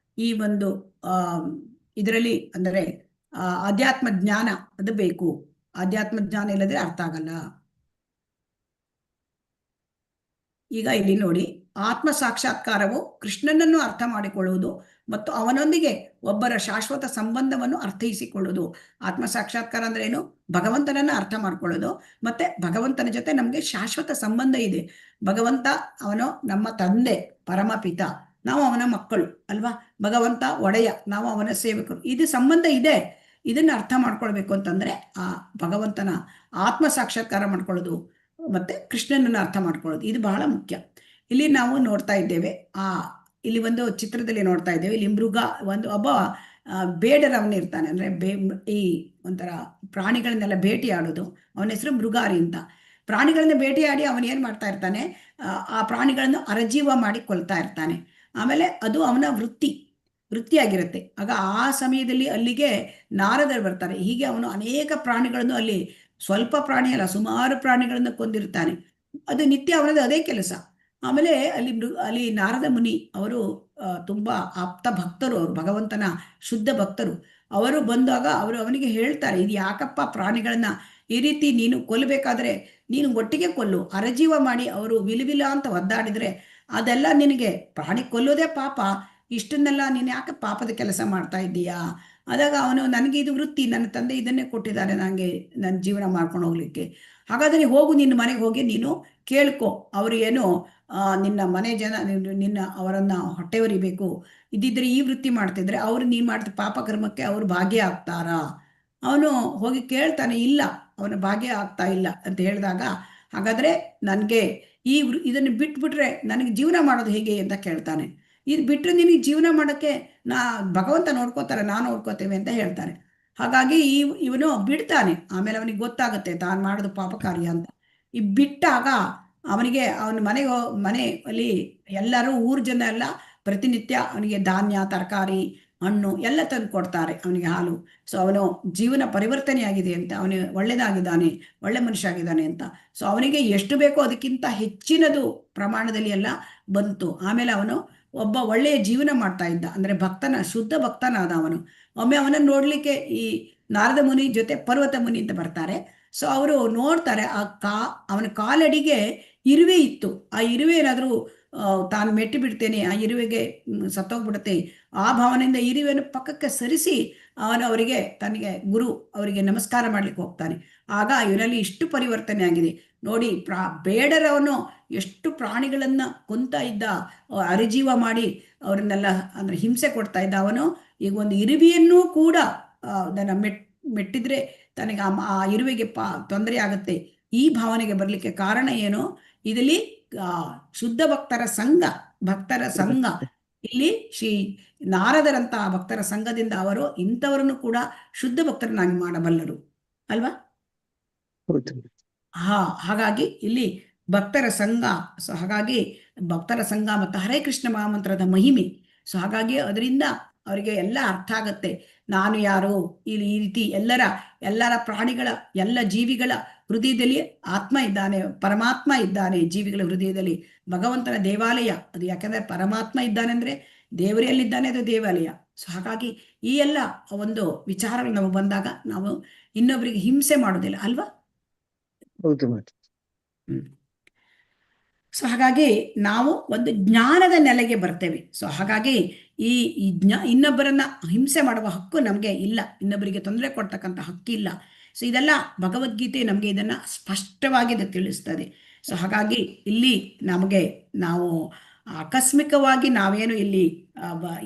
ಈ ಒಂದು ಇದರಲ್ಲಿ ಅಂದರೆ ಅಧ್ಯಾತ್ಮ ಜ್ಞಾನ ಅದು ಬೇಕು. ಅಧ್ಯಾತ್ಮ ಜ್ಞಾನ ಇಲ್ಲದ್ರೆ ಅರ್ಥ ಆಗಲ್ಲ. ಈಗ ಇಲ್ಲಿ ನೋಡಿ, ಆತ್ಮ ಸಾಕ್ಷಾತ್ಕಾರವು ಕೃಷ್ಣನನ್ನು ಅರ್ಥ ಮಾಡಿಕೊಳ್ಳುವುದು ಮತ್ತು ಅವನೊಂದಿಗೆ ಒಬ್ಬರ ಶಾಶ್ವತ ಸಂಬಂಧವನ್ನು ಅರ್ಥೈಸಿಕೊಳ್ಳುವುದು. ಆತ್ಮ ಸಾಕ್ಷಾತ್ಕಾರ ಅಂದ್ರೆ ಏನು? ಭಗವಂತನನ್ನ ಅರ್ಥ ಮಾಡ್ಕೊಳ್ಳೋದು, ಮತ್ತೆ ಭಗವಂತನ ಜೊತೆ ನಮ್ಗೆ ಶಾಶ್ವತ ಸಂಬಂಧ ಇದೆ. ಭಗವಂತ ಅವನು ನಮ್ಮ ತಂದೆ, ಪರಮಪಿತ, ನಾವು ಅವನ ಮಕ್ಕಳು ಅಲ್ವಾ. ಭಗವಂತ ಒಡೆಯ, ನಾವು ಅವನ ಸೇವಕರು. ಇದು ಸಂಬಂಧ ಇದೆ. ಇದನ್ನ ಅರ್ಥ ಮಾಡ್ಕೊಳ್ಬೇಕು ಅಂತಂದ್ರೆ ಆ ಭಗವಂತನ ಆತ್ಮ ಸಾಕ್ಷಾತ್ಕಾರ ಮಾಡ್ಕೊಳ್ಳೋದು ಮತ್ತೆ ಕೃಷ್ಣನನ್ನ ಅರ್ಥ ಮಾಡ್ಕೊಳ್ಳೋದು ಇದು ಬಹಳ ಮುಖ್ಯ. ಇಲ್ಲಿ ನಾವು ನೋಡ್ತಾ ಇದ್ದೇವೆ, ಇಲ್ಲಿ ಒಂದು ಚಿತ್ರದಲ್ಲಿ ನೋಡ್ತಾ ಇದ್ದೇವೆ, ಇಲ್ಲಿ ಮೃಗ ಒಬ್ಬ ಬೇಡರವನು ಇರ್ತಾನೆ. ಅಂದ್ರೆ ಈ ಒಂಥರ ಪ್ರಾಣಿಗಳನ್ನೆಲ್ಲ ಬೇಟೆಯಾಡೋದು, ಅವನ ಹೆಸರು ಮೃಗಾರಿ ಅಂತ. ಪ್ರಾಣಿಗಳನ್ನ ಬೇಟೆಯಾಡಿ ಅವನು ಏನ್ ಮಾಡ್ತಾ ಇರ್ತಾನೆ, ಆ ಪ್ರಾಣಿಗಳನ್ನು ಅರಜೀವ ಮಾಡಿ ಕೊಲ್ತಾ ಇರ್ತಾನೆ. ಆಮೇಲೆ ಅದು ಅವನ ವೃತ್ತಿಯಾಗಿರುತ್ತೆ. ಆಗ ಆ ಸಮಯದಲ್ಲಿ ಅಲ್ಲಿಗೆ ನಾರದರು ಬರ್ತಾರೆ. ಹೀಗೆ ಅವನು ಅನೇಕ ಪ್ರಾಣಿಗಳನ್ನು, ಅಲ್ಲಿ ಸ್ವಲ್ಪ ಪ್ರಾಣಿ ಅಲ್ಲ, ಸುಮಾರು ಪ್ರಾಣಿಗಳನ್ನು ಕೊಂದಿರ್ತಾನೆ. ಅದು ನಿತ್ಯ ಅವನದು ಅದೇ ಕೆಲಸ. ಆಮೇಲೆ ಅಲ್ಲಿ ನಾರದ ಮುನಿ ಅವರು ತುಂಬಾ ಆಪ್ತ ಭಕ್ತರು, ಅವರು ಭಗವಂತನ ಶುದ್ಧ ಭಕ್ತರು. ಅವರು ಬಂದಾಗ ಅವನಿಗೆ ಹೇಳ್ತಾರೆ, ಇದು ಯಾಕಪ್ಪ ಪ್ರಾಣಿಗಳನ್ನ ಈ ರೀತಿ ನೀನು ಕೊಲ್ಲಬೇಕಾದ್ರೆ ನೀನು ಒಟ್ಟಿಗೆ ಕೊಲ್ಲು. ಅರಜೀವ ಮಾಡಿ ಅವರು ವಿಲುವಿಲ ಅಂತ ಒದ್ದಾಡಿದ್ರೆ ಅದೆಲ್ಲ ನಿನಗೆ, ಪ್ರಾಣಿ ಕೊಲ್ಲೋದೇ ಪಾಪ, ಇಷ್ಟನ್ನೆಲ್ಲ ನೀನು ಯಾಕೆ ಪಾಪದ ಕೆಲಸ ಮಾಡ್ತಾ ಇದ್ದೀಯಾ? ಆದಾಗ ಅವನು, ನನಗೆ ಇದು ವೃತ್ತಿ, ನನ್ನ ತಂದೆ ಇದನ್ನೇ ಕೊಟ್ಟಿದ್ದಾರೆ ನನಗೆ ನನ್ನ ಜೀವನ ಮಾಡ್ಕೊಂಡು ಹೋಗ್ಲಿಕ್ಕೆ. ಹಾಗಾದರೆ ಹೋಗು, ನಿನ್ನ ಮನೆಗೆ ಹೋಗಿ ನೀನು ಕೇಳ್ಕೊ. ಅವರು ಏನು ನಿನ್ನ ಮನೆ ಜನ ನಿನ್ನ ಅವರನ್ನ ಹೊಟ್ಟೆವರಿಬೇಕು, ಇದ್ದಿದ್ರೆ ಈ ವೃತ್ತಿ ಮಾಡ್ತಿದ್ರೆ ಅವ್ರು ನೀನು ಮಾಡಿದ ಪಾಪಕರ್ಮಕ್ಕೆ ಅವರು ಭಾಗ್ಯ ಆಗ್ತಾರಾ? ಅವನು ಹೋಗಿ ಕೇಳ್ತಾನೆ, ಇಲ್ಲ, ಅವನ ಭಾಗ್ಯ ಆಗ್ತಾ ಇಲ್ಲ ಅಂತ ಹೇಳಿದಾಗ, ಹಾಗಾದ್ರೆ ನನಗೆ ಇದನ್ನು ಬಿಟ್ಬಿಟ್ರೆ ನನಗೆ ಜೀವನ ಮಾಡೋದು ಹೇಗೆ ಅಂತ ಕೇಳ್ತಾನೆ. ಇದು ಬಿಟ್ಟರೆ ನಿನಗೆ ಜೀವನ ಮಾಡೋಕ್ಕೆ ಭಗವಂತ ನೋಡ್ಕೋತಾರೆ, ನಾನು ನೋಡ್ಕೋತೇವೆ ಅಂತ ಹೇಳ್ತಾನೆ. ಹಾಗಾಗಿ ಇವನು ಬಿಡ್ತಾನೆ. ಆಮೇಲೆ ಅವನಿಗೆ ಗೊತ್ತಾಗುತ್ತೆ ತಾನು ಮಾಡೋದು ಪಾಪ ಕಾರ್ಯ ಅಂತ. ಈ ಬಿಟ್ಟಾಗ ಅವನಿಗೆ ಅವನ ಮನೆಯಲ್ಲಿ ಎಲ್ಲರೂ ಊರ ಜನ ಎಲ್ಲ ಪ್ರತಿನಿತ್ಯ ಅವನಿಗೆ ಧಾನ್ಯ, ತರಕಾರಿ, ಹಣ್ಣು ಎಲ್ಲ ತಂದು ಕೊಡ್ತಾರೆ, ಅವನಿಗೆ ಹಾಲು. ಸೊ ಅವನು ಜೀವನ ಪರಿವರ್ತನೆಯಾಗಿದೆ ಅಂತ, ಅವನು ಒಳ್ಳೆಯದಾಗಿದ್ದಾನೆ, ಒಳ್ಳೆ ಮನುಷ್ಯ ಆಗಿದ್ದಾನೆ ಅಂತ. ಸೊ ಅವನಿಗೆ ಎಷ್ಟು ಬೇಕೋ ಅದಕ್ಕಿಂತ ಹೆಚ್ಚಿನದು ಪ್ರಮಾಣದಲ್ಲಿ ಎಲ್ಲ ಬಂತು. ಆಮೇಲೆ ಅವನು ಒಬ್ಬ ಒಳ್ಳೆಯ ಜೀವನ ಮಾಡ್ತಾ ಇದ್ದ, ಅಂದರೆ ಶುದ್ಧ ಭಕ್ತನಾದ ಅವನು. ಒಮ್ಮೆ ಅವನನ್ನು ನೋಡ್ಲಿಕ್ಕೆ ಈ ನಾರದ ಮುನಿ ಜೊತೆ ಪರ್ವತ ಮುನಿ ಅಂತ ಬರ್ತಾರೆ. ಸೊ ಅವರು ನೋಡ್ತಾರೆ, ಅವನ ಕಾಲಡಿಗೆ ಇರುವೆ ಇತ್ತು. ಆ ಇರುವೆ ಏನಾದರೂ ತಾನು ಮೆಟ್ಟಿ ಬಿಡ್ತೇನೆ, ಆ ಇರುವೆಗೆ ಸತ್ತೋಗ್ಬಿಡುತ್ತೆ, ಆ ಭಾವನೆಯಿಂದ ಇರುವೆಯನ್ನು ಪಕ್ಕಕ್ಕೆ ಸರಿಸಿ ಅವರಿಗೆ ತನಗೆ ಅವರಿಗೆ ನಮಸ್ಕಾರ ಮಾಡ್ಲಿಕ್ಕೆ ಹೋಗ್ತಾನೆ. ಆಗ ಇವನಲ್ಲಿ ಇಷ್ಟು ಪರಿವರ್ತನೆ ಆಗಿದೆ ನೋಡಿ. ಬೇಡರವನು ಎಷ್ಟು ಪ್ರಾಣಿಗಳನ್ನ ಕೊಂತ ಇದ್ದ, ಅರಿಜೀವ ಮಾಡಿ ಅವರನ್ನೆಲ್ಲ ಅಂದ್ರೆ ಹಿಂಸೆ ಕೊಡ್ತಾ ಇದ್ದ ಅವನು, ಈಗ ಒಂದು ಇರುವೆಯನ್ನೂ ಕೂಡ ಅದನ್ನು ಮೆಟ್ಟಿದ್ರೆ ತನಗೆ ಆ ಇರುವೆಗೆ ತೊಂದರೆ ಆಗುತ್ತೆ, ಈ ಭಾವನೆಗೆ ಬರಲಿಕ್ಕೆ ಕಾರಣ ಏನು? ಇದರಲ್ಲಿ ಶುದ್ಧ ಭಕ್ತರ ಸಂಘ ಇಲ್ಲಿ ಶ್ರೀ ನಾರದರಂತಹ ಭಕ್ತರ ಸಂಘದಿಂದ ಅವರು ಇಂಥವರನ್ನು ಕೂಡ ಶುದ್ಧ ಭಕ್ತರನ್ನಾಗಿ ಮಾಡಬಲ್ಲರು ಅಲ್ವಾ? ಹಾಗಾಗಿ ಇಲ್ಲಿ ಭಕ್ತರ ಸಂಘ. ಸೊ ಹಾಗಾಗಿ ಭಕ್ತರ ಸಂಘ ಮತ್ತು ಹರೇ ಕೃಷ್ಣ ಮಹಾಮಂತ್ರದ ಮಹಿಮೆ. ಸೊ ಹಾಗಾಗಿ ಅದರಿಂದ ಅವರಿಗೆ ಎಲ್ಲ ಅರ್ಥ ಆಗತ್ತೆ, ನಾನು ಯಾರು, ಇಲ್ಲಿ ಈ ರೀತಿ ಎಲ್ಲರ ಪ್ರಾಣಿಗಳ, ಎಲ್ಲ ಜೀವಿಗಳ ಹೃದಯದಲ್ಲಿ ಆತ್ಮ ಇದ್ದಾನೆ, ಪರಮಾತ್ಮ ಇದ್ದಾನೆ. ಜೀವಿಗಳ ಹೃದಯದಲ್ಲಿ ಭಗವಂತನ ದೇವಾಲಯ ಅದು. ಯಾಕಂದ್ರೆ ಪರಮಾತ್ಮ ಇದ್ದಾನೆ ಅಂದ್ರೆ ದೇವರೆಯಲ್ಲಿದ್ದಾನೆ, ಅದು ದೇವಾಲಯ. ಸೊ ಹಾಗಾಗಿ ಈ ಎಲ್ಲ ಒಂದು ವಿಚಾರಗಳು ನಮಗೆ ಬಂದಾಗ ನಾವು ಇನ್ನೊಬ್ಬರಿಗೆ ಹಿಂಸೆ ಮಾಡೋದಿಲ್ಲ ಅಲ್ವಾ? ಹೌದು. ಸೊ ಹಾಗಾಗಿ ನಾವು ಒಂದು ಜ್ಞಾನದ ನೆಲೆಗೆ ಬರ್ತೇವೆ. ಸೊ ಹಾಗಾಗಿ ಈ ಇನ್ನೊಬ್ಬರನ್ನ ಹಿಂಸೆ ಮಾಡುವ ಹಕ್ಕು ನಮಗೆ ಇಲ್ಲ, ಇನ್ನೊಬ್ಬರಿಗೆ ತೊಂದರೆ ಕೊಡ್ತಕ್ಕಂಥ ಹಕ್ಕಿಲ್ಲ. ಸೊ ಇದೆಲ್ಲ ಭಗವದ್ಗೀತೆ ನಮಗೆ ಇದನ್ನ ಸ್ಪಷ್ಟವಾಗಿ ತಿಳಿಸ್ತದೆ. ಸೊ ಹಾಗಾಗಿ ಇಲ್ಲಿ ನಾವು ಆಕಸ್ಮಿಕವಾಗಿ ನಾವೇನು ಇಲ್ಲಿ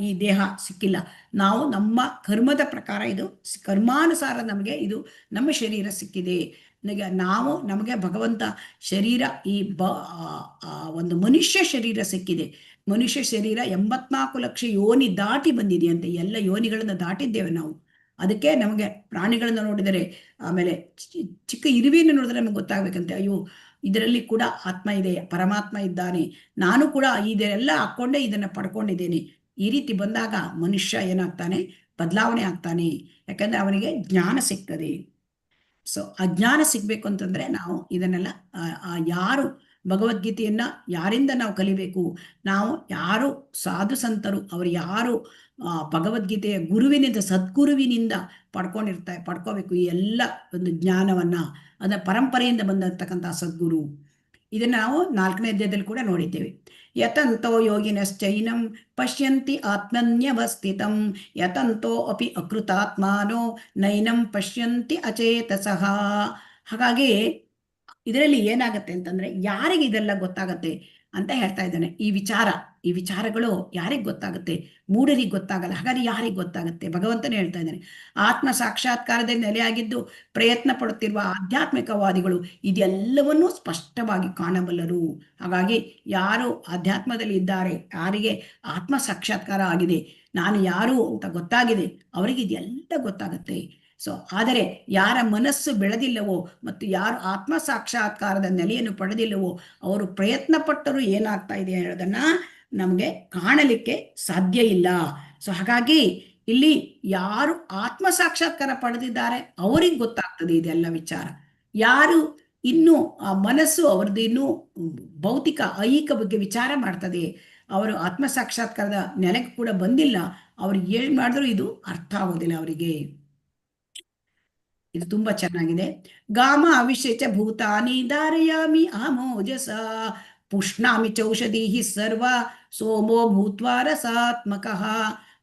ಈ ದೇಹ ಸಿಕ್ಕಿಲ್ಲ, ನಾವು ನಮ್ಮ ಕರ್ಮದ ಪ್ರಕಾರ ಇದು ಕರ್ಮಾನುಸಾರ ನಮಗೆ ಇದು ನಮ್ಮ ಶರೀರ ಸಿಕ್ಕಿದೆ. ನಮಗೆ ಭಗವಂತ ಶರೀರ ಒಂದು ಮನುಷ್ಯ ಶರೀರ ಸಿಕ್ಕಿದೆ. ಮನುಷ್ಯ ಶರೀರ 84 ಲಕ್ಷ ಯೋನಿ ದಾಟಿ ಬಂದಿದೆ ಅಂತ, ಎಲ್ಲ ಯೋನಿಗಳನ್ನು ದಾಟಿದ್ದೇವೆ ನಾವು. ಅದಕ್ಕೆ ನಮಗೆ ಪ್ರಾಣಿಗಳನ್ನು ನೋಡಿದರೆ, ಆಮೇಲೆ ಚಿಕ್ಕ ಇರುವೆಯನ್ನು ನೋಡಿದ್ರೆ ನಮಗೆ ಗೊತ್ತಾಗಬೇಕಂತೆ, ಅಯ್ಯೋ ಇದರಲ್ಲಿ ಕೂಡ ಆತ್ಮ ಇದೆ, ಪರಮಾತ್ಮ ಇದ್ದಾನೆ, ನಾನು ಕೂಡ ಇದೆಲ್ಲ ಹಾಕ್ಕೊಂಡೇ ಇದನ್ನು ಪಡ್ಕೊಂಡಿದ್ದೇನೆ. ಈ ರೀತಿ ಬಂದಾಗ ಮನುಷ್ಯ ಏನಾಗ್ತಾನೆ, ಬದಲಾವಣೆ ಆಗ್ತಾನೆ. ಯಾಕಂದ್ರೆ ಅವನಿಗೆ ಜ್ಞಾನ ಸಿಗ್ತದೆ. ಸೊ ಅಜ್ಞಾನ ಸಿಗ್ಬೇಕು ಅಂತಂದ್ರೆ ನಾವು ಇದನ್ನೆಲ್ಲ ಯಾರು ಭಗವದ್ಗೀತೆಯನ್ನ ಯಾರಿಂದ ನಾವು ಕಲಿಬೇಕು, ನಾವು ಯಾರು ಸಾಧು ಸಂತರು, ಅವರು ಯಾರು ಭಗವದ್ಗೀತೆಯ ಗುರುವಿನಿಂದ, ಸದ್ಗುರುವಿನಿಂದ ಪಡ್ಕೋಬೇಕು ಈ ಎಲ್ಲ ಒಂದು ಜ್ಞಾನವನ್ನ. ಅದರ ಪರಂಪರೆಯಿಂದ ಬಂದಿರತಕ್ಕಂಥ ಸದ್ಗುರು. ಇದನ್ನ ನಾವು 4ನೇ ಅಧ್ಯಾಯದಲ್ಲಿ ಕೂಡ ನೋಡಿದ್ದೇವೆ. ಯತಂತೋ ಯೋಗಿನಶ್ಚೈನಂ ಪಶ್ಯಂತಿ ಆತ್ಮನ್ಯವಸ್ಥಿತಂ ಯತಂತೋ ಅಪಿ ಅಕೃತಾತ್ಮಾನೋ ನೈನಂ ಪಶ್ಯಂತಿ ಅಚೇತಸಃ. ಹಾಗಾಗಿ ಇದರಲ್ಲಿ ಏನಾಗತ್ತೆ ಅಂತಂದ್ರೆ, ಯಾರಿಗೆ ಇದೆಲ್ಲ ಗೊತ್ತಾಗತ್ತೆ ಅಂತ ಹೇಳ್ತಾ ಇದ್ದಾನೆ. ಈ ವಿಚಾರಗಳು ಯಾರಿಗೆ ಗೊತ್ತಾಗುತ್ತೆ? ಮೂಢರಿಗೆ ಗೊತ್ತಾಗಲ್ಲ. ಹಾಗಾದ್ರೆ ಯಾರಿಗೆ ಗೊತ್ತಾಗುತ್ತೆ? ಭಗವಂತನೇ ಹೇಳ್ತಾ ಇದ್ದಾನೆ, ಆತ್ಮ ಸಾಕ್ಷಾತ್ಕಾರದಲ್ಲಿ ನೆಲೆಯಾಗಿದ್ದು ಪ್ರಯತ್ನ ಪಡುತ್ತಿರುವ ಆಧ್ಯಾತ್ಮಿಕವಾದಿಗಳು ಇದೆಲ್ಲವನ್ನೂ ಸ್ಪಷ್ಟವಾಗಿ ಕಾಣಬಲ್ಲರು. ಹಾಗಾಗಿ ಯಾರು ಆಧ್ಯಾತ್ಮದಲ್ಲಿ ಇದ್ದಾರೆ, ಯಾರಿಗೆ ಆತ್ಮ ಸಾಕ್ಷಾತ್ಕಾರ ಆಗಿದೆ, ನಾನು ಯಾರು ಅಂತ ಗೊತ್ತಾಗಿದೆ, ಅವರಿಗೆ ಇದೆಲ್ಲ ಗೊತ್ತಾಗತ್ತೆ. ಸೊ ಆದರೆ ಯಾರ ಮನಸ್ಸು ಬೆಳೆದಿಲ್ಲವೋ ಮತ್ತು ಯಾರು ಆತ್ಮ ಸಾಕ್ಷಾತ್ಕಾರದ ನೆಲೆಯನ್ನು ಪಡೆದಿಲ್ಲವೋ ಅವರು ಪ್ರಯತ್ನ ಪಟ್ಟರು ಏನಾಗ್ತಾ ಇದೆ ಅನ್ನೋದನ್ನ ನಮಗೆ ಕಾಣಲಿಕ್ಕೆ ಸಾಧ್ಯ ಇಲ್ಲ. ಸೊ ಹಾಗಾಗಿ ಇಲ್ಲಿ ಯಾರು ಆತ್ಮ ಸಾಕ್ಷಾತ್ಕಾರ ಪಡೆದಿದ್ದಾರೆ ಅವರಿಗೆ ಗೊತ್ತಾಗ್ತದೆ ಇದೆಲ್ಲ ವಿಚಾರ. ಯಾರು ಇನ್ನೂ ಆ ಮನಸ್ಸು ಅವ್ರದ್ದು ಇನ್ನೂ ಭೌತಿಕ ಐಹಿಕ ಬಗ್ಗೆ ವಿಚಾರ ಮಾಡ್ತದೆ, ಅವರು ಆತ್ಮ ಸಾಕ್ಷಾತ್ಕಾರದ ನೆಲೆಗೆ ಕೂಡ ಬಂದಿಲ್ಲ, ಅವ್ರಿಗೆ ಏನ್ ಮಾಡಿದ್ರು ಇದು ಅರ್ಥ ಆಗೋದಿಲ್ಲ ಅವರಿಗೆ. ಇದು ತುಂಬಾ ಚೆನ್ನಾಗಿದೆ. ಗಾಮ ಅವಿಶೇಚ ಭೂತಾನಿ ಧಾರಯಾಮಿ ಅಹಮೋಜಸ ಪುಷ್ಣಾಮಿ ಚೌಷಧೀಹಿ ಸರ್ವ ಸೋಮೋ ಭೂತ್ವಾ ರಸಾತ್ಮಕಃ.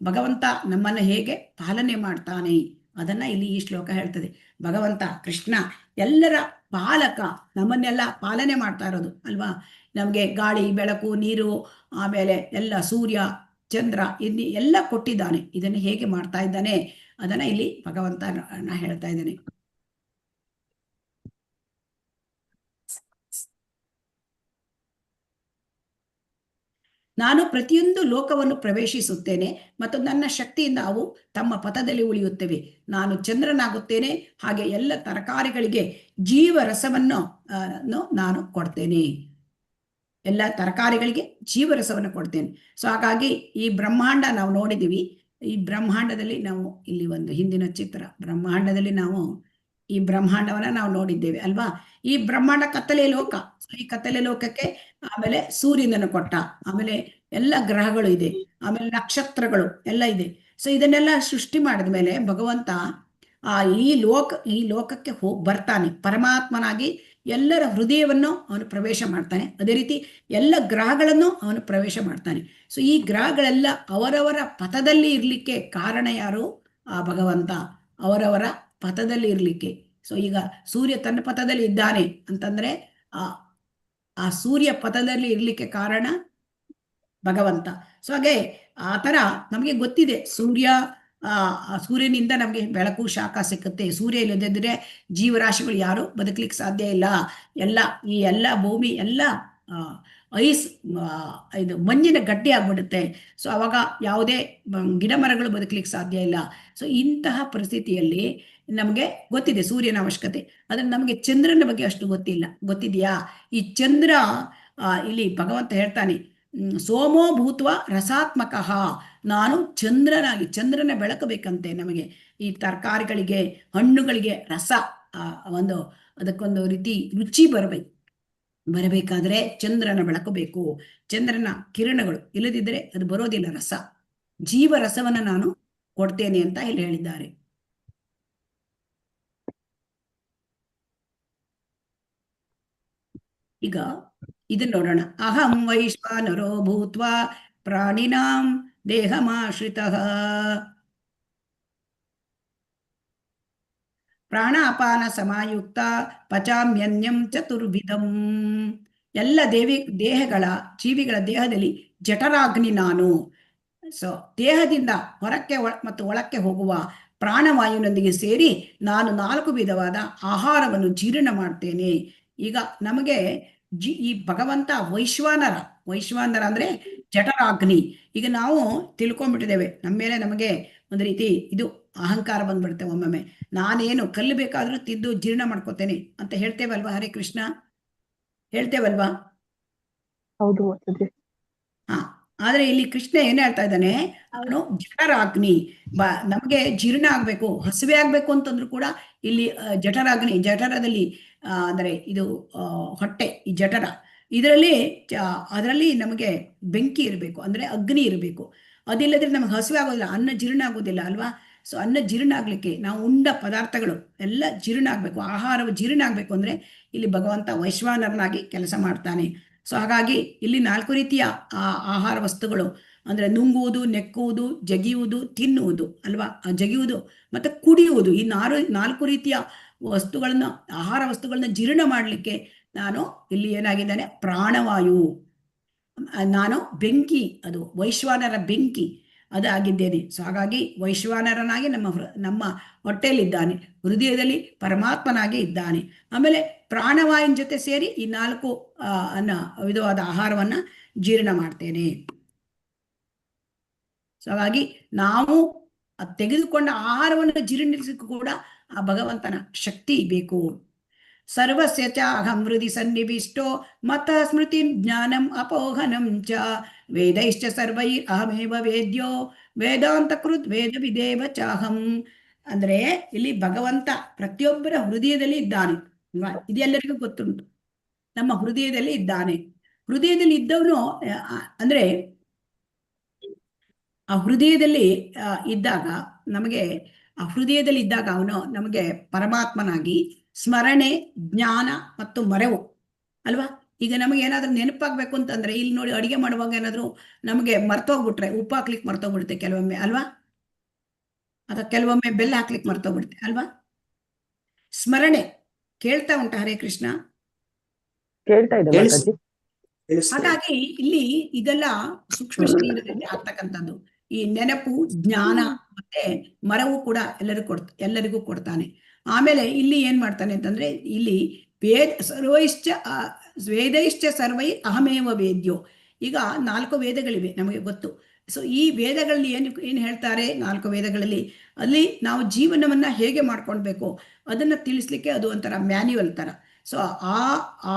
ಭಗವಂತ ನಮ್ಮನ್ನ ಹೇಗೆ ಪಾಲನೆ ಮಾಡ್ತಾನೆ ಅದನ್ನ ಇಲ್ಲಿ ಈ ಶ್ಲೋಕ ಹೇಳ್ತದೆ. ಭಗವಂತ ಕೃಷ್ಣ ಎಲ್ಲರ ಪಾಲಕ, ನಮ್ಮನ್ನೆಲ್ಲ ಪಾಲನೆ ಮಾಡ್ತಾ ಇರೋದು ಅಲ್ವಾ. ನಮಗೆ ಗಾಳಿ ಬೆಳಕು ನೀರು ಆಮೇಲೆ ಎಲ್ಲ ಸೂರ್ಯ ಚಂದ್ರ ಎಲ್ಲ ಕೊಟ್ಟಿದ್ದಾನೆ. ಇದನ್ನು ಹೇಗೆ ಮಾಡ್ತಾ ಇದ್ದಾನೆ ಅದನ್ನ ಇಲ್ಲಿ ಭಗವಂತ ಹೇಳ್ತಾ ಇದ್ದಾನೆ. ನಾನು ಪ್ರತಿಯೊಂದು ಲೋಕವನ್ನು ಪ್ರವೇಶಿಸುತ್ತೇನೆ ಮತ್ತು ನನ್ನ ಶಕ್ತಿಯಿಂದ ಅವು ತಮ್ಮ ಪಥದಲ್ಲಿ ಉಳಿಯುತ್ತವೆ. ನಾನು ಚಂದ್ರನಾಗುತ್ತೇನೆ, ಹಾಗೆ ಎಲ್ಲ ತರಕಾರಿಗಳಿಗೆ ಜೀವರಸವನ್ನು ನಾನು ಕೊಡ್ತೇನೆ. ಎಲ್ಲ ತರಕಾರಿಗಳಿಗೆ ಜೀವರಸವನ್ನು ಕೊಡ್ತೇನೆ. ಸೊ ಹಾಗಾಗಿ ಈ ಬ್ರಹ್ಮಾಂಡ ನಾವು ನೋಡಿದ್ದೀವಿ. ಈ ಬ್ರಹ್ಮಾಂಡದಲ್ಲಿ ನಾವು ಇಲ್ಲಿ ಒಂದು ಹಿಂದಿನ ಚಿತ್ರ, ಬ್ರಹ್ಮಾಂಡದಲ್ಲಿ ನಾವು ಈ ಬ್ರಹ್ಮಾಂಡವನ್ನ ನಾವು ನೋಡಿದ್ದೇವೆ ಅಲ್ವಾ. ಈ ಬ್ರಹ್ಮಾಂಡ ಕತ್ತಲೆ ಲೋಕ. ಈ ಕತ್ತಲೆ ಲೋಕಕ್ಕೆ ಆಮೇಲೆ ಸೂರ್ಯನನ್ನು ಕೊಟ್ಟ, ಆಮೇಲೆ ಎಲ್ಲ ಗ್ರಹಗಳು ಇದೆ, ಆಮೇಲೆ ನಕ್ಷತ್ರಗಳು ಎಲ್ಲ ಇದೆ. ಸೊ ಇದನ್ನೆಲ್ಲ ಸೃಷ್ಟಿ ಮಾಡಿದ ಮೇಲೆ ಭಗವಂತ ಈ ಲೋಕಕ್ಕೆ ಬರ್ತಾನೆ. ಪರಮಾತ್ಮನಾಗಿ ಎಲ್ಲರ ಹೃದಯವನ್ನು ಅವನು ಪ್ರವೇಶ ಮಾಡ್ತಾನೆ. ಅದೇ ರೀತಿ ಎಲ್ಲ ಗ್ರಹಗಳನ್ನು ಅವನು ಪ್ರವೇಶ ಮಾಡ್ತಾನೆ. ಸೊ ಈ ಗ್ರಹಗಳೆಲ್ಲ ಅವರವರ ಪಥದಲ್ಲಿ ಇರ್ಲಿಕ್ಕೆ ಕಾರಣ ಯಾರು? ಆ ಭಗವಂತ ಅವರವರ ಪಥದಲ್ಲಿ ಇರ್ಲಿಕ್ಕೆ. ಸೊ ಈಗ ಸೂರ್ಯ ತನ್ನ ಪಥದಲ್ಲಿ ಇದ್ದಾನೆ ಅಂತಂದ್ರೆ ಆ ಸೂರ್ಯ ಪಥದಲ್ಲಿ ಇರ್ಲಿಕ್ಕೆ ಕಾರಣ ಭಗವಂತ. ಸೊ ಹಾಗೆ ಆ ತರ ನಮಗೆ ಗೊತ್ತಿದೆ, ಸೂರ್ಯನಿಂದ ನಮಗೆ ಬೆಳಕು ಶಾಖ ಸಿಕ್ಕುತ್ತೆ. ಸೂರ್ಯ ಇಲ್ಲದಿದ್ರೆ ಜೀವರಾಶಿಗಳು ಯಾರು ಬದುಕಲಿಕ್ಕೆ ಸಾಧ್ಯ ಇಲ್ಲ. ಈ ಎಲ್ಲ ಭೂಮಿ ಎಲ್ಲ ಐಸ್ ಇದು ಮಂಜಿನ ಗಡ್ಡೆ ಆಗ್ಬಿಡುತ್ತೆ. ಸೊ ಅವಾಗ ಯಾವುದೇ ಗಿಡ ಮರಗಳು ಬದುಕಲಿಕ್ಕೆ ಸಾಧ್ಯ ಇಲ್ಲ. ಸೊ ಇಂತಹ ಪರಿಸ್ಥಿತಿಯಲ್ಲಿ ನಮಗೆ ಗೊತ್ತಿದೆ ಸೂರ್ಯನ ಅವಶ್ಯಕತೆ. ಆದ್ರೆ ನಮಗೆ ಚಂದ್ರನ ಬಗ್ಗೆ ಅಷ್ಟು ಗೊತ್ತಿದೆಯಾ? ಈ ಚಂದ್ರ ಇಲ್ಲಿ ಭಗವಂತ ಹೇಳ್ತಾನೆ, ಸೋಮೋ ಭೂತ್ವ ರಸಾತ್ಮಕಃ. ನಾನು ಚಂದ್ರನ ಬೆಳಕಬೇಕಂತೆ. ನಮಗೆ ಈ ತರಕಾರಿಗಳಿಗೆ ಹಣ್ಣುಗಳಿಗೆ ರಸ ಅದಕ್ಕೊಂದು ರೀತಿ ರುಚಿ ಬರಬೇಕಾದ್ರೆ ಚಂದ್ರನ ಬೆಳಕು ಬೇಕು, ಚಂದ್ರನ ಕಿರಣಗಳು. ಇಲ್ಲದಿದ್ದರೆ ಅದು ಬರೋದಿಲ್ಲ ರಸ. ಜೀವರಸವನ್ನ ನಾನು ಕೊಡ್ತೇನೆ ಅಂತ ಇಲ್ಲಿ ಹೇಳಿದ್ದಾರೆ. ಈಗ ಇದನ್ನ ನೋಡೋಣ. ಅಹಂ ವೈಶ್ವಾನರೋ ಭೂತ್ವಾ ಪ್ರಾಣಿನಾಂ ದೇಹಮಾಶ್ರಿತಃ ಪ್ರಾಣಾಪಾನ ಸಮಾಯುಕ್ತ ಪಚಾಮ್ಯನ್ಯಂ ಚತುರ್ವಿಧಂ. ಎಲ್ಲ ಜೀವಿಗಳ ದೇಹದಲ್ಲಿ ಜಠರಾಗ್ನಿ ನಾನು. ಸೊ ದೇಹದಿಂದ ಹೊರಕ್ಕೆ ಮತ್ತು ಒಳಕ್ಕೆ ಹೋಗುವ ಪ್ರಾಣವಾಯುವಿನೊಂದಿಗೆ ಸೇರಿ ನಾನು 4 ವಿಧವಾದ ಆಹಾರವನ್ನು ಜೀರ್ಣ ಮಾಡ್ತೇನೆ. ಈಗ ನಮಗೆ ಈ ಭಗವಂತ ವೈಶ್ವಾನರ ಅಂದ್ರೆ ಜಠರಾಗ್ನಿ. ಈಗ ನಾವು ತಿಳ್ಕೊಂಡ್ಬಿಟ್ಟಿದ್ದೇವೆ, ನಮ್ಮ ಮೇಲೆ ನಮಗೆ ಒಂದು ರೀತಿ ಇದು ಅಹಂಕಾರ ಬಂದ್ಬಿಡುತ್ತೆ. ಒಮ್ಮೊಮ್ಮೆ ನಾನೇನು ಕಲ್ಲು ಬೇಕಾದ್ರೂ ತಿಂದು ಜೀರ್ಣ ಮಾಡ್ಕೋತೇನೆ ಅಂತ ಹೇಳ್ತೇವಲ್ವಾ? ಹರೇ ಕೃಷ್ಣ, ಹೇಳ್ತೇವಲ್ವಾ? ಹೌದು. ಆದ್ರೆ ಇಲ್ಲಿ ಕೃಷ್ಣ ಏನ್ ಹೇಳ್ತಾ ಇದ್ದಾನೆ, ಅವನು ಜಠರಾಗ್ನಿ. ನಮಗೆ ಜೀರ್ಣ ಆಗ್ಬೇಕು, ಹಸಿವೆ ಆಗ್ಬೇಕು ಅಂತಂದ್ರು ಕೂಡ ಇಲ್ಲಿ ಜಠರಾಗ್ನಿ, ಜಠರದಲ್ಲಿ ಅಂದ್ರೆ ಇದು ಹೊಟ್ಟೆ, ಈ ಜಠರ, ಅದರಲ್ಲಿ ನಮಗೆ ಬೆಂಕಿ ಇರಬೇಕು, ಅಂದ್ರೆ ಅಗ್ನಿ ಇರಬೇಕು. ಅದಿಲ್ಲದ್ರೆ ನಮಗೆ ಹಸಿವೆ ಆಗೋದಿಲ್ಲ, ಅನ್ನ ಜೀರ್ಣ ಆಗೋದಿಲ್ಲ ಅಲ್ವಾ. ಸೊ ಅನ್ನ ಜೀರ್ಣ ಆಗ್ಲಿಕ್ಕೆ ನಾವು ಉಂಡ ಪದಾರ್ಥಗಳು ಎಲ್ಲ ಜೀರ್ಣ ಆಗ್ಬೇಕು, ಆಹಾರವು ಜೀರ್ಣ ಆಗ್ಬೇಕು ಅಂದ್ರೆ ಇಲ್ಲಿ ಭಗವಂತ ವೈಶ್ವಾನರನಾಗಿ ಕೆಲಸ ಮಾಡ್ತಾನೆ. ಸೊ ಹಾಗಾಗಿ ಇಲ್ಲಿ 4 ರೀತಿಯ ಆಹಾರ ವಸ್ತುಗಳು ಅಂದ್ರೆ ನುಂಗುವುದು, ನೆಕ್ಕುವುದು, ಜಗಿಯುವುದು, ತಿನ್ನುವುದು ಅಲ್ವಾ. ಜಗಿಯುವುದು ಮತ್ತೆ ಕುಡಿಯುವುದು, ಈ 4 ರೀತಿಯ ವಸ್ತುಗಳನ್ನ, ಆಹಾರ ವಸ್ತುಗಳನ್ನ ಜೀರ್ಣ ಮಾಡಲಿಕ್ಕೆ ನಾನು ಇಲ್ಲಿ ಏನಾಗಿದ್ದಾನೆ, ಪ್ರಾಣವಾಯು, ನಾನು ಬೆಂಕಿ, ಅದು ವೈಶ್ವಾನರ ಬೆಂಕಿ ಅದಾಗಿದ್ದೇನೆ. ಸೊ ಹಾಗಾಗಿ ವೈಶ್ವಾನರನಾಗಿ ನಮ್ಮ ಹೊಟ್ಟೆಯಲ್ಲಿದ್ದಾನೆ, ಹೃದಯದಲ್ಲಿ ಪರಮಾತ್ಮನಾಗಿ ಇದ್ದಾನೆ. ಆಮೇಲೆ ಪ್ರಾಣವಾಯುವಿನ ಜೊತೆ ಸೇರಿ ಈ 4 ವಿಧವಾದ ಆಹಾರವನ್ನ ಜೀರ್ಣ ಮಾಡ್ತೇನೆ. ಸೊ ಹಾಗಾಗಿ ನಾವು ತೆಗೆದುಕೊಂಡ ಆಹಾರವನ್ನು ಜೀರ್ಣಿಸಲಿಕ್ಕೂ ಕೂಡ ಆ ಭಗವಂತನ ಶಕ್ತಿ ಬೇಕು. ಸರ್ವಸ್ಯ ಚ ಅಹಂ ಹೃದಿ ಸನ್ನಿವಿಷ್ಟೋ ಮತ ಸ್ಮೃತಿ ಜ್ಞಾನಂ ಅಪೋಹನಂ ಚ ವೇದೈಶ್ಚ ಸರ್ವೈ ಅಹಮೇವ ವೇದ್ಯೋ ವೇದಾಂತ ಕೃತ್ ವೇದ ವಿದೇವ ಚಾಹಂ. ಅಂದ್ರೆ ಇಲ್ಲಿ ಭಗವಂತ ಪ್ರತಿಯೊಬ್ಬರ ಹೃದಯದಲ್ಲಿ ಇದ್ದಾನೆ. ಇದೆಲ್ಲರಿಗೂ ಗೊತ್ತುಂಟು, ನಮ್ಮ ಹೃದಯದಲ್ಲಿ ಇದ್ದಾನೆ. ಹೃದಯದಲ್ಲಿ ಇದ್ದವನು ಅಂದ್ರೆ ಆ ಹೃದಯದಲ್ಲಿ ಇದ್ದಾಗ ನಮಗೆ ಆ ಹೃದಯದಲ್ಲಿ ಇದ್ದಾಗ ಅವನು ನಮಗೆ ಪರಮಾತ್ಮನಾಗಿ ಸ್ಮರಣೆ, ಜ್ಞಾನ ಮತ್ತು ಮರೆವು ಅಲ್ವಾ. ಈಗ ನಮಗೆ ಏನಾದ್ರೂ ನೆನಪಾಗ್ಬೇಕು ಅಂತಂದ್ರೆ ಇಲ್ಲಿ ನೋಡಿ, ಅಡಿಗೆ ಮಾಡುವಾಗ ಏನಾದ್ರು ನಮಗೆ ಮರ್ತೋಗ್ಬಿಟ್ರೆ, ಉಪ್ಪು ಹಾಕ್ಲಿಕ್ಕೆ ಮರ್ತೋಗ್ಬಿಡುತ್ತೆ ಕೆಲವೊಮ್ಮೆ ಅಲ್ವಾ, ಅಥವಾ ಕೆಲವೊಮ್ಮೆ ಬೆಲ್ಲ ಹಾಕ್ಲಿಕ್ಕೆ ಮರ್ತೋಗ್ಬಿಡುತ್ತೆ ಅಲ್ವಾ. ಸ್ಮರಣೆ ಕೇಳ್ತಾ ಉಂಟ? ಹರೇ ಕೃಷ್ಣ. ಕೇಳ್ತಾ ಇದೆ ಮಾತಾಜಿ. ಹಾಗಾಗಿ ಇಲ್ಲಿ ಇದೆಲ್ಲ ಸೂಕ್ಷ್ಮ ಶರೀರದಲ್ಲಿ ಆಗ್ತಕ್ಕಂಥದ್ದು. ಈ ನೆನಪು, ಜ್ಞಾನ ಮತ್ತೆ ಮರವು ಕೂಡ ಎಲ್ಲರಿಗೂ ಕೊಡ್ತಾನೆ. ಆಮೇಲೆ ಇಲ್ಲಿ ಏನ್ ಮಾಡ್ತಾನೆ ಅಂತಂದ್ರೆ, ಇಲ್ಲಿ ವೇದೈಶ್ಚ ಸರ್ವೈ ಅಹಮೇವ ವೇದ್ಯೋ. ಈಗ 4 ವೇದಗಳಿವೆ ನಮಗೆ ಗೊತ್ತು. ಸೊ ಈ ವೇದಗಳಲ್ಲಿ ಏನು ಹೇಳ್ತಾರೆ, 4 ವೇದಗಳಲ್ಲಿ ಅಲ್ಲಿ ನಾವು ಜೀವನವನ್ನ ಹೇಗೆ ಮಾಡ್ಕೊಳ್ಬೇಕು ಅದನ್ನ ತಿಳಿಸ್ಲಿಕ್ಕೆ ಅದು ಒಂಥರ ಮ್ಯಾನ್ಯುವಲ್ ತರ. ಸೊ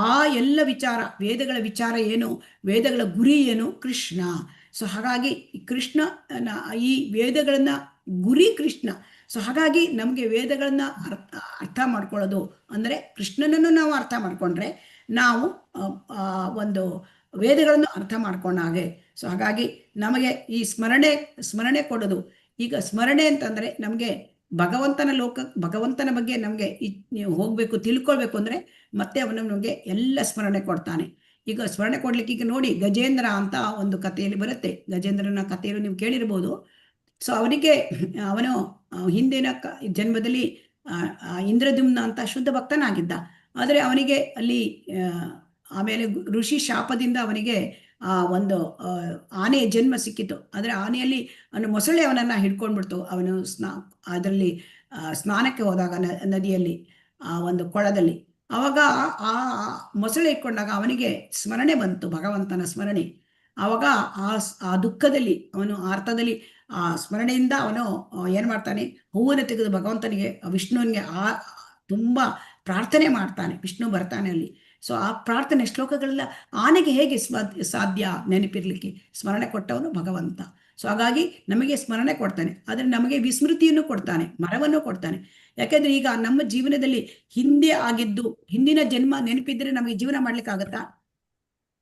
ಆ ಎಲ್ಲ ವಿಚಾರ, ವೇದಗಳ ವಿಚಾರ ಏನು, ವೇದಗಳ ಗುರಿ ಏನು, ಕೃಷ್ಣ. ಸೊ ಹಾಗಾಗಿ ಕೃಷ್ಣ, ಈ ವೇದಗಳನ್ನ ಗುರಿ ಕೃಷ್ಣ. ಸೊ ಹಾಗಾಗಿ ನಮಗೆ ವೇದಗಳನ್ನ ಅರ್ಥ ಮಾಡ್ಕೊಳ್ಳೋದು ಅಂದ್ರೆ ಕೃಷ್ಣನನ್ನು ನಾವು ಅರ್ಥ ಮಾಡ್ಕೊಂಡ್ರೆ ನಾವು ಒಂದು ವೇದಗಳನ್ನು ಅರ್ಥ ಮಾಡ್ಕೊಂಡ ಹಾಗೆ. ಸೊ ಹಾಗಾಗಿ ನಮಗೆ ಈ ಸ್ಮರಣೆ ಕೊಡೋದು. ಈಗ ಸ್ಮರಣೆ ಅಂತಂದ್ರೆ ನಮಗೆ ಭಗವಂತನ ಬಗ್ಗೆ ನಮಗೆ ಹೋಗ್ಬೇಕು, ತಿಳ್ಕೊಳ್ಬೇಕು ಅಂದ್ರೆ ಮತ್ತೆ ಅವನು ನಮಗೆ ಎಲ್ಲ ಸ್ಮರಣೆ ಕೊಡ್ತಾನೆ. ಈಗ ಸ್ಮರಣೆ ಕೊಡ್ಲಿಕ್ಕೆ ಈಗ ನೋಡಿ, ಗಜೇಂದ್ರ ಅಂತ ಒಂದು ಕಥೆಯಲ್ಲಿ ಬರುತ್ತೆ. ಗಜೇಂದ್ರನ ಕಥೆಯನ್ನು ನೀವು ಕೇಳಿರ್ಬೋದು. ಸೊ ಅವನು ಹಿಂದಿನ ಜನ್ಮದಲ್ಲಿ ಇಂದ್ರದ್ಯುಮ್ನ ಅಂತ ಶುದ್ಧ ಭಕ್ತನಾಗಿದ್ದ. ಆದರೆ ಅವನಿಗೆ ಅಲ್ಲಿ ಆಮೇಲೆ ಋಷಿ ಶಾಪದಿಂದ ಅವನಿಗೆ ಒಂದು ಆನೆಯ ಜನ್ಮ ಸಿಕ್ಕಿತು. ಆದರೆ ಆನೆಯಲ್ಲಿ ಮೊಸಳೆ ಅವನನ್ನ ಹಿಡ್ಕೊಂಡ್ಬಿಡ್ತು. ಅವನು ಅದರಲ್ಲಿ ಸ್ನಾನಕ್ಕೆ ಹೋದಾಗ ನದಿಯಲ್ಲಿ, ಒಂದು ಕೊಳದಲ್ಲಿ, ಅವಾಗ ಆ ಮೊಸಳೆ ಇಟ್ಕೊಂಡಾಗ ಅವನಿಗೆ ಸ್ಮರಣೆ ಬಂತು, ಭಗವಂತನ ಸ್ಮರಣೆ. ಆವಾಗ ಆ ದುಃಖದಲ್ಲಿ ಅವನು ಅರ್ಥದಲ್ಲಿ ಆ ಸ್ಮರಣೆಯಿಂದ ಅವನು ಏನ್ ಮಾಡ್ತಾನೆ, ಹೂವನ್ನು ತೆಗೆದು ಭಗವಂತನಿಗೆ, ವಿಷ್ಣುವಿಗೆ ತುಂಬಾ ಪ್ರಾರ್ಥನೆ ಮಾಡ್ತಾನೆ. ವಿಷ್ಣು ಬರ್ತಾನೆ ಅಲ್ಲಿ. ಸೊ ಆ ಪ್ರಾರ್ಥನೆ ಶ್ಲೋಕಗಳೆಲ್ಲ ಆನೆಗೆ ಹೇಗೆ ಸಾಧ್ಯ ನೆನಪಿರ್ಲಿಕ್ಕೆ? ಸ್ಮರಣೆ ಕೊಟ್ಟವನು ಭಗವಂತ. ಸೊ ಹಾಗಾಗಿ ನಮಗೆ ಸ್ಮರಣೆ ಕೊಡ್ತಾನೆ, ಆದ್ರೆ ನಮಗೆ ವಿಸ್ಮೃತಿಯನ್ನು ಕೊಡ್ತಾನೆ, ಮರವನ್ನು ಕೊಡ್ತಾನೆ. ಯಾಕಂದ್ರೆ ಈಗ ನಮ್ಮ ಜೀವನದಲ್ಲಿ ಹಿಂದೆ ಆಗಿದ್ದು, ಹಿಂದಿನ ಜನ್ಮ ನೆನಪಿದ್ರೆ ನಮಗೆ ಜೀವನ ಮಾಡ್ಲಿಕ್ಕೆ ಆಗತ್ತಾ?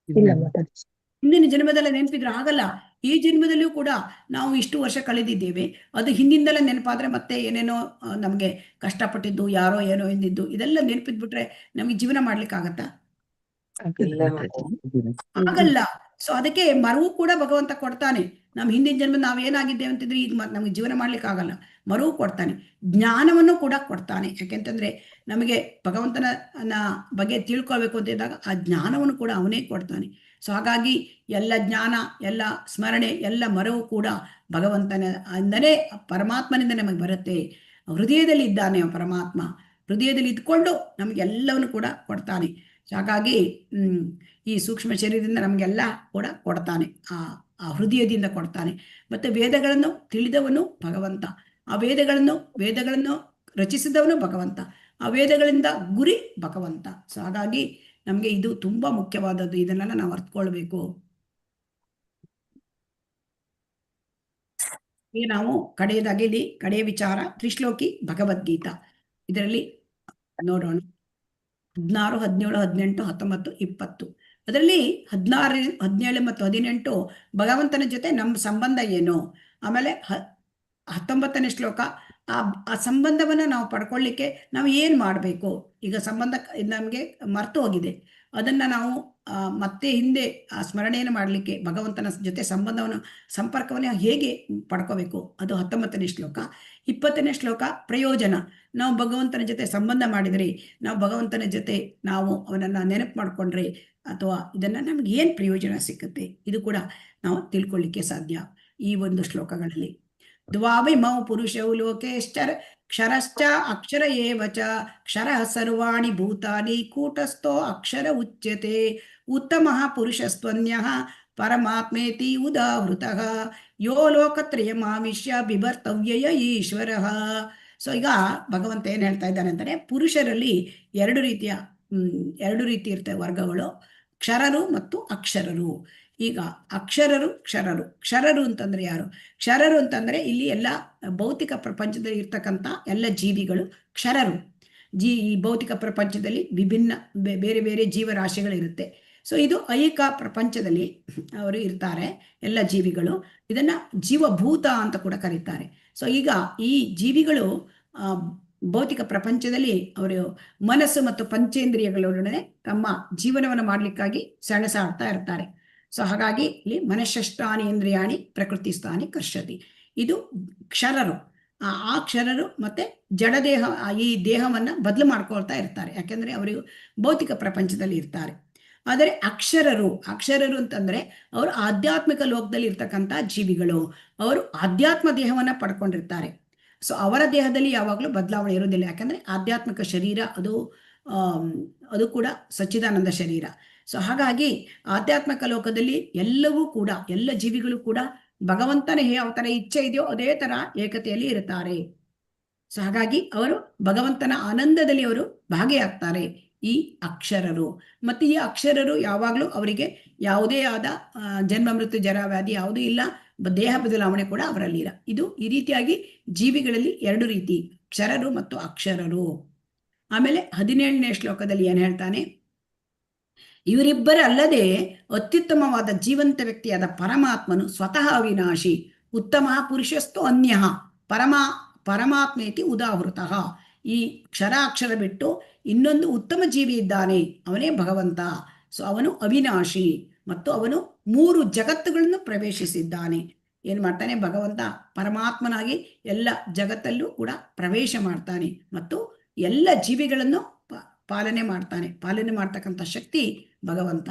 ಇಲ್ಲ ಮಾತಾಜಿ. ಹಿಂದಿನ ಜನ್ಮದಲ್ಲ ನೆನಪಿದ್ರೆ ಆಗಲ್ಲ. ಈ ಜನ್ಮದಲ್ಲಿಯೂ ಕೂಡ ನಾವು ಇಷ್ಟು ವರ್ಷ ಕಳೆದಿದ್ದೇವೆ, ಅದು ಹಿಂದಿಂದಲೇ ನೆನಪಾದ್ರೆ ಮತ್ತೆ ಏನೇನೋ ನಮ್ಗೆ ಕಷ್ಟಪಟ್ಟಿದ್ದು, ಯಾರೋ ಏನೋ ಎಂದಿದ್ದು, ಇದೆಲ್ಲ ನೆನಪಿದ್ಬಿಟ್ರೆ ನಮಗೆ ಜೀವನ ಮಾಡ್ಲಿಕ್ಕೆ ಆಗತ್ತಾ? ಆಗಲ್ಲ. ಸೊ ಅದಕ್ಕೆ ಮರವು ಕೂಡ ಭಗವಂತ ಕೊಡ್ತಾನೆ. ನಮ್ ಹಿಂದಿನ ಜನ್ಮ ನಾವೇನಾಗಿದ್ದೇವೆ ಅಂತಿದ್ರೆ ಈಗ ನಮ್ಗೆ ಜೀವನ ಮಾಡ್ಲಿಕ್ಕೆ ಆಗಲ್ಲ, ಮರವು ಕೊಡ್ತಾನೆ. ಜ್ಞಾನವನ್ನು ಕೂಡ ಕೊಡ್ತಾನೆ. ಯಾಕೆಂತಂದ್ರೆ ನಮಗೆ ಭಗವಂತನ ಬಗ್ಗೆ ತಿಳ್ಕೊಳ್ಬೇಕು ಅಂತಿದ್ದಾಗ ಆ ಜ್ಞಾನವನ್ನು ಕೂಡ ಅವನೇ ಕೊಡ್ತಾನೆ. ಸೊ ಹಾಗಾಗಿ ಎಲ್ಲ ಜ್ಞಾನ, ಎಲ್ಲ ಸ್ಮರಣೆ, ಎಲ್ಲ ಮರವು ಕೂಡ ಭಗವಂತನ ಅಂದರೆ ಪರಮಾತ್ಮನಿಂದ ನಮಗೆ ಬರುತ್ತೆ. ಹೃದಯದಲ್ಲಿ ಇದ್ದಾನೆ ಪರಮಾತ್ಮ. ಹೃದಯದಲ್ಲಿ ಇದ್ಕೊಂಡು ನಮಗೆಲ್ಲವನ್ನು ಕೂಡ ಕೊಡ್ತಾನೆ. ಹಾಗಾಗಿ ಈ ಸೂಕ್ಷ್ಮ ಶರೀರದಿಂದ ನಮಗೆಲ್ಲ ಕೂಡ ಕೊಡ್ತಾನೆ, ಆ ಹೃದಯದಿಂದ ಕೊಡ್ತಾನೆ. ಮತ್ತೆ ವೇದಗಳನ್ನು ತಿಳಿದವನು ಭಗವಂತ, ಆ ವೇದಗಳನ್ನು ರಚಿಸಿದವನು ಭಗವಂತ, ಆ ವೇದಗಳಿಂದ ಗುರಿ ಭಗವಂತ. ಸೊ ಹಾಗಾಗಿ ನಮ್ಗೆ ಇದು ತುಂಬಾ ಮುಖ್ಯವಾದದ್ದು. ಇದನ್ನೆಲ್ಲ ನಾವು ಅರ್ಥಕೊಳ್ಬೇಕು. ಈಗ ನಾವು ಕಡೆಯದಾಗಿ ಇಲ್ಲಿ ಕಡೆಯ ವಿಚಾರ ತ್ರಿಶ್ಲೋಕಿ ಭಗವದ್ಗೀತಾ. ಇದರಲ್ಲಿ ನೋಡೋಣ 16, 17, 18, 19, 20. ಅದರಲ್ಲಿ 16, 17 ಮತ್ತು 18 ಭಗವಂತನ ಜೊತೆ ನಮ್ಮ ಸಂಬಂಧ ಏನು. ಆಮೇಲೆ 19ನೇ ಶ್ಲೋಕ ಆ ಸಂಬಂಧವನ್ನ ನಾವು ಪಡ್ಕೊಳ್ಳಿಕ್ಕೆ ನಾವು ಏನ್ ಮಾಡ್ಬೇಕು. ಈಗ ಸಂಬಂಧ ನಮ್ಗೆ ಮರ್ತು ಹೋಗಿದೆ, ಅದನ್ನ ನಾವು ಮತ್ತೆ ಹಿಂದೆ ಆ ಸ್ಮರಣೆಯನ್ನು ಮಾಡಲಿಕ್ಕೆ ಭಗವಂತನ ಜೊತೆ ಸಂಪರ್ಕವನ್ನು ಹೇಗೆ ಪಡ್ಕೋಬೇಕು, ಅದು 19ನೇ ಶ್ಲೋಕ. 20ನೇ ಶ್ಲೋಕ ಪ್ರಯೋಜನ. ನಾವು ಭಗವಂತನ ಜೊತೆ ಸಂಬಂಧ ಮಾಡಿದ್ರೆ, ನಾವು ಭಗವಂತನ ಜೊತೆ ನಾವು ಅವನನ್ನ ನೆನಪು ಮಾಡ್ಕೊಂಡ್ರೆ, ಅಥವಾ ಇದನ್ನ ನಮ್ಗೆ ಏನ್ ಪ್ರಯೋಜನ ಸಿಕ್ಕುತ್ತೆ, ಇದು ಕೂಡ ನಾವು ತಿಳ್ಕೊಳ್ಳಿಕ್ಕೆ ಸಾಧ್ಯ ಈ ಒಂದು ಶ್ಲೋಕಗಳಲ್ಲಿ. ದ್ವಾವಿಮೌ ಪುರುಷೌ ಲೋಕೇಶ್ಚರ ಕ್ಷರಶ್ಚ ಅಕ್ಷರ ಏವ ಚ ಕ್ಷರಃ ಸರ್ವಾಣಿ ಭೂತಾನಿ ಕೂಟಸ್ಥೋ ಅಕ್ಷರ ಉಚ್ಯತೆ ಉತ್ತಮಃ ಪುರುಷಸ್ತ್ವನ್ಯಃ ಪರಮಾತ್ಮೇತಿ ಉದಾಹೃತಃ ಯೋ ಲೋಕತ್ರಯಮಾವಿಶ್ಯ ಬಿಭರ್ತವ್ಯಯ ಈಶ್ವರಃ. ಸೊ ಈಗ ಭಗವಂತ ಏನ್ ಹೇಳ್ತಾ ಇದ್ದಾನೆ ಅಂತಾನೆ, ಪುರುಷರಲ್ಲಿ ಎರಡು ರೀತಿ ಇರ್ತವೆ ವರ್ಗಗಳು, ಕ್ಷರರು ಮತ್ತು ಅಕ್ಷರರು. ಈಗ ಅಕ್ಷರರು, ಕ್ಷರರು ಅಂತಂದ್ರೆ ಯಾರು? ಕ್ಷರರು ಅಂತಂದ್ರೆ ಇಲ್ಲಿ ಎಲ್ಲ ಭೌತಿಕ ಪ್ರಪಂಚದಲ್ಲಿ ಇರ್ತಕ್ಕಂಥ ಎಲ್ಲ ಜೀವಿಗಳು ಕ್ಷರರು. ಈ ಭೌತಿಕ ಪ್ರಪಂಚದಲ್ಲಿ ವಿಭಿನ್ನ ಬೇರೆ ಬೇರೆ ಜೀವರಾಶಿಗಳಿರುತ್ತೆ. ಸೊ ಇದು ಐಹಿಕ ಪ್ರಪಂಚದಲ್ಲಿ ಅವರು ಇರ್ತಾರೆ, ಎಲ್ಲ ಜೀವಿಗಳು. ಇದನ್ನ ಜೀವಭೂತ ಅಂತ ಕೂಡ ಕರೀತಾರೆ. ಸೊ ಈಗ ಈ ಜೀವಿಗಳು ಭೌತಿಕ ಪ್ರಪಂಚದಲ್ಲಿ ಅವರು ಮನಸ್ಸು ಮತ್ತು ಪಂಚೇಂದ್ರಿಯಗಳೊಡನೆ ತಮ್ಮ ಜೀವನವನ್ನು ಮಾಡಲಿಕ್ಕಾಗಿ ಸೆಣಸಾಡ್ತಾ ಇರ್ತಾರೆ. ಸೊ ಹಾಗಾಗಿ ಇಲ್ಲಿ ಮನಃಷ್ಟಾನಿ ಇಂದ್ರಿಯಾಣಿ ಪ್ರಕೃತಿ ಸ್ಥಾನಿ ಕರ್ಷತಿ. ಇದು ಕ್ಷರರು. ಆ ಕ್ಷರರು ಮತ್ತೆ ಜಡದೇಹ, ಈ ದೇಹವನ್ನ ಬದಲು ಮಾಡ್ಕೊಳ್ತಾ ಇರ್ತಾರೆ, ಯಾಕೆಂದ್ರೆ ಅವರು ಭೌತಿಕ ಪ್ರಪಂಚದಲ್ಲಿ ಇರ್ತಾರೆ. ಆದರೆ ಅಕ್ಷರರು ಅಂತಂದ್ರೆ ಅವರು ಆಧ್ಯಾತ್ಮಿಕ ಲೋಕದಲ್ಲಿ ಇರ್ತಕ್ಕಂಥ ಜೀವಿಗಳು. ಅವರು ಆಧ್ಯಾತ್ಮ ದೇಹವನ್ನ ಪಡ್ಕೊಂಡಿರ್ತಾರೆ. ಸೊ ಅವರ ದೇಹದಲ್ಲಿ ಯಾವಾಗಲೂ ಬದಲಾವಣೆ ಇರೋದಿಲ್ಲ, ಯಾಕಂದ್ರೆ ಆಧ್ಯಾತ್ಮಿಕ ಶರೀರ ಅದು ಕೂಡ ಸಚ್ಚಿದಾನಂದ ಶರೀರ. ಸೊ ಹಾಗಾಗಿ ಆಧ್ಯಾತ್ಮಿಕ ಲೋಕದಲ್ಲಿ ಎಲ್ಲವೂ ಕೂಡ, ಎಲ್ಲ ಜೀವಿಗಳು ಕೂಡ ಭಗವಂತನ ಯಾವ ತರ ಇಚ್ಛೆ ಇದೆಯೋ ಅದೇ ತರ ಏಕತೆಯಲ್ಲಿ ಇರುತ್ತಾರೆ. ಸೊ ಹಾಗಾಗಿ ಅವರು ಭಗವಂತನ ಆನಂದದಲ್ಲಿ ಅವರು ಭಾಗಿಯಾಗ್ತಾರೆ, ಈ ಅಕ್ಷರರು. ಮತ್ತೆ ಈ ಅಕ್ಷರರು ಯಾವಾಗಲೂ ಅವರಿಗೆ ಯಾವುದೇ ಆದ ಜನ್ಮ ಮೃತ್ಯು ಜರ ವ್ಯಾಧಿ ಯಾವುದೂ ಇಲ್ಲ, ದೇಹ ಬದಲಾವಣೆ ಕೂಡ ಅವರಲ್ಲಿ ಇಲ್ಲ. ಇದು ಈ ರೀತಿಯಾಗಿ ಜೀವಿಗಳಲ್ಲಿ ಎರಡು ರೀತಿ, ಕ್ಷರರು ಮತ್ತು ಅಕ್ಷರರು. ಆಮೇಲೆ 17ನೇ ಶ್ಲೋಕದಲ್ಲಿ ಏನ್ ಹೇಳ್ತಾನೆ, ಇವರಿಬ್ಬರಲ್ಲದೆ ಅತ್ಯುತ್ತಮವಾದ ಜೀವಂತ ವ್ಯಕ್ತಿಯಾದ ಪರಮಾತ್ಮನು ಸ್ವತಃ ಅವಿನಾಶಿ, ಉತ್ತಮ ಪುರುಷಸ್ತು ಅನ್ಯ ಪರಮಾತ್ಮೇತಿ ಉದಾಹೃತಃ. ಈ ಕ್ಷರಾಕ್ಷರ ಬಿಟ್ಟು ಇನ್ನೊಂದು ಉತ್ತಮ ಜೀವಿ ಇದ್ದಾನೆ, ಅವನೇ ಭಗವಂತ. ಸೊ ಅವನು ಅವಿನಾಶಿ ಮತ್ತು ಅವನು 3 ಜಗತ್ತುಗಳನ್ನು ಪ್ರವೇಶಿಸಿದ್ದಾನೆ. ಏನ್ ಮಾಡ್ತಾನೆ ಭಗವಂತ? ಪರಮಾತ್ಮನಾಗಿ ಎಲ್ಲ ಜಗತ್ತಲ್ಲೂ ಕೂಡ ಪ್ರವೇಶ ಮಾಡ್ತಾನೆ ಮತ್ತು ಎಲ್ಲ ಜೀವಿಗಳನ್ನು ಪಾಲನೆ ಮಾಡ್ತಾನೆ. ಪಾಲನೆ ಮಾಡ್ತಕ್ಕಂಥ ಶಕ್ತಿ ಭಗವಂತ.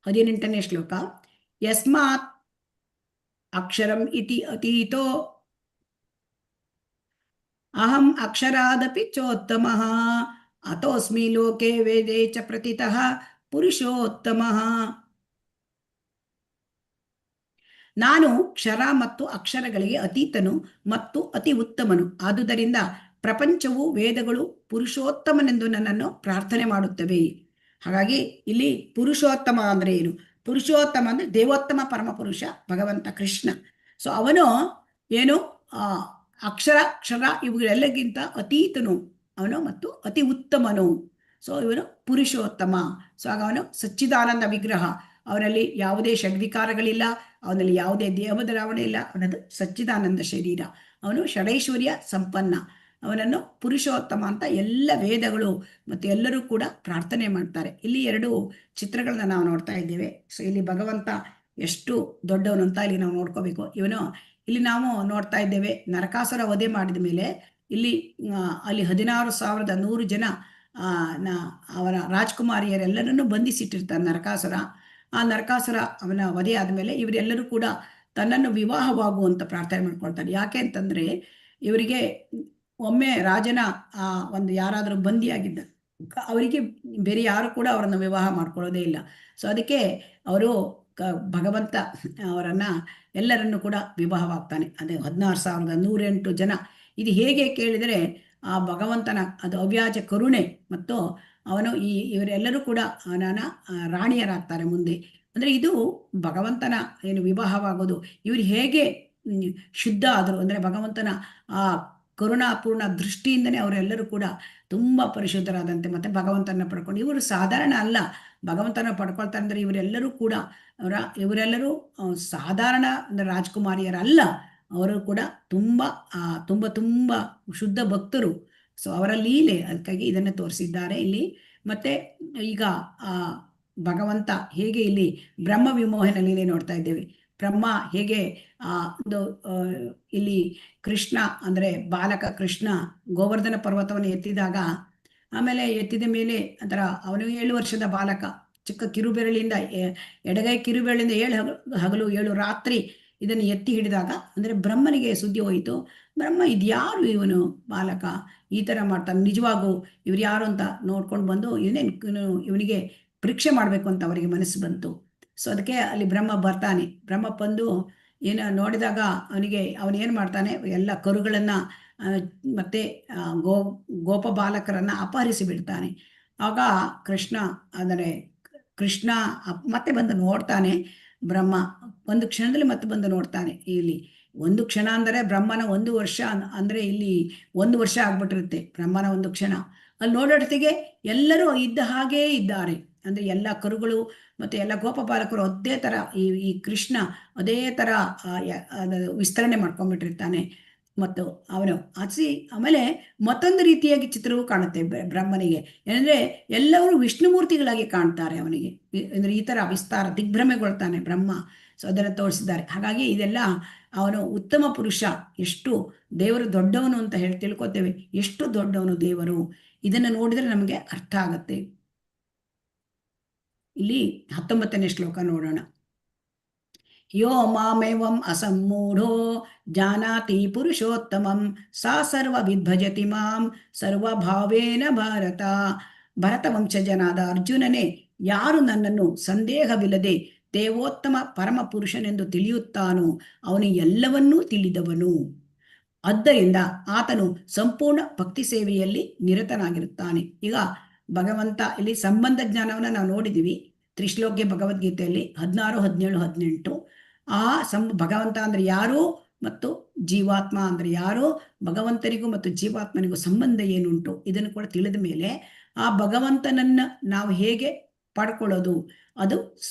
ಹದಿನೆಂಟನೇ ಶ್ಲೋಕ. ಯಸ್ಮಾತ್ ಅಕ್ಷರಂ ಇತಿ ಅತೀತೋ ಅಹಂ ಅಕ್ಷರಾದಪಿ ಚೋತ್ತಮಃ ಅತೋಸ್ಮಿ ಲೋಕೆ ವೇದೇ ಚ ಪ್ರತಿತಃ ಪುರುಷೋತ್ತಮಃ. ನಾನು ಕ್ಷರ ಮತ್ತು ಅಕ್ಷರಗಳಿಗೆ ಅತೀತನು ಮತ್ತು ಅತಿ ಉತ್ತಮನು. ಆದುದರಿಂದ ಪ್ರಪಂಚವು, ವೇದಗಳು ಪುರುಷೋತ್ತಮನೆಂದು ನನ್ನನ್ನು ಪ್ರಾರ್ಥನೆ ಮಾಡುತ್ತವೆ. ಹಾಗಾಗಿ ಇಲ್ಲಿ ಪುರುಷೋತ್ತಮ ಅಂದ್ರೆ ಏನು? ಪುರುಷೋತ್ತಮ ಅಂದ್ರೆ ದೇವೋತ್ತಮ ಪರಮಪುರುಷ ಭಗವಂತ ಕೃಷ್ಣ. ಸೊ ಅವನು ಏನು ಅಕ್ಷರ ಕ್ಷರ ಇವುಗಳೆಲ್ಲಕ್ಕಿಂತ ಅತೀತನು ಅವನು ಮತ್ತು ಅತಿ ಉತ್ತಮನು. ಸೊ ಇವನು ಪುರುಷೋತ್ತಮ. ಸೊ ಆಗ ಅವನು ಸಚ್ಚಿದಾನಂದ ವಿಗ್ರಹ. ಅವನಲ್ಲಿ ಯಾವುದೇ ಷಡ್ವಿಕಾರಗಳಿಲ್ಲ, ಅವನಲ್ಲಿ ಯಾವುದೇ ದೇಹ ಬದಲಾವಣೆ ಇಲ್ಲ. ಅವನದು ಸಚ್ಚಿದಾನಂದ ಶರೀರ. ಅವನು ಷಡೈಶ್ವರ್ಯ ಸಂಪನ್ನ. ಅವನನ್ನು ಪುರುಷೋತ್ತಮ ಅಂತ ಎಲ್ಲ ವೇದಗಳು ಮತ್ತು ಎಲ್ಲರೂ ಕೂಡ ಪ್ರಾರ್ಥನೆ ಮಾಡ್ತಾರೆ. ಇಲ್ಲಿ 2 ಚಿತ್ರಗಳನ್ನ ನಾವು ನೋಡ್ತಾ ಇದ್ದೇವೆ. ಸೊ ಇಲ್ಲಿ ಭಗವಂತ ಎಷ್ಟು ದೊಡ್ಡವನು ಅಂತ ಇಲ್ಲಿ ನಾವು ನೋಡ್ಕೋಬೇಕು. ಇವನು ಇಲ್ಲಿ ನಾವು ನೋಡ್ತಾ ಇದ್ದೇವೆ, ನರಕಾಸುರ ವಧೆ ಮಾಡಿದ ಮೇಲೆ ಇಲ್ಲಿ ಅಲ್ಲಿ 16,100 ಜನ ಅವರ ರಾಜ್ಕುಮಾರಿಯರೆಲ್ಲರನ್ನು ಬಂಧಿಸಿಟ್ಟಿರ್ತಾರೆ ನರಕಾಸುರ. ಆ ನರಕಾಸುರ ಅವನ ವಧೆ ಆದಮೇಲೆ ಇವರೆಲ್ಲರೂ ಕೂಡ ತನ್ನನ್ನು ವಿವಾಹವಾಗುವಂತ ಪ್ರಾರ್ಥನೆ ಮಾಡ್ಕೊಳ್ತಾರೆ. ಯಾಕೆ ಅಂತಂದ್ರೆ ಇವರಿಗೆ ಒಮ್ಮೆ ರಾಜನ ಒಂದು ಯಾರಾದರೂ ಬಂದಿಯಾಗಿದ್ದ ಅವರಿಗೆ ಬೇರೆ ಯಾರು ಕೂಡ ಅವರನ್ನು ವಿವಾಹ ಮಾಡ್ಕೊಳ್ಳೋದೇ ಇಲ್ಲ. ಸೊ ಅದಕ್ಕೆ ಅವರು ಭಗವಂತ ಅವರನ್ನ ಎಲ್ಲರನ್ನು ಕೂಡ ವಿವಾಹವಾಗ್ತಾನೆ. ಅದೇ 16,108 ಜನ. ಇದು ಹೇಗೆ ಕೇಳಿದರೆ ಆ ಭಗವಂತನ ಅದು ಅವ್ಯಾಜ ಕರುಣೆ ಮತ್ತು ಅವನು ಇವರೆಲ್ಲರೂ ಕೂಡ ಅವನ ರಾಣಿಯರಾಗ್ತಾರೆ ಮುಂದೆ. ಅಂದ್ರೆ ಇದು ಭಗವಂತನ ಏನು ವಿವಾಹವಾಗೋದು, ಇವರು ಹೇಗೆ ಶುದ್ಧ ಆದರು ಅಂದ್ರೆ ಭಗವಂತನ ಆ ಕರುಣಾಪೂರ್ಣ ದೃಷ್ಟಿಯಿಂದನೇ ಅವರೆಲ್ಲರೂ ಕೂಡ ತುಂಬಾ ಪರಿಶುದ್ಧರಾದಂತೆ ಮತ್ತೆ ಭಗವಂತನ ಪಡ್ಕೊಂಡು, ಇವರು ಸಾಧಾರಣ ಅಲ್ಲ, ಭಗವಂತನ ಪಡ್ಕೊಳ್ತಾರೆ ಅಂದ್ರೆ ಇವರೆಲ್ಲರೂ ಕೂಡ ಇವರೆಲ್ಲರೂ ಸಾಧಾರಣ ರಾಜ್ಕುಮಾರಿಯರಲ್ಲ, ಅವರು ಕೂಡ ತುಂಬಾ ತುಂಬಾ ಶುದ್ಧ ಭಕ್ತರು. ಸೊ ಅವರ ಲೀಲೆ, ಅದಕ್ಕಾಗಿ ಇದನ್ನು ತೋರಿಸಿದ್ದಾರೆ ಇಲ್ಲಿ. ಮತ್ತೆ ಈಗ ಭಗವಂತ ಹೇಗೆ ಇಲ್ಲಿ ಬ್ರಹ್ಮ ವಿಮೋಹನ ಲೀಲೆ ನೋಡ್ತಾ ಇದ್ದೇವೆ. ಬ್ರಹ್ಮ ಹೇಗೆ ಒಂದು ಇಲ್ಲಿ ಕೃಷ್ಣ ಅಂದ್ರೆ ಬಾಲಕ ಕೃಷ್ಣ ಗೋವರ್ಧನ ಪರ್ವತವನ್ನು ಎತ್ತಿದಾಗ, ಆಮೇಲೆ ಎತ್ತಿದ ಮೇಲೆ ಅದರ ಅವನು 7 ವರ್ಷದ ಬಾಲಕ, ಚಿಕ್ಕ ಕಿರುಬೆರಳಿಂದ ಎಡಗೈ ಕಿರುಬೆರಳಿಂದ 7 ಹಗಲು 7 ರಾತ್ರಿ ಇದನ್ನು ಎತ್ತಿ ಹಿಡಿದಾಗ ಅಂದ್ರೆ ಬ್ರಹ್ಮನಿಗೆ ಸುದ್ದಿ ಹೋಯಿತು. ಬ್ರಹ್ಮ ಇದ್ಯಾರು ಇವನು ಬಾಲಕ ಈ ತರ ಮಾಡ್ತಾನೆ, ನಿಜವಾಗೂ ಇವ್ರು ಯಾರು ಅಂತ ನೋಡ್ಕೊಂಡು ಬಂದು ಇವನಿಗೆ ಪರೀಕ್ಷೆ ಮಾಡ್ಬೇಕು ಅಂತ ಅವರಿಗೆ ಮನಸ್ಸು ಬಂತು. ಸೊ ಅದಕ್ಕೆ ಅಲ್ಲಿ ಬ್ರಹ್ಮ ಬರ್ತಾನೆ. ಬ್ರಹ್ಮ ಬಂದು ಏನು ನೋಡಿದಾಗ ಅವನೇನ್ ಮಾಡ್ತಾನೆ, ಎಲ್ಲ ಕರುಗಳನ್ನ ಮತ್ತೆ ಗೋಪ ಬಾಲಕರನ್ನ ಅಪಹರಿಸಿ ಬಿಡ್ತಾನೆ. ಆಗ ಕೃಷ್ಣ ಮತ್ತೆ ಬಂದು ನೋಡ್ತಾನೆ. ಬ್ರಹ್ಮ ಒಂದು ಕ್ಷಣದಲ್ಲಿ ಮತ್ತೆ ಬಂದು ನೋಡ್ತಾನೆ. ಇಲ್ಲಿ ಒಂದು ಕ್ಷಣ ಅಂದರೆ ಬ್ರಹ್ಮನ 1 ವರ್ಷ ಅಂದರೆ ಇಲ್ಲಿ 1 ವರ್ಷ ಆಗ್ಬಿಟ್ಟಿರುತ್ತೆ ಬ್ರಹ್ಮನ 1 ಕ್ಷಣ. ಅಲ್ಲಿ ನೋಡೋಟೊತ್ತಿಗೆ ಎಲ್ಲರೂ ಇದ್ದ ಹಾಗೇ ಇದ್ದಾರೆ. ಅಂದರೆ ಎಲ್ಲ ಕರುಗಳು ಮತ್ತು ಎಲ್ಲ ಗೋಪಪಾಲಕರು ಅದೇ ಥರ ಈ ಕೃಷ್ಣ ಅದೇ ಥರ ವಿಸ್ತರಣೆ ಮಾಡ್ಕೊಂಡ್ಬಿಟ್ಟಿರ್ತಾನೆ. ಮತ್ತು ಅವನು ಆಮೇಲೆ ಮತ್ತೊಂದು ರೀತಿಯಾಗಿ ಚಿತ್ರವೂ ಕಾಣುತ್ತೆ ಬ್ರಹ್ಮನಿಗೆ. ಏನಂದರೆ ಎಲ್ಲರೂ ವಿಷ್ಣುಮೂರ್ತಿಗಳಾಗಿ ಕಾಣ್ತಾರೆ ಅವನಿಗೆ. ಅಂದರೆ ಈ ಥರ ವಿಸ್ತಾರ ದಿಗ್ಭ್ರಮೆಗೊಳ್ತಾನೆ ಬ್ರಹ್ಮ. ಸೊ ಅದನ್ನು ತೋರಿಸಿದ್ದಾರೆ. ಹಾಗಾಗಿ ಇದೆಲ್ಲ ಅವನು ಉತ್ತಮ ಪುರುಷ, ಎಷ್ಟು ದೇವರು ದೊಡ್ಡವನು ಅಂತ ಹೇಳಿ ತಿಳ್ಕೊತೇವೆ. ಎಷ್ಟು ದೊಡ್ಡವನು ದೇವರು, ಇದನ್ನು ನೋಡಿದರೆ ನಮಗೆ ಅರ್ಥ ಆಗತ್ತೆ. ಇಲ್ಲಿ 19ನೇ ಶ್ಲೋಕ ನೋಡೋಣ. ಯೋ ಮಾಮೇವಂ ಅಸಮ್ಮೂಢೋ ಜಾನಾತಿ ಪುರುಷೋತ್ತಮಂ ಸಾ ಸರ್ವವಿದ್ಭಜತಿ ಮಾಂ ಸರ್ವಭಾವೇನ ಭಾರತ. ಭರತವಂಶಜನಾದ ಅರ್ಜುನನೇ, ಯಾರು ನನ್ನನ್ನು ಸಂದೇಹವಿಲ್ಲದೆ ದೇವೋತ್ತಮ ಪರಮ ಪುರುಷನೆಂದು ತಿಳಿಯುತ್ತಾನೋ ಅವನು ಎಲ್ಲವನ್ನೂ ತಿಳಿದವನು. ಆದ್ದರಿಂದ ಆತನು ಸಂಪೂರ್ಣ ಭಕ್ತಿ ಸೇವೆಯಲ್ಲಿ ನಿರತನಾಗಿರುತ್ತಾನೆ. ಈಗ ಭಗವಂತ ಇಲ್ಲಿ ಸಂಬಂಧ ಜ್ಞಾನವನ್ನು ನಾವು ನೋಡಿದ್ದೀವಿ ತ್ರಿಶ್ಲೋಕ್ಯ ಭಗವದ್ಗೀತೆಯಲ್ಲಿ 16, 17, 18. ಆ ಭಗವಂತ ಅಂದರೆ ಯಾರು ಮತ್ತು ಜೀವಾತ್ಮ ಅಂದರೆ ಯಾರು, ಭಗವಂತನಿಗೂ ಮತ್ತು ಜೀವಾತ್ಮನಿಗೂ ಸಂಬಂಧ ಏನುಂಟು ಇದನ್ನು ಕೂಡ ತಿಳಿದ ಮೇಲೆ ಆ ಭಗವಂತನನ್ನು ನಾವು ಹೇಗೆ ಪಡ್ಕೊಳ್ಳೋದು, ಅದು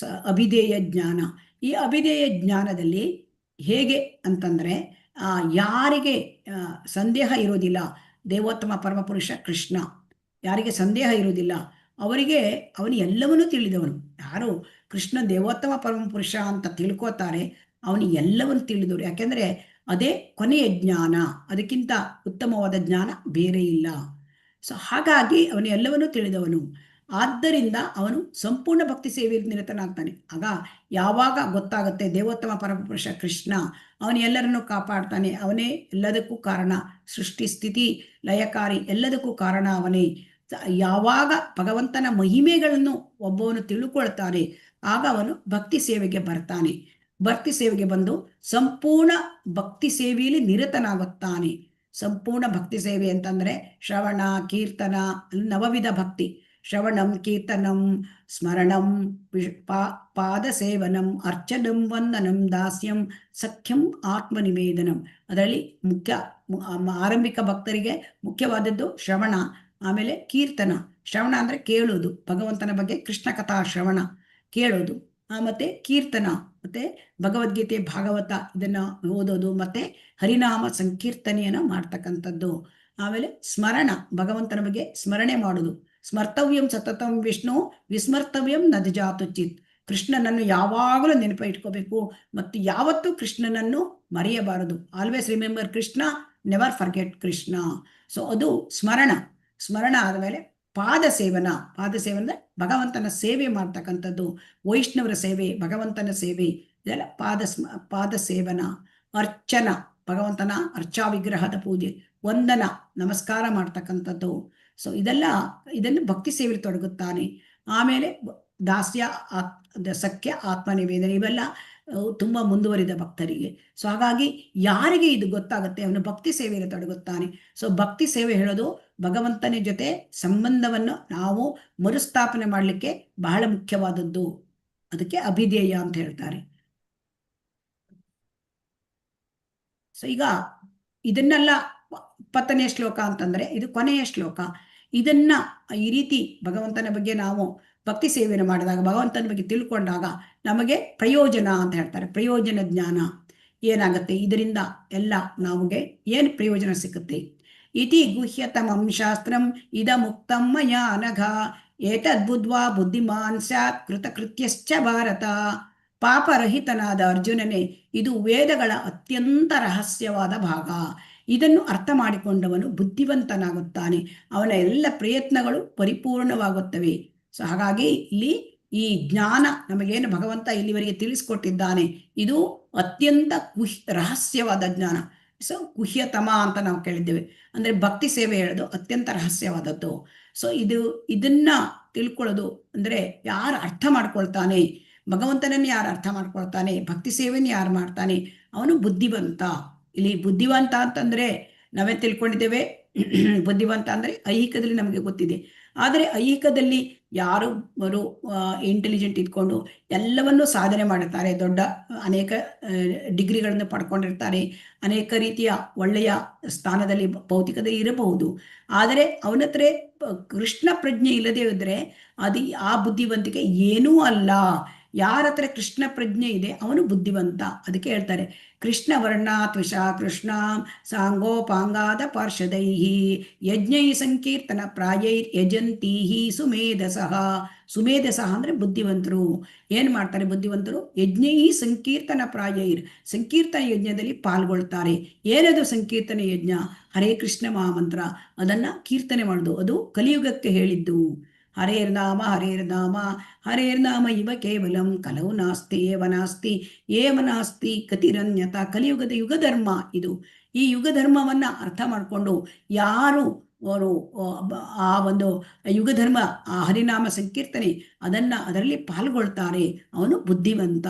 ಅಭಿಧೇಯ ಜ್ಞಾನ. ಈ ಅಭಿಧೇಯ ಜ್ಞಾನದಲ್ಲಿ ಹೇಗೆ ಅಂತಂದರೆ ಯಾರಿಗೆ ಸಂದೇಹ ಇರೋದಿಲ್ಲ, ದೇವೋತ್ತಮ ಪರಮಪುರುಷ ಕೃಷ್ಣ ಯಾರಿಗೆ ಸಂದೇಹ ಇರುವುದಿಲ್ಲ ಅವರಿಗೆ ಅವನು ಎಲ್ಲವನ್ನೂ ತಿಳಿದವನು. ಯಾರು ಕೃಷ್ಣ ದೇವೋತ್ತಮ ಪರಮಪುರುಷ ಅಂತ ತಿಳ್ಕೋತಾರೆ ಅವನು ಎಲ್ಲವನ್ನು ತಿಳಿದವರು. ಯಾಕೆಂದರೆ ಅದೇ ಕೊನೆಯ ಜ್ಞಾನ, ಅದಕ್ಕಿಂತ ಉತ್ತಮವಾದ ಜ್ಞಾನ ಬೇರೆ ಇಲ್ಲ. ಸೊ ಹಾಗಾಗಿ ಅವನು ಎಲ್ಲವನ್ನೂ ತಿಳಿದವನು. ಆದ್ದರಿಂದ ಅವನು ಸಂಪೂರ್ಣ ಭಕ್ತಿ ಸೇವೆಯಲ್ಲಿ ನಿರತನಾಗ್ತಾನೆ. ಆಗ ಯಾವಾಗ ಗೊತ್ತಾಗುತ್ತೆ ದೇವೋತ್ತಮ ಪರಮಪುರುಷ ಕೃಷ್ಣ ಅವನು ಎಲ್ಲರನ್ನೂ ಕಾಪಾಡ್ತಾನೆ, ಅವನೇ ಎಲ್ಲದಕ್ಕೂ ಕಾರಣ, ಸೃಷ್ಟಿ ಸ್ಥಿತಿ ಲಯಕಾರಿ ಎಲ್ಲದಕ್ಕೂ ಕಾರಣ ಅವನೇ. ಯಾವಾಗ ಭಗವಂತನ ಮಹಿಮೆಗಳನ್ನು ಒಬ್ಬವನು ತಿಳ್ಕೊಳ್ತಾನೆ ಆಗ ಅವನು ಭಕ್ತಿ ಸೇವೆಗೆ ಬರ್ತಾನೆ. ಭಕ್ತಿ ಸೇವೆಗೆ ಬಂದು ಸಂಪೂರ್ಣ ಭಕ್ತಿ ಸೇವೆಯಲ್ಲಿ ನಿರತನಾಗುತ್ತಾನೆ. ಸಂಪೂರ್ಣ ಭಕ್ತಿ ಸೇವೆ ಅಂತಂದರೆ ಶ್ರವಣ ಕೀರ್ತನ, ನವವಿಧ ಭಕ್ತಿ, ಶ್ರವಣಂ ಕೀರ್ತನಂ ಸ್ಮರಣಂ ಪಾದ ಸೇವನಂ ಅರ್ಚನಂ ವಂದನಂ ದಾಸ್ಯಂ ಸಖ್ಯಂ ಆತ್ಮನಿವೇದನಂ. ಅದರಲ್ಲಿ ಆರಂಭಿಕ ಭಕ್ತರಿಗೆ ಮುಖ್ಯವಾದದ್ದು ಶ್ರವಣ, ಆಮೇಲೆ ಕೀರ್ತನ. ಶ್ರವಣ ಅಂದರೆ ಕೇಳೋದು, ಭಗವಂತನ ಬಗ್ಗೆ ಕೃಷ್ಣ ಕಥಾ ಶ್ರವಣ ಕೇಳೋದು, ಮತ್ತು ಕೀರ್ತನ ಮತ್ತು ಭಗವದ್ಗೀತೆ ಭಾಗವತ ಇದನ್ನು ಓದೋದು, ಮತ್ತು ಹರಿನಾಮ ಸಂಕೀರ್ತನೆಯನ್ನು ಮಾಡ್ತಕ್ಕಂಥದ್ದು. ಆಮೇಲೆ ಸ್ಮರಣ, ಭಗವಂತನ ಬಗ್ಗೆ ಸ್ಮರಣೆ ಮಾಡೋದು. ಸ್ಮರ್ತವ್ಯಂ ಸತತಂ ವಿಷ್ಣು ವಿಸ್ಮರ್ತವ್ಯಂ ನದಜಾತುಚಿತ್. ಕೃಷ್ಣನನ್ನು ಯಾವಾಗಲೂ ನೆನಪ ಇಟ್ಕೋಬೇಕು ಮತ್ತು ಯಾವತ್ತೂ ಕೃಷ್ಣನನ್ನು ಮರೆಯಬಾರದು. Always remember Krishna, never forget Krishna. So ಅದು ಸ್ಮರಣ. ಸ್ಮರಣ ಆದಮೇಲೆ ಪಾದ ಸೇವನ. ಪಾದ ಸೇವನ ಭಗವಂತನ ಸೇವೆ ಮಾಡ್ತಕ್ಕಂಥದ್ದು, ವೈಷ್ಣವರ ಸೇವೆ, ಭಗವಂತನ ಸೇವೆ, ಇದೆಲ್ಲ ಪಾದ ಸೇವನ. ಅರ್ಚನ, ಭಗವಂತನ ಅರ್ಚಾ ವಿಗ್ರಹದ ಪೂಜೆ, ವಂದನ ನಮಸ್ಕಾರ ಮಾಡ್ತಕ್ಕಂಥದ್ದು. ಸೊ ಇದನ್ನು ಭಕ್ತಿ ಸೇವೆಯಲ್ಲಿ ತೊಡಗುತ್ತಾನೆ. ಆಮೇಲೆ ದಾಸ್ಯ, ಸಖ್ಯ, ಆತ್ಮನಿವೇದನೆ ಇವೆಲ್ಲ ತುಂಬ ಮುಂದುವರಿದ ಭಕ್ತರಿಗೆ. ಸೊ ಹಾಗಾಗಿ ಯಾರಿಗೆ ಇದು ಗೊತ್ತಾಗುತ್ತೆ ಅವನು ಭಕ್ತಿ ಸೇವೆಯಲ್ಲಿ ತೊಡಗುತ್ತಾನೆ. ಸೊ ಭಕ್ತಿ ಸೇವೆ ಹೇಳೋದು ಭಗವಂತನ ಜೊತೆ ಸಂಬಂಧವನ್ನು ನಾವು ಮರುಸ್ಥಾಪನೆ ಮಾಡಲಿಕ್ಕೆ ಬಹಳ ಮುಖ್ಯವಾದದ್ದು. ಅದಕ್ಕೆ ಅಭಿಧೇಯ ಅಂತ ಹೇಳ್ತಾರೆ. ಸೊ ಈಗ ಇದನ್ನೆಲ್ಲ 20ನೇ ಶ್ಲೋಕ ಅಂತಂದರೆ ಇದು ಕೊನೆಯ ಶ್ಲೋಕ. ಇದನ್ನ ಈ ರೀತಿ ಭಗವಂತನ ಬಗ್ಗೆ ನಾವು ಭಕ್ತಿ ಸೇವೆಯನ್ನು ಮಾಡಿದಾಗ, ಭಗವಂತನ ಬಗ್ಗೆ ತಿಳ್ಕೊಂಡಾಗ ನಮಗೆ ಪ್ರಯೋಜನ ಅಂತ ಹೇಳ್ತಾರೆ. ಪ್ರಯೋಜನ ಜ್ಞಾನ ಏನಾಗುತ್ತೆ, ಇದರಿಂದ ಎಲ್ಲ ನಮಗೆ ಏನು ಪ್ರಯೋಜನ ಸಿಗುತ್ತೆ. ಇತಿ ಗುಹ್ಯತಮಂ ಶಾಸ್ತ್ರಂ ಇದ ಮುಕ್ತಂ ಮಯಾ ನಘ ಏತದ್ಬುದ್ಧ್ವಾ ಬುದ್ಧಿಮಾನ್ ಸ್ಯಾತ್ ಕೃತಕೃತ್ಯಶ್ಚ ಭಾರತ. ಪಾಪರಹಿತನಾದ ಅರ್ಜುನನೇ, ಇದು ವೇದಗಳ ಅತ್ಯಂತ ರಹಸ್ಯವಾದ ಭಾಗ. ಇದನ್ನು ಅರ್ಥ ಮಾಡಿಕೊಂಡವನು ಬುದ್ಧಿವಂತನಾಗುತ್ತಾನೆ, ಅವನ ಎಲ್ಲ ಪ್ರಯತ್ನಗಳು ಪರಿಪೂರ್ಣವಾಗುತ್ತವೆ. ಸೊ ಹಾಗಾಗಿ ಇಲ್ಲಿ ಈ ಜ್ಞಾನ ನಮಗೇನು ಭಗವಂತ ಇಲ್ಲಿವರೆಗೆ ತಿಳಿಸ್ಕೊಟ್ಟಿದ್ದಾನೆ ಇದು ಅತ್ಯಂತ ರಹಸ್ಯವಾದ ಜ್ಞಾನ. ಸೊ ಗುಹ್ಯತಮ ಅಂತ ನಾವು ಕೇಳಿದ್ದೇವೆ. ಅಂದರೆ ಭಕ್ತಿ ಸೇವೆ ಹೇಳೋದು ಅತ್ಯಂತ ರಹಸ್ಯವಾದದ್ದು. ಸೊ ಇದನ್ನ ತಿಳ್ಕೊಳ್ಳೋದು ಅಂದರೆ ಯಾರು ಅರ್ಥ ಮಾಡ್ಕೊಳ್ತಾನೆ, ಭಗವಂತನನ್ನು ಯಾರು ಅರ್ಥ ಮಾಡ್ಕೊಳ್ತಾನೆ, ಭಕ್ತಿ ಸೇವೆಯನ್ನು ಯಾರು ಮಾಡ್ತಾನೆ ಅವನು ಬುದ್ಧಿವಂತ. ಇಲ್ಲಿ ಬುದ್ಧಿವಂತ ಅಂತಂದರೆ ನಾವೇ ತಿಳ್ಕೊಂಡಿದ್ದೇವೆ, ಬುದ್ಧಿವಂತ ಅಂದರೆ ಐಹಿಕದಲ್ಲಿ ನಮಗೆ ಗೊತ್ತಿದೆ. ಆದರೆ ಐಹಿಕದಲ್ಲಿ ಯಾರು ಇಂಟೆಲಿಜೆಂಟ್ ಇದ್ಕೊಂಡು ಎಲ್ಲವನ್ನೂ ಸಾಧನೆ ಮಾಡುತ್ತಾರೆ, ದೊಡ್ಡ ಅನೇಕ ಡಿಗ್ರಿಗಳನ್ನು ಪಡ್ಕೊಂಡಿರ್ತಾರೆ, ಅನೇಕ ರೀತಿಯ ಒಳ್ಳೆಯ ಸ್ಥಾನದಲ್ಲಿ ಭೌತಿಕದಲ್ಲಿ ಇರಬಹುದು. ಆದರೆ ಅವನ ಹತ್ರ ಕೃಷ್ಣ ಪ್ರಜ್ಞೆ ಇಲ್ಲದೆ ಇದ್ದರೆ ಅದು ಆ ಬುದ್ಧಿವಂತಿಕೆ ಏನೂ ಅಲ್ಲ. ಯಾರ ಹತ್ರ ಕೃಷ್ಣ ಪ್ರಜ್ಞೆ ಇದೆ ಅವನು ಬುದ್ಧಿವಂತ. ಅದಕ್ಕೆ ಹೇಳ್ತಾರೆ, ಕೃಷ್ಣ ವರ್ಣಾತ್ವಿಷ ಕೃಷ್ಣ ಸಾಂಗೋಪಾಂಗಾದ ಪಾರ್ಷದೈಹಿ ಯಜ್ಞೈ ಸಂಕೀರ್ತನ ಪ್ರಾಯೈರ್ ಯಜಂತೀಹಿ ಸುಮೇಧಸಃ. ಸುಮೇಧಸಃ ಅಂದರೆ ಬುದ್ಧಿವಂತರು. ಏನು ಮಾಡ್ತಾರೆ ಬುದ್ಧಿವಂತರು? ಯಜ್ಞೈ ಸಂಕೀರ್ತನ ಪ್ರಾಯೈರ್, ಸಂಕೀರ್ತನ ಯಜ್ಞದಲ್ಲಿ ಪಾಲ್ಗೊಳ್ತಾರೆ. ಏನದು ಸಂಕೀರ್ತನ ಯಜ್ಞ? ಹರೇ ಕೃಷ್ಣ ಮಹಾಮಂತ್ರ, ಅದನ್ನು ಕೀರ್ತನೆ ಮಾಡೋದು. ಅದು ಕಲಿಯುಗಕ್ಕೆ ಹೇಳಿದ್ದು. ಹರೇರ್ನಾಮ ಹರೇರ್ನಾಮ ಹರೇರ್ನಾಮ ಇವ ಕೇವಲಂ ಕಲವು ನಾಸ್ತಿ ಏವ ನಾಸ್ತಿ ಏವ ನಾಸ್ತಿ ಕತಿರನ್ಯತ. ಕಲಿಯುಗದ ಯುಗಧರ್ಮ ಇದು. ಈ ಯುಗಧರ್ಮವನ್ನು ಅರ್ಥ ಮಾಡಿಕೊಂಡು ಯಾರು ಅವರು ಆ ಒಂದು ಯುಗಧರ್ಮ, ಆ ಹರಿನಾಮ ಸಂಕೀರ್ತನೆ ಅದರಲ್ಲಿ ಪಾಲ್ಗೊಳ್ತಾರೆ ಅವನು ಬುದ್ಧಿವಂತ.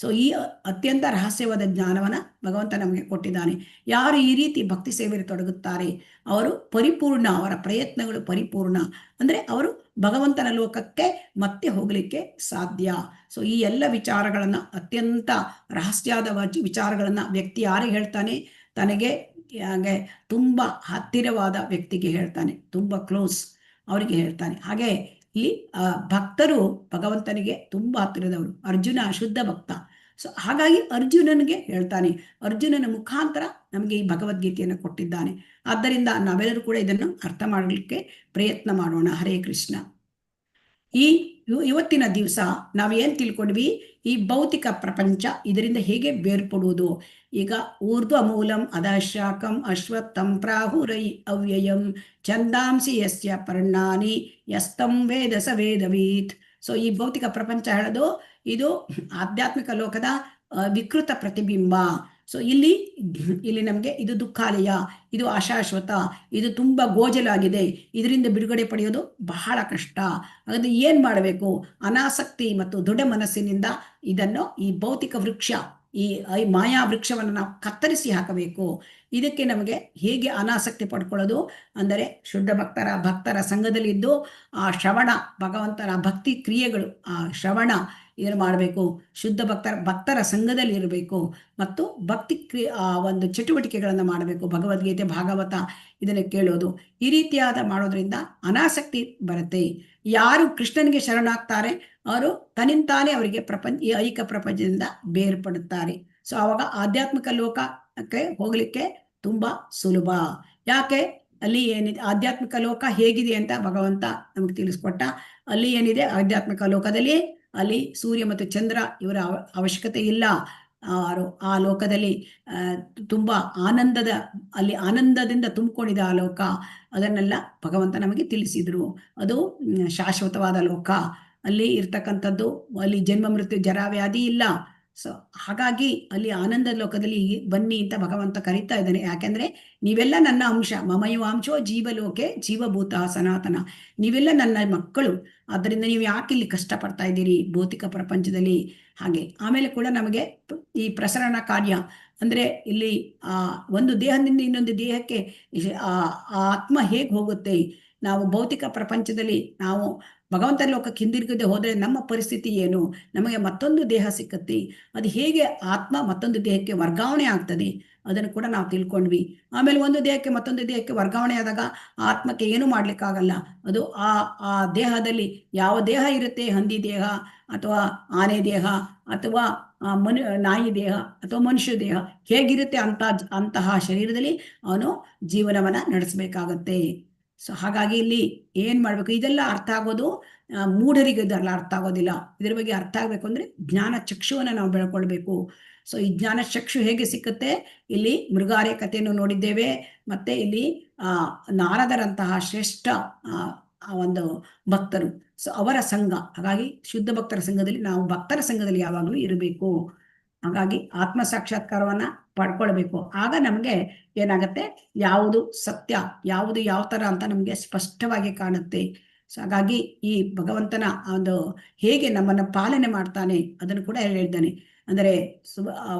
ಸೊ ಈ ಅತ್ಯಂತ ರಹಸ್ಯವಾದ ಜ್ಞಾನವನ್ನು ಭಗವಂತ ನಮಗೆ ಕೊಟ್ಟಿದ್ದಾನೆ. ಯಾರು ಈ ರೀತಿ ಭಕ್ತಿ ಸೇವೆಯಲ್ಲಿ ತೊಡಗುತ್ತಾರೆ ಅವರು ಪರಿಪೂರ್ಣ, ಅವರ ಪ್ರಯತ್ನಗಳು ಪರಿಪೂರ್ಣ. ಅಂದರೆ ಅವರು ಭಗವಂತನ ಲೋಕಕ್ಕೆ ಮತ್ತೆ ಹೋಗಲಿಕ್ಕೆ ಸಾಧ್ಯ. ಸೊ ಈ ಎಲ್ಲ ವಿಚಾರಗಳನ್ನು, ಅತ್ಯಂತ ರಹಸ್ಯದ ವಿಚಾರಗಳನ್ನು ವ್ಯಕ್ತಿ ಯಾರಿಗೆ ಹೇಳ್ತಾನೆ? ತನಗೆ ಹಾಗೆ ತುಂಬ ಹತ್ತಿರವಾದ ವ್ಯಕ್ತಿಗೆ ಹೇಳ್ತಾನೆ, ತುಂಬ ಕ್ಲೋಸ್ ಅವರಿಗೆ ಹೇಳ್ತಾನೆ. ಹಾಗೆ ಇಲ್ಲಿ ಭಕ್ತರು ಭಗವಂತನಿಗೆ ತುಂಬ ಹತ್ತಿರದವರು. ಅರ್ಜುನ ಶುದ್ಧ ಭಕ್ತ. ಸೊ ಹಾಗಾಗಿ ಅರ್ಜುನನಿಗೆ ಹೇಳ್ತಾನೆ, ಅರ್ಜುನನ ಮುಖಾಂತರ ನಮಗೆ ಈ ಭಗವದ್ಗೀತೆಯನ್ನು ಕೊಟ್ಟಿದ್ದಾನೆ. ಆದ್ದರಿಂದ ನಾವೆಲ್ಲರೂ ಕೂಡ ಇದನ್ನು ಅರ್ಥ ಮಾಡಲಿಕ್ಕೆ ಪ್ರಯತ್ನ ಮಾಡೋಣ. ಹರೇ ಕೃಷ್ಣ. ಇವತ್ತಿನ ದಿವಸ ನಾವೇನು ತಿಳ್ಕೊಂಡ್ವಿ? ಈ ಭೌತಿಕ ಪ್ರಪಂಚ ಇದರಿಂದ ಹೇಗೆ ಬೇರ್ಪಡುವುದು? ಈಗ ಊರ್ಧ್ವ ಮೂಲಂ ಅಧಃಶಾಖಂ ಅಶ್ವತ್ಥಂ ಪ್ರಾಹುರೈ ಅವ್ಯಯಂ ಛಂದಾಂಸಿ ಯಸ್ಯ ಪರ್ಣಾನಿ ಯಸ್ತಂ ವೇದ ಸ ವೇದವೀತ್. ಸೊ ಈ ಭೌತಿಕ ಪ್ರಪಂಚ ಹೇಳೋದು ಇದು ಆಧ್ಯಾತ್ಮಿಕ ಲೋಕದ ವಿಕೃತ ಪ್ರತಿಬಿಂಬ. ಸೊ ಇಲ್ಲಿ ನಮಗೆ ಇದು ದುಃಖಾಲಯ, ಇದು ಅಶಾಶ್ವತ, ಇದು ತುಂಬ ಗೋಜಲಾಗಿದೆ, ಇದರಿಂದ ಬಿಡುಗಡೆ ಪಡೆಯೋದು ಬಹಳ ಕಷ್ಟ. ಹಾಗಾದ್ರೆ ಏನು ಮಾಡಬೇಕು? ಅನಾಸಕ್ತಿ ಮತ್ತು ದೃಢ ಮನಸ್ಸಿನಿಂದ ಇದನ್ನು, ಈ ಭೌತಿಕ ವೃಕ್ಷ, ಈ ಮಾಯಾ ವೃಕ್ಷವನ್ನು ನಾವು ಕತ್ತರಿಸಿ ಹಾಕಬೇಕು. ಇದಕ್ಕೆ ನಮಗೆ ಹೇಗೆ ಅನಾಸಕ್ತಿ ಪಡ್ಕೊಳ್ಳೋದು ಅಂದರೆ ಶುದ್ಧ ಭಕ್ತರ ಸಂಘದಲ್ಲಿದ್ದು ಆ ಶ್ರವಣ, ಭಗವಂತನ ಭಕ್ತಿ ಕ್ರಿಯೆಗಳು, ಆ ಶ್ರವಣ ಇದನ್ನು ಮಾಡಬೇಕು. ಶುದ್ಧ ಭಕ್ತರ ಸಂಘದಲ್ಲಿ ಇರಬೇಕು ಮತ್ತು ಭಕ್ತಿ ಒಂದು ಚಟುವಟಿಕೆಗಳನ್ನು ಮಾಡಬೇಕು. ಭಗವದ್ಗೀತೆ, ಭಾಗವತ ಇದನ್ನು ಕೇಳೋದು, ಈ ರೀತಿಯಾದ ಮಾಡೋದ್ರಿಂದ ಅನಾಸಕ್ತಿ ಬರುತ್ತೆ. ಯಾರು ಕೃಷ್ಣನಿಗೆ ಶರಣಾಗ್ತಾರೆ ಅವರು ತನ್ನಿಂತಾನೇ ಅವರಿಗೆ ಈ ಐಕ ಪ್ರಪಂಚದಿಂದ ಬೇರ್ಪಡುತ್ತಾರೆ. ಸೊ ಆವಾಗ ಆಧ್ಯಾತ್ಮಿಕ ಲೋಕಕ್ಕೆ ಹೋಗಲಿಕ್ಕೆ ತುಂಬ ಸುಲಭ. ಯಾಕೆ? ಅಲ್ಲಿ ಏನಿದೆ, ಆಧ್ಯಾತ್ಮಿಕ ಲೋಕ ಹೇಗಿದೆ ಅಂತ ಭಗವಂತ ನಮಗೆ ತಿಳಿಸ್ಕೊಟ್ಟ. ಅಲ್ಲಿ ಏನಿದೆ ಆಧ್ಯಾತ್ಮಿಕ ಲೋಕದಲ್ಲಿ, ಅಲ್ಲಿ ಸೂರ್ಯ ಮತ್ತು ಚಂದ್ರ ಇವರ ಅವಶ್ಯಕತೆ ಇಲ್ಲ. ಆ ಲೋಕದಲ್ಲಿ ತುಂಬ ಅಲ್ಲಿ ಆನಂದದಿಂದ ತುಂಬಿಕೊಂಡಿದೆ ಆ ಲೋಕ. ಅದನ್ನೆಲ್ಲ ಭಗವಂತ ನಮಗೆ ತಿಳಿಸಿದರು. ಅದು ಶಾಶ್ವತವಾದ ಲೋಕ. ಅಲ್ಲಿ ಇರ್ತಕ್ಕಂಥದ್ದು, ಅಲ್ಲಿ ಜನ್ಮ ಮೃತ್ಯು ಜರಾವ್ಯಾಧಿ ಇಲ್ಲ. ಸೊ ಹಾಗಾಗಿ ಅಲ್ಲಿ ಆನಂದ ಲೋಕದಲ್ಲಿ ಬನ್ನಿ ಅಂತ ಭಗವಂತ ಕರೀತಾ ಇದ್ದಾನೆ. ಯಾಕೆಂದ್ರೆ ನೀವೆಲ್ಲ ನನ್ನ ಅಂಶ, ಮಮೈವಾಂಶೋ ಜೀವಲೋಕೆ ಜೀವಭೂತ ಸನಾತನ. ನೀವೆಲ್ಲ ನನ್ನ ಮಕ್ಕಳು. ಆದ್ದರಿಂದ ನೀವು ಯಾಕೆ ಇಲ್ಲಿ ಕಷ್ಟಪಡ್ತಾ ಇದ್ದೀರಿ ಭೌತಿಕ ಪ್ರಪಂಚದಲ್ಲಿ? ಹಾಗೆ ಆಮೇಲೆ ಕೂಡ ನಮಗೆ ಈ ಪ್ರಸರಣ ಕಾರ್ಯ ಅಂದರೆ ಇಲ್ಲಿ ಒಂದು ದೇಹದಿಂದ ಇನ್ನೊಂದು ದೇಹಕ್ಕೆ ಆ ಆತ್ಮ ಹೇಗೆ ಹೋಗುತ್ತೆ? ನಾವು ಭೌತಿಕ ಪ್ರಪಂಚದಲ್ಲಿ ನಾವು ಭಗವಂತನ ಲೋಕಕ್ಕೆ ಹಿಂದಿರುಗದೆ ಹೋದರೆ ನಮ್ಮ ಪರಿಸ್ಥಿತಿ ಏನು? ನಮಗೆ ಮತ್ತೊಂದು ದೇಹ ಸಿಕ್ಕತ್ತೆ, ಅದು ಹೇಗೆ ಆತ್ಮ ಮತ್ತೊಂದು ದೇಹಕ್ಕೆ ವರ್ಗಾವಣೆ ಆಗ್ತದೆ ಅದನ್ನು ಕೂಡ ನಾವು ತಿಳ್ಕೊಂಡ್ವಿ. ಆಮೇಲೆ ಒಂದು ದೇಹಕ್ಕೆ ಮತ್ತೊಂದು ದೇಹಕ್ಕೆ ವರ್ಗಾವಣೆ ಆದಾಗ ಆತ್ಮಕ್ಕೆ ಏನು ಮಾಡ್ಲಿಕ್ಕಾಗಲ್ಲ. ಅದು ಆ ದೇಹದಲ್ಲಿ ಯಾವ ದೇಹ ಇರುತ್ತೆ, ಹಂದಿ ದೇಹ ಅಥವಾ ಆನೆ ದೇಹ ಅಥವಾ ನಾಯಿ ದೇಹ ಅಥವಾ ಮನುಷ್ಯ ದೇಹ ಹೇಗಿರುತ್ತೆ ಅಂತಹ ಶರೀರದಲ್ಲಿ ಅವನು ಜೀವನವನ್ನು ನಡೆಸಬೇಕಾಗತ್ತೆ. ಸೊ ಹಾಗಾಗಿ ಇಲ್ಲಿ ಏನು ಮಾಡಬೇಕು? ಇದೆಲ್ಲ ಅರ್ಥ ಆಗೋದು ಮೂಢರಿಗೆ ಇದೆಲ್ಲ ಅರ್ಥ ಆಗೋದಿಲ್ಲ. ಇದ್ರ ಬಗ್ಗೆ ಅರ್ಥ ಆಗಬೇಕು ಅಂದರೆ ಜ್ಞಾನ ಚಕ್ಷುವನ್ನು ನಾವು ಬೆಳ್ಕೊಳ್ಬೇಕು. ಸೊ ಈ ಜ್ಞಾನ ಚಕ್ಷು ಹೇಗೆ ಸಿಕ್ಕುತ್ತೆ? ಇಲ್ಲಿ ಮೃಗಾರೆ ಕಥೆಯನ್ನು ನೋಡಿದ್ದೇವೆ. ಮತ್ತೆ ಇಲ್ಲಿ ನಾರದರಂತಹ ಶ್ರೇಷ್ಠ ಒಂದು ಭಕ್ತರು, ಸೊ ಅವರ ಸಂಘ. ಹಾಗಾಗಿ ಶುದ್ಧ ಭಕ್ತರ ಸಂಘದಲ್ಲಿ, ನಾವು ಭಕ್ತರ ಸಂಘದಲ್ಲಿ ಯಾವಾಗಲೂ ಇರಬೇಕು. ಹಾಗಾಗಿ ಆತ್ಮ ಸಾಕ್ಷಾತ್ಕಾರವನ್ನ ಪಡ್ಕೊಳ್ಬೇಕು. ಆಗ ನಮಗೆ ಏನಾಗತ್ತೆ, ಯಾವುದು ಸತ್ಯ, ಯಾವುದು ಯಾವ ಥರ ಅಂತ ನಮಗೆ ಸ್ಪಷ್ಟವಾಗಿ ಕಾಣುತ್ತೆ. ಸೊ ಹಾಗಾಗಿ ಈ ಭಗವಂತನ ಒಂದು ಹೇಗೆ ನಮ್ಮನ್ನು ಪಾಲನೆ ಮಾಡ್ತಾನೆ ಅದನ್ನು ಕೂಡ ಹೇಳಿದ್ದಾನೆ. ಅಂದರೆ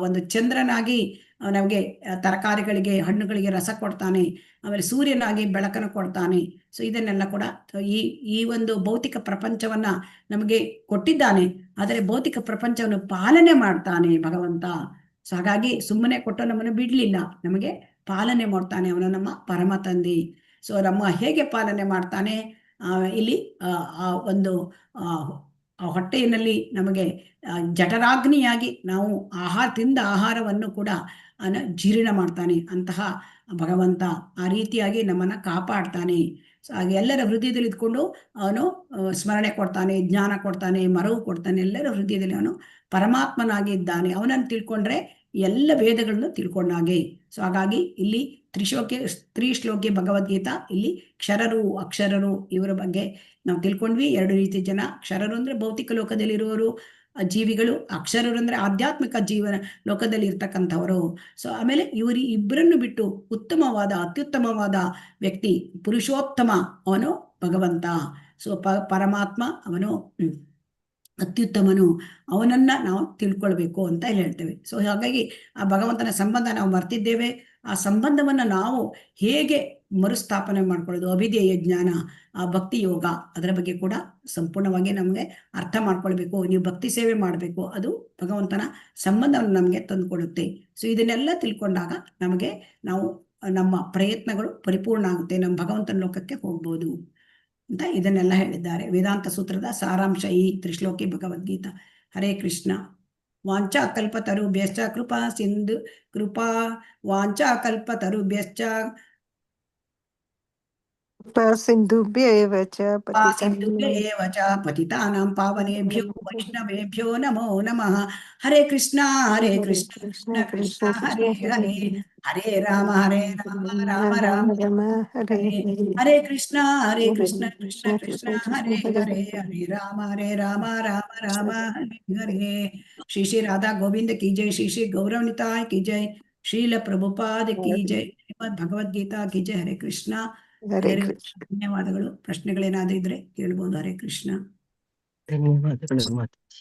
ಒಂದು ಚಂದ್ರನಾಗಿ ನಮಗೆ ತರಕಾರಿಗಳಿಗೆ ಹಣ್ಣುಗಳಿಗೆ ರಸ ಕೊಡ್ತಾನೆ, ಆಮೇಲೆ ಸೂರ್ಯನಾಗಿ ಬೆಳಕನ್ನು ಕೊಡ್ತಾನೆ. ಸೊ ಇದನ್ನೆಲ್ಲ ಕೂಡ ಈ ಒಂದು ಭೌತಿಕ ಪ್ರಪಂಚವನ್ನ ನಮಗೆ ಕೊಟ್ಟಿದ್ದಾನೆ, ಆದರೆ ಭೌತಿಕ ಪ್ರಪಂಚವನ್ನು ಪಾಲನೆ ಮಾಡ್ತಾನೆ ಭಗವಂತ. ಸೊ ಹಾಗಾಗಿ ಸುಮ್ಮನೆ ಕೊಟ್ಟು ನಮ್ಮನ್ನು ಬಿಡ್ಲಿಲ್ಲ, ನಮಗೆ ಪಾಲನೆ ಮಾಡ್ತಾನೆ, ಅವನು ನಮ್ಮ ಪರಮ ತಂದೆ. ಸೊ ನಮ್ಮ ಹೇಗೆ ಪಾಲನೆ ಮಾಡ್ತಾನೆ, ಇಲ್ಲಿ ಆ ಒಂದು ಆ ಹೊಟ್ಟೆಯಲ್ಲಿ ನಮಗೆ ಜಠರಾಗ್ನಿಯಾಗಿ ನಾವು ತಿಂದ ಆಹಾರವನ್ನು ಕೂಡ ಜೀರ್ಣ ಮಾಡ್ತಾನೆ ಅಂತಹ ಭಗವಂತ. ಆ ರೀತಿಯಾಗಿ ನಮ್ಮನ್ನ ಕಾಪಾಡ್ತಾನೆ. ಸೊ ಹಾಗೆ ಎಲ್ಲರ ಹೃದಯದಲ್ಲಿ ಇದ್ಕೊಂಡು ಅವನು ಸ್ಮರಣೆ ಕೊಡ್ತಾನೆ, ಜ್ಞಾನ ಕೊಡ್ತಾನೆ, ಮರವು ಕೊಡ್ತಾನೆ. ಎಲ್ಲರ ಹೃದಯದಲ್ಲಿ ಅವನು ಪರಮಾತ್ಮನಾಗಿ ಇದ್ದಾನೆ. ಅವನನ್ನು ತಿಳ್ಕೊಂಡ್ರೆ ಎಲ್ಲ ವೇದಗಳನ್ನು ತಿಳ್ಕೊಂಡಾಗೆ. ಸೊ ಹಾಗಾಗಿ ಇಲ್ಲಿ ತ್ರಿಶ್ಲೋಕಿ ಭಗವದ್ಗೀತಾ, ಇಲ್ಲಿ ಕ್ಷರರು ಅಕ್ಷರರು ಇವರ ಬಗ್ಗೆ ನಾವು ತಿಳ್ಕೊಂಡ್ವಿ. ಎರಡು ರೀತಿ ಜನ, ಕ್ಷರರು ಅಂದ್ರೆ ಭೌತಿಕ ಲೋಕದಲ್ಲಿರುವವರು ಜೀವಿಗಳು, ಅಕ್ಷರರು ಅಂದ್ರೆ ಆಧ್ಯಾತ್ಮಿಕ ಜೀವನ ಲೋಕದಲ್ಲಿ ಇರ್ತಕ್ಕಂಥವರು. ಸೊ ಆಮೇಲೆ ಇಬ್ಬರನ್ನು ಬಿಟ್ಟು ಅತ್ಯುತ್ತಮವಾದ ವ್ಯಕ್ತಿ ಪುರುಷೋತ್ತಮ ಅವನು ಭಗವಂತ. ಸೊ ಪರಮಾತ್ಮ ಅವನು ಅತ್ಯುತ್ತಮನು, ಅವನನ್ನ ನಾವು ತಿಳ್ಕೊಳ್ಬೇಕು ಅಂತ ಹೇಳ್ತೇವೆ. ಸೊ ಹಾಗಾಗಿ ಆ ಭಗವಂತನ ಸಂಬಂಧ ನಾವು ಮರ್ತಿದ್ದೇವೆ. ಆ ಸಂಬಂಧವನ್ನ ನಾವು ಹೇಗೆ ಮರುಸ್ಥಾಪನೆ ಮಾಡ್ಕೊಳ್ಳೋದು, ಅಭಿಧೇಯ ಜ್ಞಾನ, ಆ ಭಕ್ತಿ ಯೋಗ, ಅದರ ಬಗ್ಗೆ ಕೂಡ ಸಂಪೂರ್ಣವಾಗಿ ನಮಗೆ ಅರ್ಥ ಮಾಡ್ಕೊಳ್ಬೇಕು. ನೀವು ಭಕ್ತಿ ಸೇವೆ ಮಾಡಬೇಕು, ಅದು ಭಗವಂತನ ಸಂಬಂಧವನ್ನು ನಮಗೆ ತಂದುಕೊಡುತ್ತೆ. ಸೊ ಇದನ್ನೆಲ್ಲ ತಿಳ್ಕೊಂಡಾಗ ನಾವು ನಮ್ಮ ಪ್ರಯತ್ನಗಳು ಪರಿಪೂರ್ಣ ಆಗುತ್ತೆ, ನಮ್ಮ ಭಗವಂತನ ಲೋಕಕ್ಕೆ ಹೋಗ್ಬೋದು ಅಂತ ಇದನ್ನೆಲ್ಲ ಹೇಳಿದ್ದಾರೆ. ವೇದಾಂತ ಸೂತ್ರದ ಸಾರಾಂಶ ಈ ತ್ರಿಶ್ಲೋಕಿ ಭಗವದ್ಗೀತಾ. ಹರೇ ಕೃಷ್ಣ. ವಾಂಚಾ ಕಲ್ಪತರುಭ್ಯಶ್ಚ ವಾಂಚಾ ಕಲ್ಪತರುಭ್ಯಶ್ಚ ಸಿಂಧುಭ್ಯೇವ ಚ ಸಿಂಧುಭ್ಯೇವ ಚ ಪತಿತಾನಾಂ ಪಾವನೇಭ್ಯೋ ವೈಷ್ಣವೇಭ್ಯೋ ನಮೋ ನಮಃ. ಹರೇ ಕೃಷ್ಣ ಕೃಷ್ಣ ಕೃಷ್ಣ ಹರೇ ಹರೇ, ಹರೇ ರಾಮ ರಾಮ ರಾಮ ಹರೇ ಹರೇ. ಕೃಷ್ಣ ಕೃಷ್ಣ ಕೃಷ್ಣ ಹರೇ ಹರೇ, ಹರೇ ರಾಮ ರಾಮ ರಾಮ ಹರೇ ಹರೇ. श्री श्री राधा गोविंद की जय, श्री श्री गौरवनिताय की जय, श्रील प्रभुपाद की जय, श्रीमद् भगवद्गीता की जय. हरे कृष्ण. ಧನ್ಯವಾದಗಳು. ಪ್ರಶ್ನೆಗಳೇನಾದ್ರೂ ಇದ್ರೆ ಕೇಳ್ಬೋದು. ಹರೇ ಕೃಷ್ಣ. ಧನ್ಯವಾದಗಳು ಮಾತಾಜಿ.